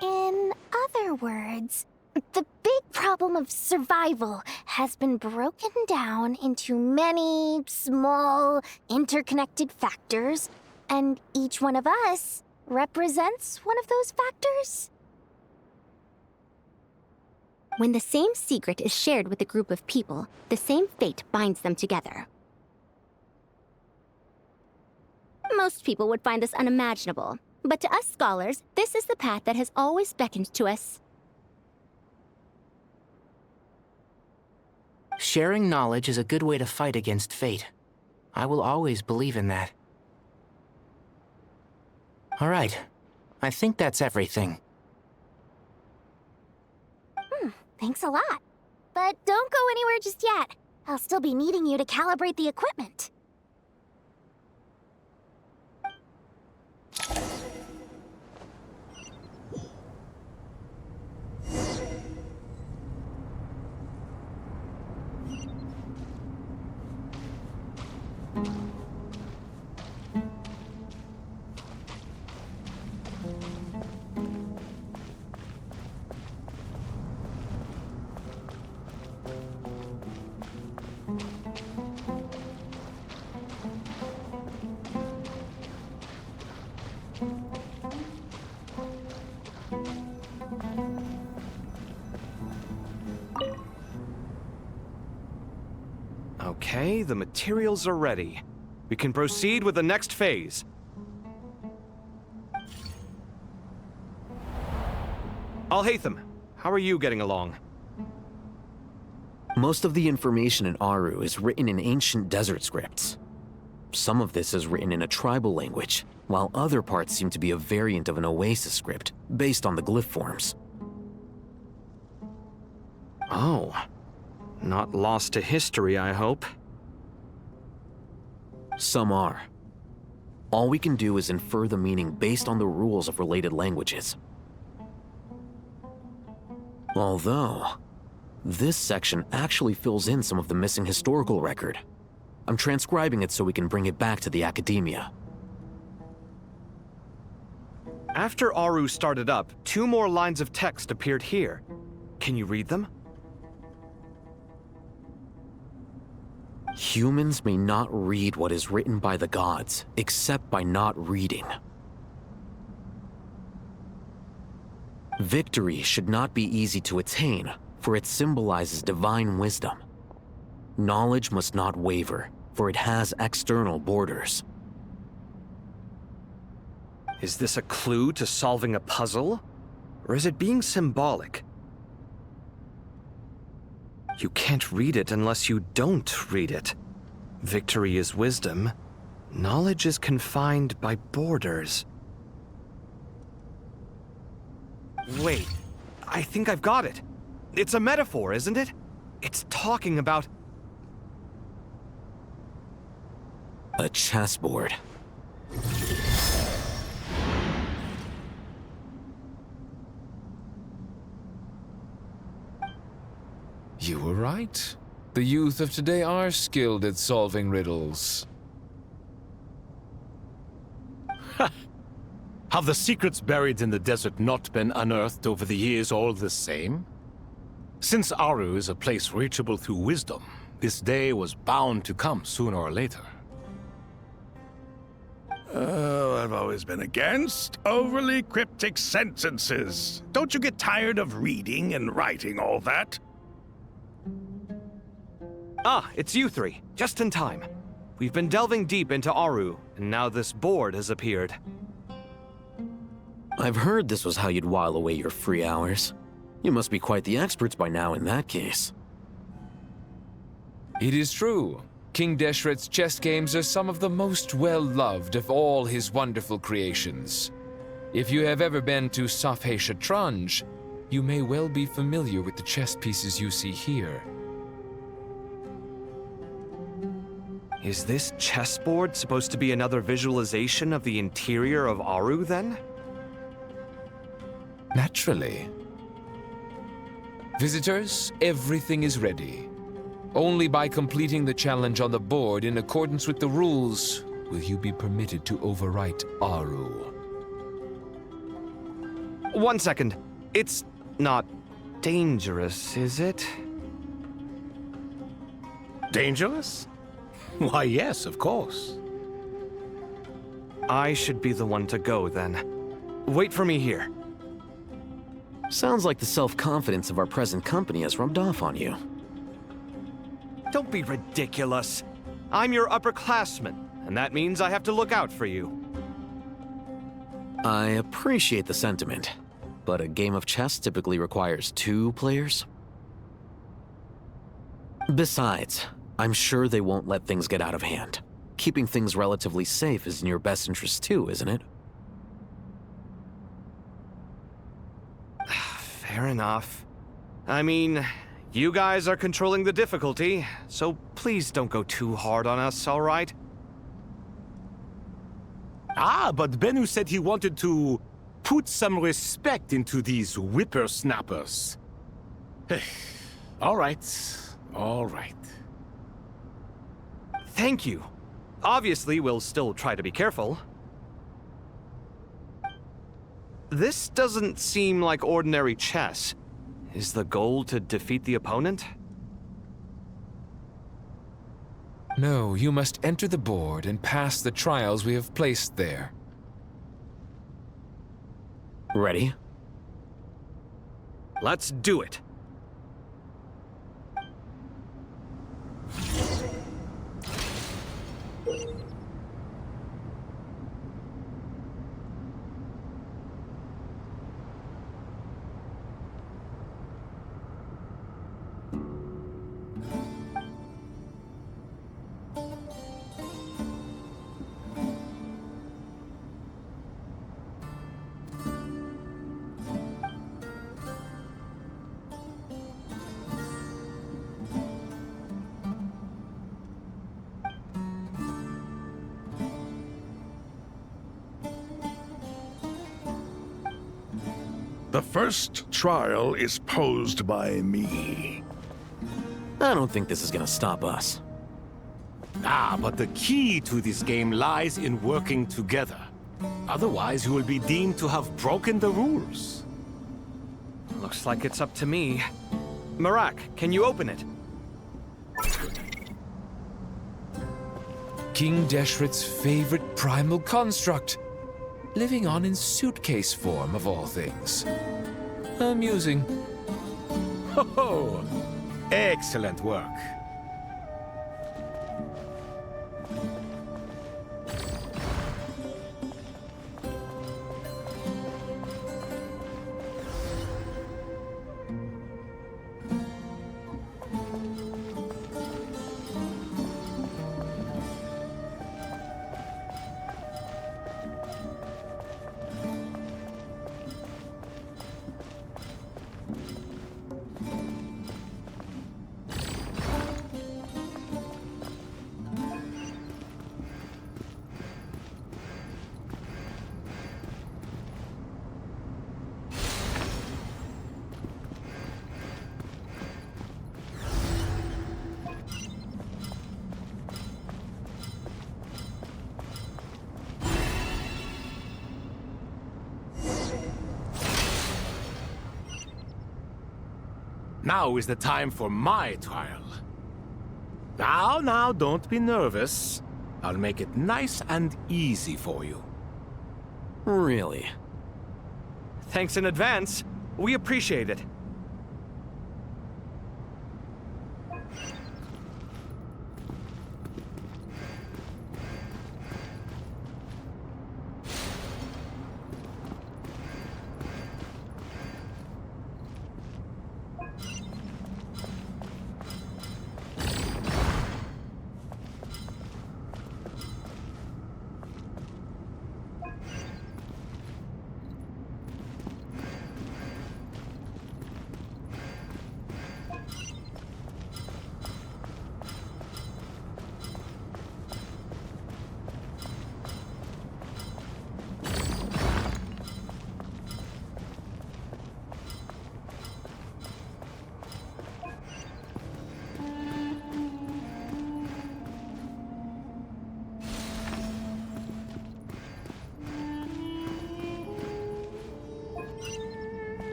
In other words, the big problem of survival has been broken down into many small, interconnected factors, and each one of us represents one of those factors? When the same secret is shared with a group of people, the same fate binds them together. Most people would find this unimaginable, but to us scholars, this is the path that has always beckoned to us. Sharing knowledge is a good way to fight against fate. I will always believe in that. All right. I think that's everything. Thanks a lot. But don't go anywhere just yet. I'll still be needing you to calibrate the equipment. Okay, the materials are ready. We can proceed with the next phase. Al-Haytham, how are you getting along? Most of the information in Aru is written in ancient desert scripts. Some of this is written in a tribal language, while other parts seem to be a variant of an oasis script, based on the glyph forms. Oh. Not lost to history, I hope. Some are. All we can do is infer the meaning based on the rules of related languages. Although, this section actually fills in some of the missing historical record. I'm transcribing it so we can bring it back to the academia. After Aru started up, 2 more lines of text appeared here. Can you read them? Humans may not read what is written by the gods, except by not reading. Victory should not be easy to attain, for it symbolizes divine wisdom. Knowledge must not waver, for it has external borders. Is this a clue to solving a puzzle? Or is it being symbolic? You can't read it unless you don't read it. Victory is wisdom. Knowledge is confined by borders. Wait, I think I've got it. It's a metaphor, isn't it? It's talking about... a chessboard. You were right. The youth of today are skilled at solving riddles. Have the secrets buried in the desert not been unearthed over the years all the same? Since Aru is a place reachable through wisdom, this day was bound to come sooner or later. I've always been against overly cryptic sentences. Don't you get tired of reading and writing all that? Ah, it's you three. Just in time. We've been delving deep into Aru, and now this board has appeared. I've heard this was how you'd while away your free hours. You must be quite the experts by now in that case. It is true. King Deshret's chess games are some of the most well-loved of all his wonderful creations. If you have ever been to Safhe Shatranj, you may well be familiar with the chess pieces you see here. Is this chessboard supposed to be another visualization of the interior of Aru, then? Naturally. Visitors, everything is ready. Only by completing the challenge on the board in accordance with the rules will you be permitted to overwrite Aru. 1 second. It's not dangerous, is it? Dangerous? Why, yes, of course. I should be the one to go, then. Wait for me here. Sounds like the self-confidence of our present company has rubbed off on you. Don't be ridiculous. I'm your upperclassman, and that means I have to look out for you. I appreciate the sentiment, but a game of chess typically requires 2 players. Besides, I'm sure they won't let things get out of hand. Keeping things relatively safe is in your best interest too, isn't it? Fair enough. I mean, you guys are controlling the difficulty, so please don't go too hard on us, all right? Ah, but Bennu said he wanted to put some respect into these whippersnappers. All right, all right. Thank you. Obviously, we'll still try to be careful. This doesn't seem like ordinary chess. Is the goal to defeat the opponent? No, you must enter the board and pass the trials we have placed there. Ready? Let's do it. The first trial is posed by me. I don't think this is gonna stop us. Ah, but the key to this game lies in working together. Otherwise, you will be deemed to have broken the rules. Looks like it's up to me. Marak, can you open it? King Deshret's favorite primal construct. Living on in suitcase form, of all things. Amusing. Ho ho! Excellent work. Now is the time for my trial. Now, don't be nervous. I'll make it nice and easy for you. Really? Thanks in advance. We appreciate it.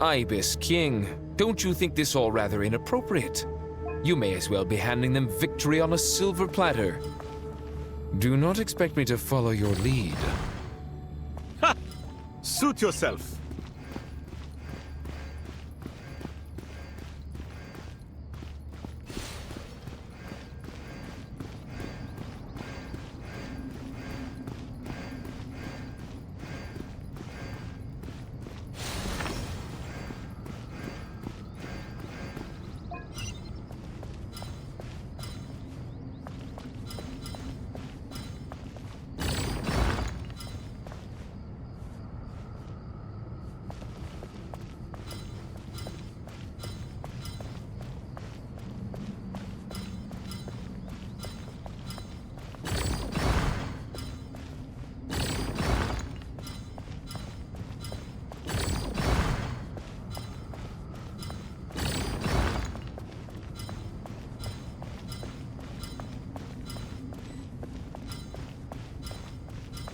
Ibis King, don't you think this all rather inappropriate? You may as well be handing them victory on a silver platter. Do not expect me to follow your lead. Ha! Suit yourself.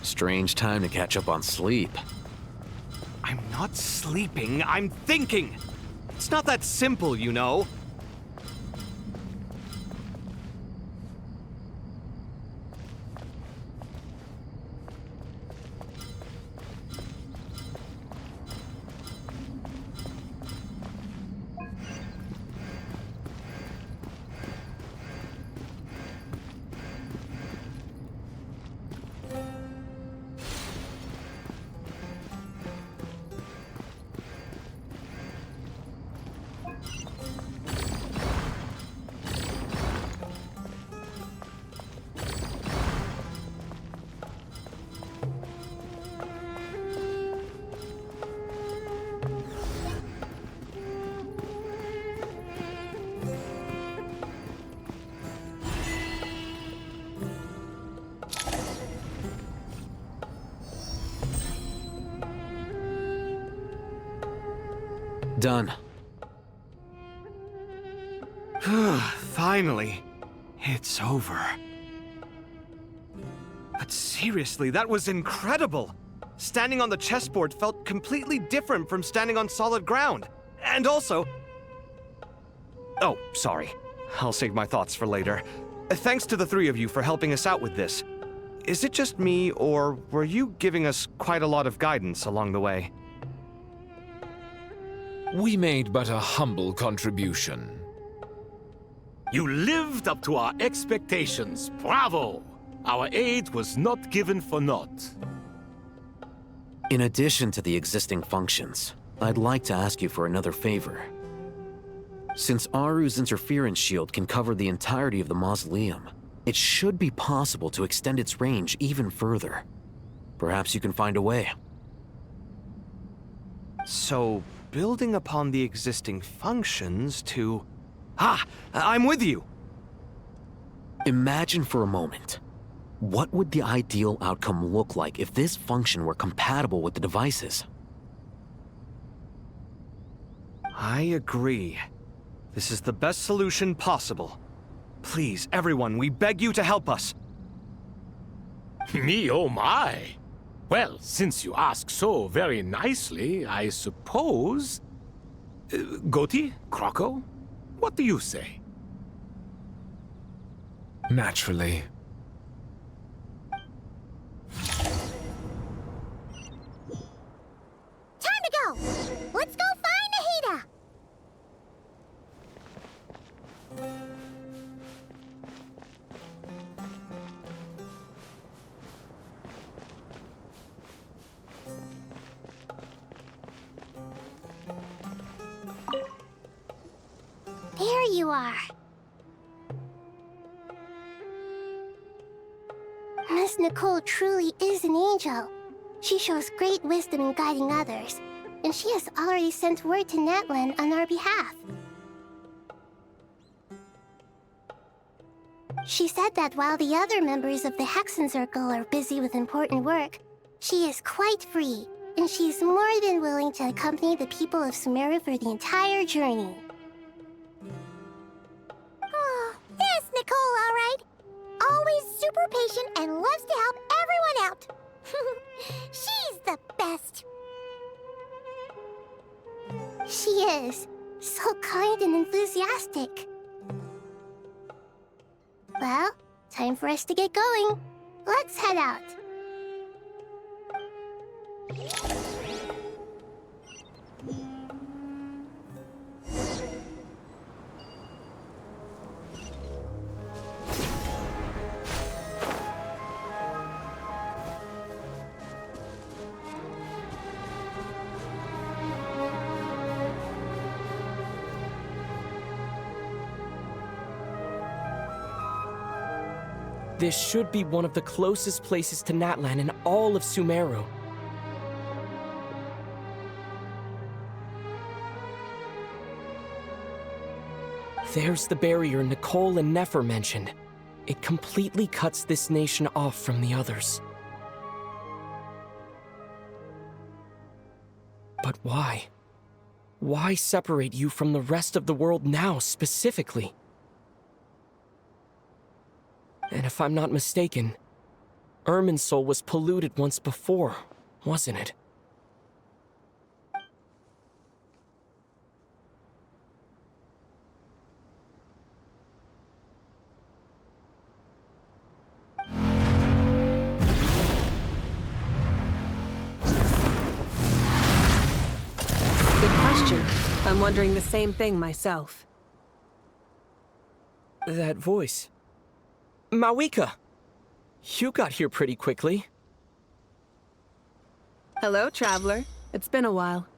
Strange time to catch up on sleep. I'm not sleeping, I'm thinking! It's not that simple, you know. Done. Finally, it's over. But seriously, that was incredible! Standing on the chessboard felt completely different from standing on solid ground. And also... Oh, sorry. I'll save my thoughts for later. Thanks to the three of you for helping us out with this. Is it just me, or were you giving us quite a lot of guidance along the way? We made but a humble contribution. You lived up to our expectations. Bravo! Our aid was not given for naught. In addition to the existing functions, I'd like to ask you for another favor. Since Aru's interference shield can cover the entirety of the mausoleum, it should be possible to extend its range even further. Perhaps you can find a way. So, building upon the existing functions to... Ah! I'm with you! Imagine for a moment. What would the ideal outcome look like if this function were compatible with the devices? I agree. This is the best solution possible. Please, everyone, we beg you to help us. Me, oh my! Well, since you ask so very nicely, I suppose... Goti? Croco? What do you say? Naturally. Time to go! Let's go find Nahida! There you are. Miss Nicole truly is an angel. She shows great wisdom in guiding others, and she has already sent word to Natlan on our behalf. She said that while the other members of the Hexen Circle are busy with important work, she is quite free, and she's more than willing to accompany the people of Sumeru for the entire journey. Oh, there's Nicole, all right. Always super patient and loves to help everyone out. She's the best. She is. So kind and enthusiastic. Well, time for us to get going. Let's head out. This should be one of the closest places to Natlan in all of Sumeru. There's the barrier Nicole and Nefer mentioned. It completely cuts this nation off from the others. But why? Why separate you from the rest of the world now, specifically? And if I'm not mistaken, Irminsul was polluted once before, wasn't it? Good question. I'm wondering the same thing myself. That voice. Mawika! You got here pretty quickly. Hello, traveler. It's been a while.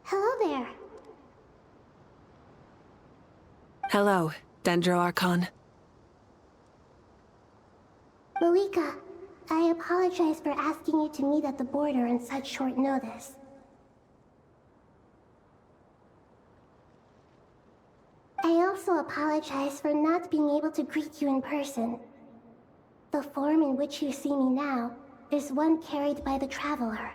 Hello there. Hello, Dendro Archon. Mawika, I apologize for asking you to meet at the border on such short notice. I also apologize for not being able to greet you in person. The form in which you see me now is one carried by the Traveler.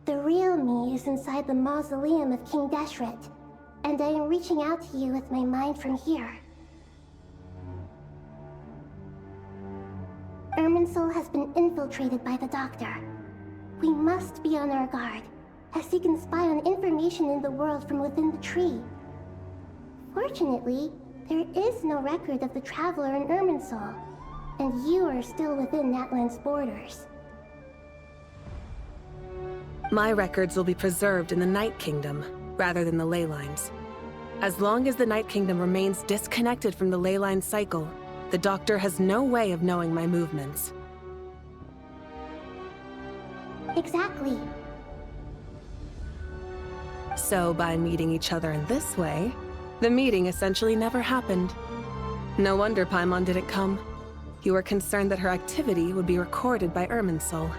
The real me is inside the mausoleum of King Deshret, and I am reaching out to you with my mind from here. Irminsul has been infiltrated by the Doctor. We must be on our guard, as he can spy on information in the world from within the tree. Fortunately, there is no record of the Traveler in Irminsul, and you are still within Natlan's borders. My records will be preserved in the Night Kingdom, rather than the ley lines. As long as the Night Kingdom remains disconnected from the ley line cycle, the Doctor has no way of knowing my movements. Exactly. So by meeting each other in this way, the meeting essentially never happened. No wonder Paimon didn't come. You were concerned that her activity would be recorded by Irminsul.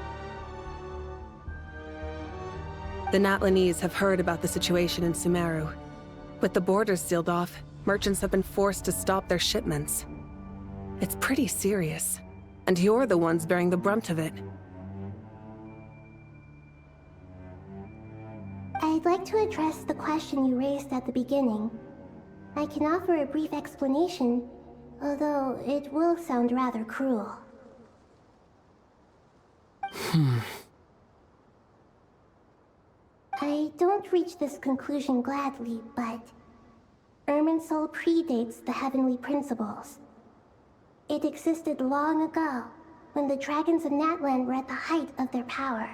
The Natlanese have heard about the situation in Sumeru. With the borders sealed off, merchants have been forced to stop their shipments. It's pretty serious, and you're the ones bearing the brunt of it. I'd like to address the question you raised at the beginning. I can offer a brief explanation, although it will sound rather cruel. I don't reach this conclusion gladly, but Irminsul predates the heavenly principles. It existed long ago, when the dragons of Natlan were at the height of their power.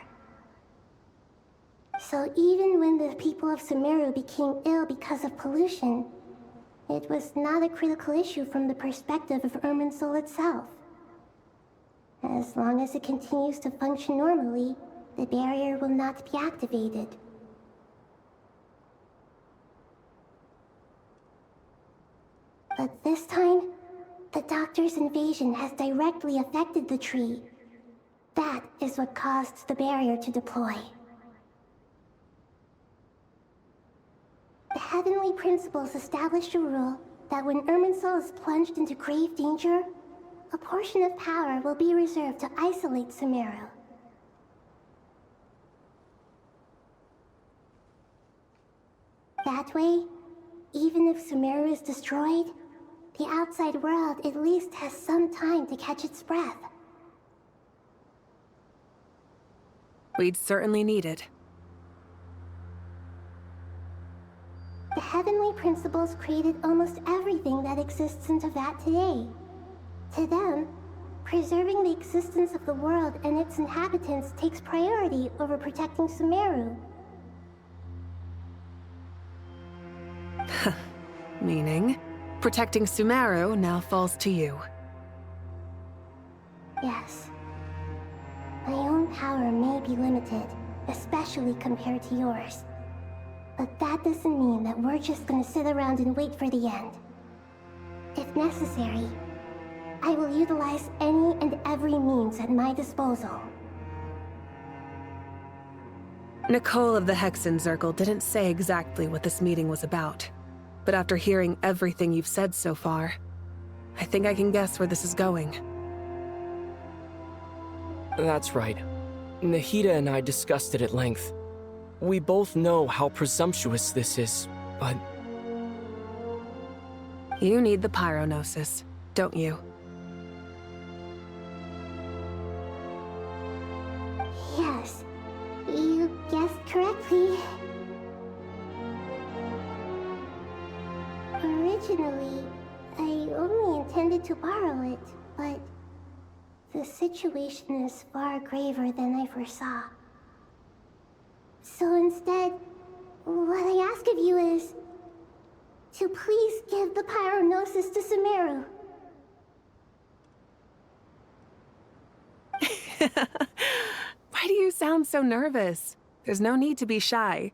So even when the people of Sumeru became ill because of pollution, it was not a critical issue from the perspective of Irminsul itself. As long as it continues to function normally, the barrier will not be activated. But this time, the Doctor's invasion has directly affected the tree. That is what caused the barrier to deploy. The heavenly principles established a rule that when Irminsul is plunged into grave danger, a portion of power will be reserved to isolate Sumeru. That way, even if Sumeru is destroyed, the outside world at least has some time to catch its breath. We'd certainly need it. The heavenly principles created almost everything that exists in Teyvat today. To them, preserving the existence of the world and its inhabitants takes priority over protecting Sumeru. Meaning, protecting Sumeru now falls to you. Yes. My own power may be limited, especially compared to yours. But that doesn't mean that we're just gonna sit around and wait for the end. If necessary, I will utilize any and every means at my disposal. Nicole of the Hexen Circle didn't say exactly what this meeting was about. But after hearing everything you've said so far, I think I can guess where this is going. That's right. Nahida and I discussed it at length. We both know how presumptuous this is, but... You need the Pyronosis, don't you? Yes, you guessed correctly. Originally, I only intended to borrow it, but the situation is far graver than I foresaw. So instead, what I ask of you is to please give the Pyronosis to Sumeru. Why do you sound so nervous? There's no need to be shy.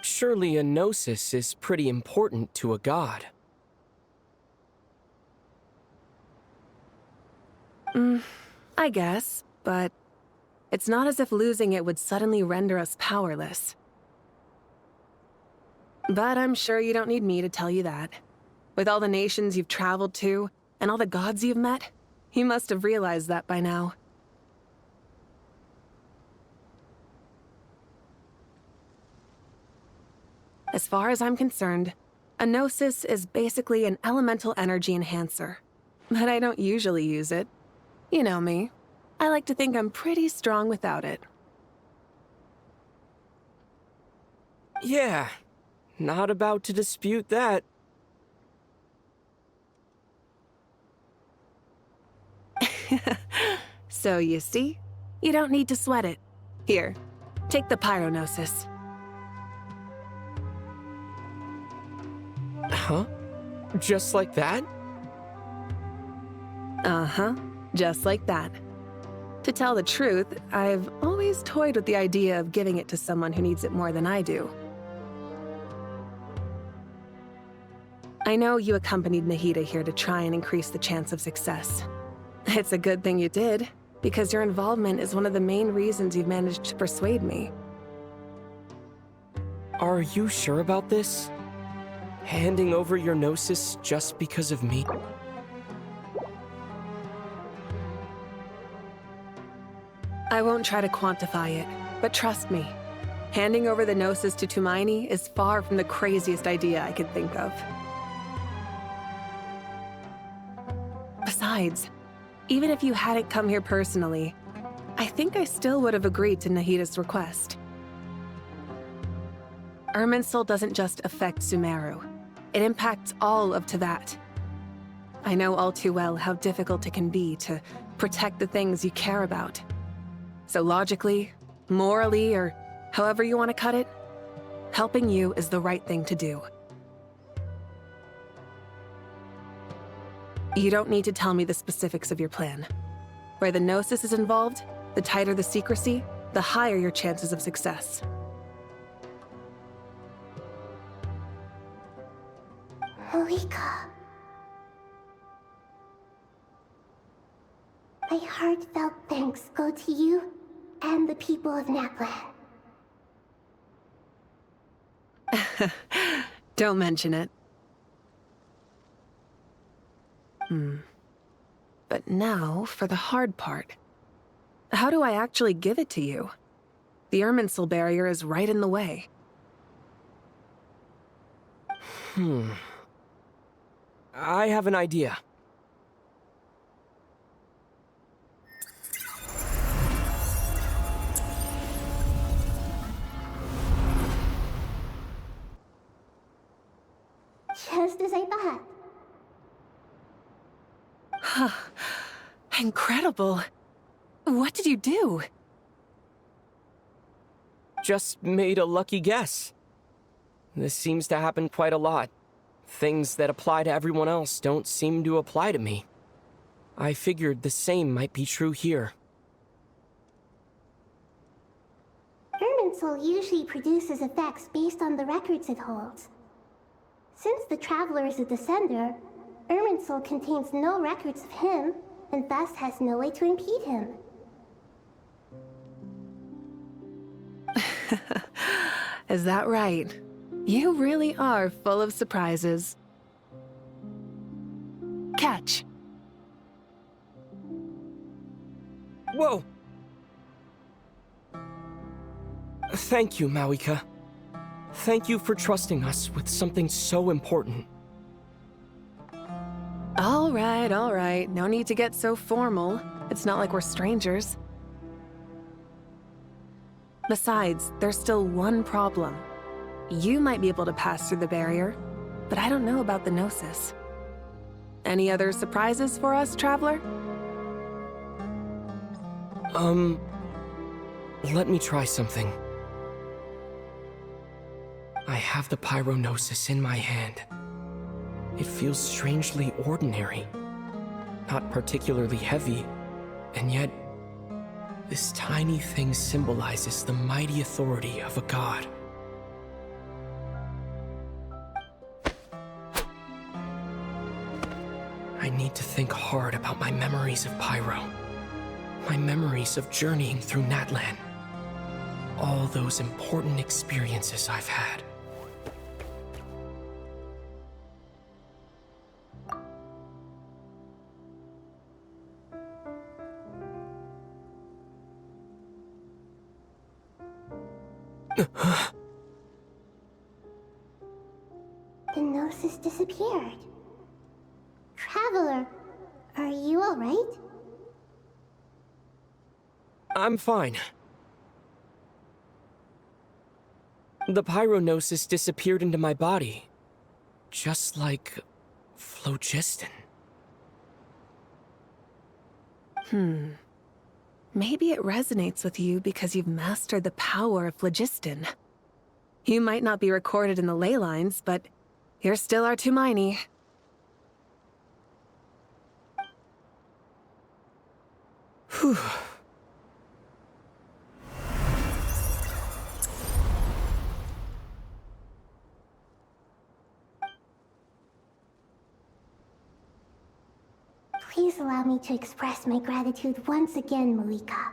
Surely a gnosis is pretty important to a god. I guess, but it's not as if losing it would suddenly render us powerless. But I'm sure you don't need me to tell you that. With all the nations you've traveled to, and all the gods you've met, you must have realized that by now. As far as I'm concerned, a gnosis is basically an elemental energy enhancer. But I don't usually use it. You know me. I like to think I'm pretty strong without it. Yeah, not about to dispute that. So you see? You don't need to sweat it. Here, take the Pyronosis. Huh? Just like that? Uh-huh, just like that. To tell the truth, I've always toyed with the idea of giving it to someone who needs it more than I do. I know you accompanied Nahida here to try and increase the chance of success. It's a good thing you did, because your involvement is one of the main reasons you've managed to persuade me. Are you sure about this? Handing over your gnosis just because of me? I won't try to quantify it, but trust me, handing over the gnosis to Tumaini is far from the craziest idea I could think of. Besides, even if you hadn't come here personally, I think I still would have agreed to Nahida's request. Irminsul doesn't just affect Sumeru. It impacts all of Teyvat. I know all too well how difficult it can be to protect the things you care about. So logically, morally, or however you want to cut it, helping you is the right thing to do. You don't need to tell me the specifics of your plan. Where the gnosis is involved, the tighter the secrecy, the higher your chances of success. Malika. My heartfelt thanks go to you and the people of Naplan. Don't mention it. But now for the hard part. How do I actually give it to you? The Irminsul barrier is right in the way. I have an idea. test is ay pahat. Incredible. What did you do? Just made a lucky guess. This seems to happen quite a lot. Things that apply to everyone else don't seem to apply to me. I figured the same might be true here. Irminsul usually produces effects based on the records it holds. Since the Traveler is a descender, Irminsul contains no records of him, and thus has no way to impede him. Is that right? You really are full of surprises. Catch. Whoa! Thank you, Mawika. Thank you for trusting us with something so important. All right. No need to get so formal. It's not like we're strangers. Besides, there's still one problem. You might be able to pass through the barrier, but I don't know about the Gnosis. Any other surprises for us, Traveler? Let me try something. I have the Pyronosis in my hand. It feels strangely ordinary. Not particularly heavy, and yet this tiny thing symbolizes the mighty authority of a god. I need to think hard about my memories of Pyro. My memories of journeying through Natlan. All those important experiences I've had. The Gnosis disappeared. Traveler, are you alright? I'm fine. The Pyronosis disappeared into my body. Just like phlogiston. Maybe it resonates with you because you've mastered the power of phlogiston. You might not be recorded in the ley lines, but you're still our Tumini. Whew. Please allow me to express my gratitude once again, Mawika.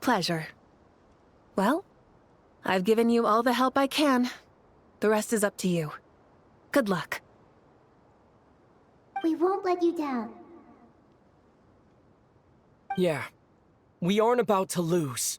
Pleasure. Well, I've given you all the help I can. The rest is up to you. Good luck. We won't let you down. Yeah. We aren't about to lose.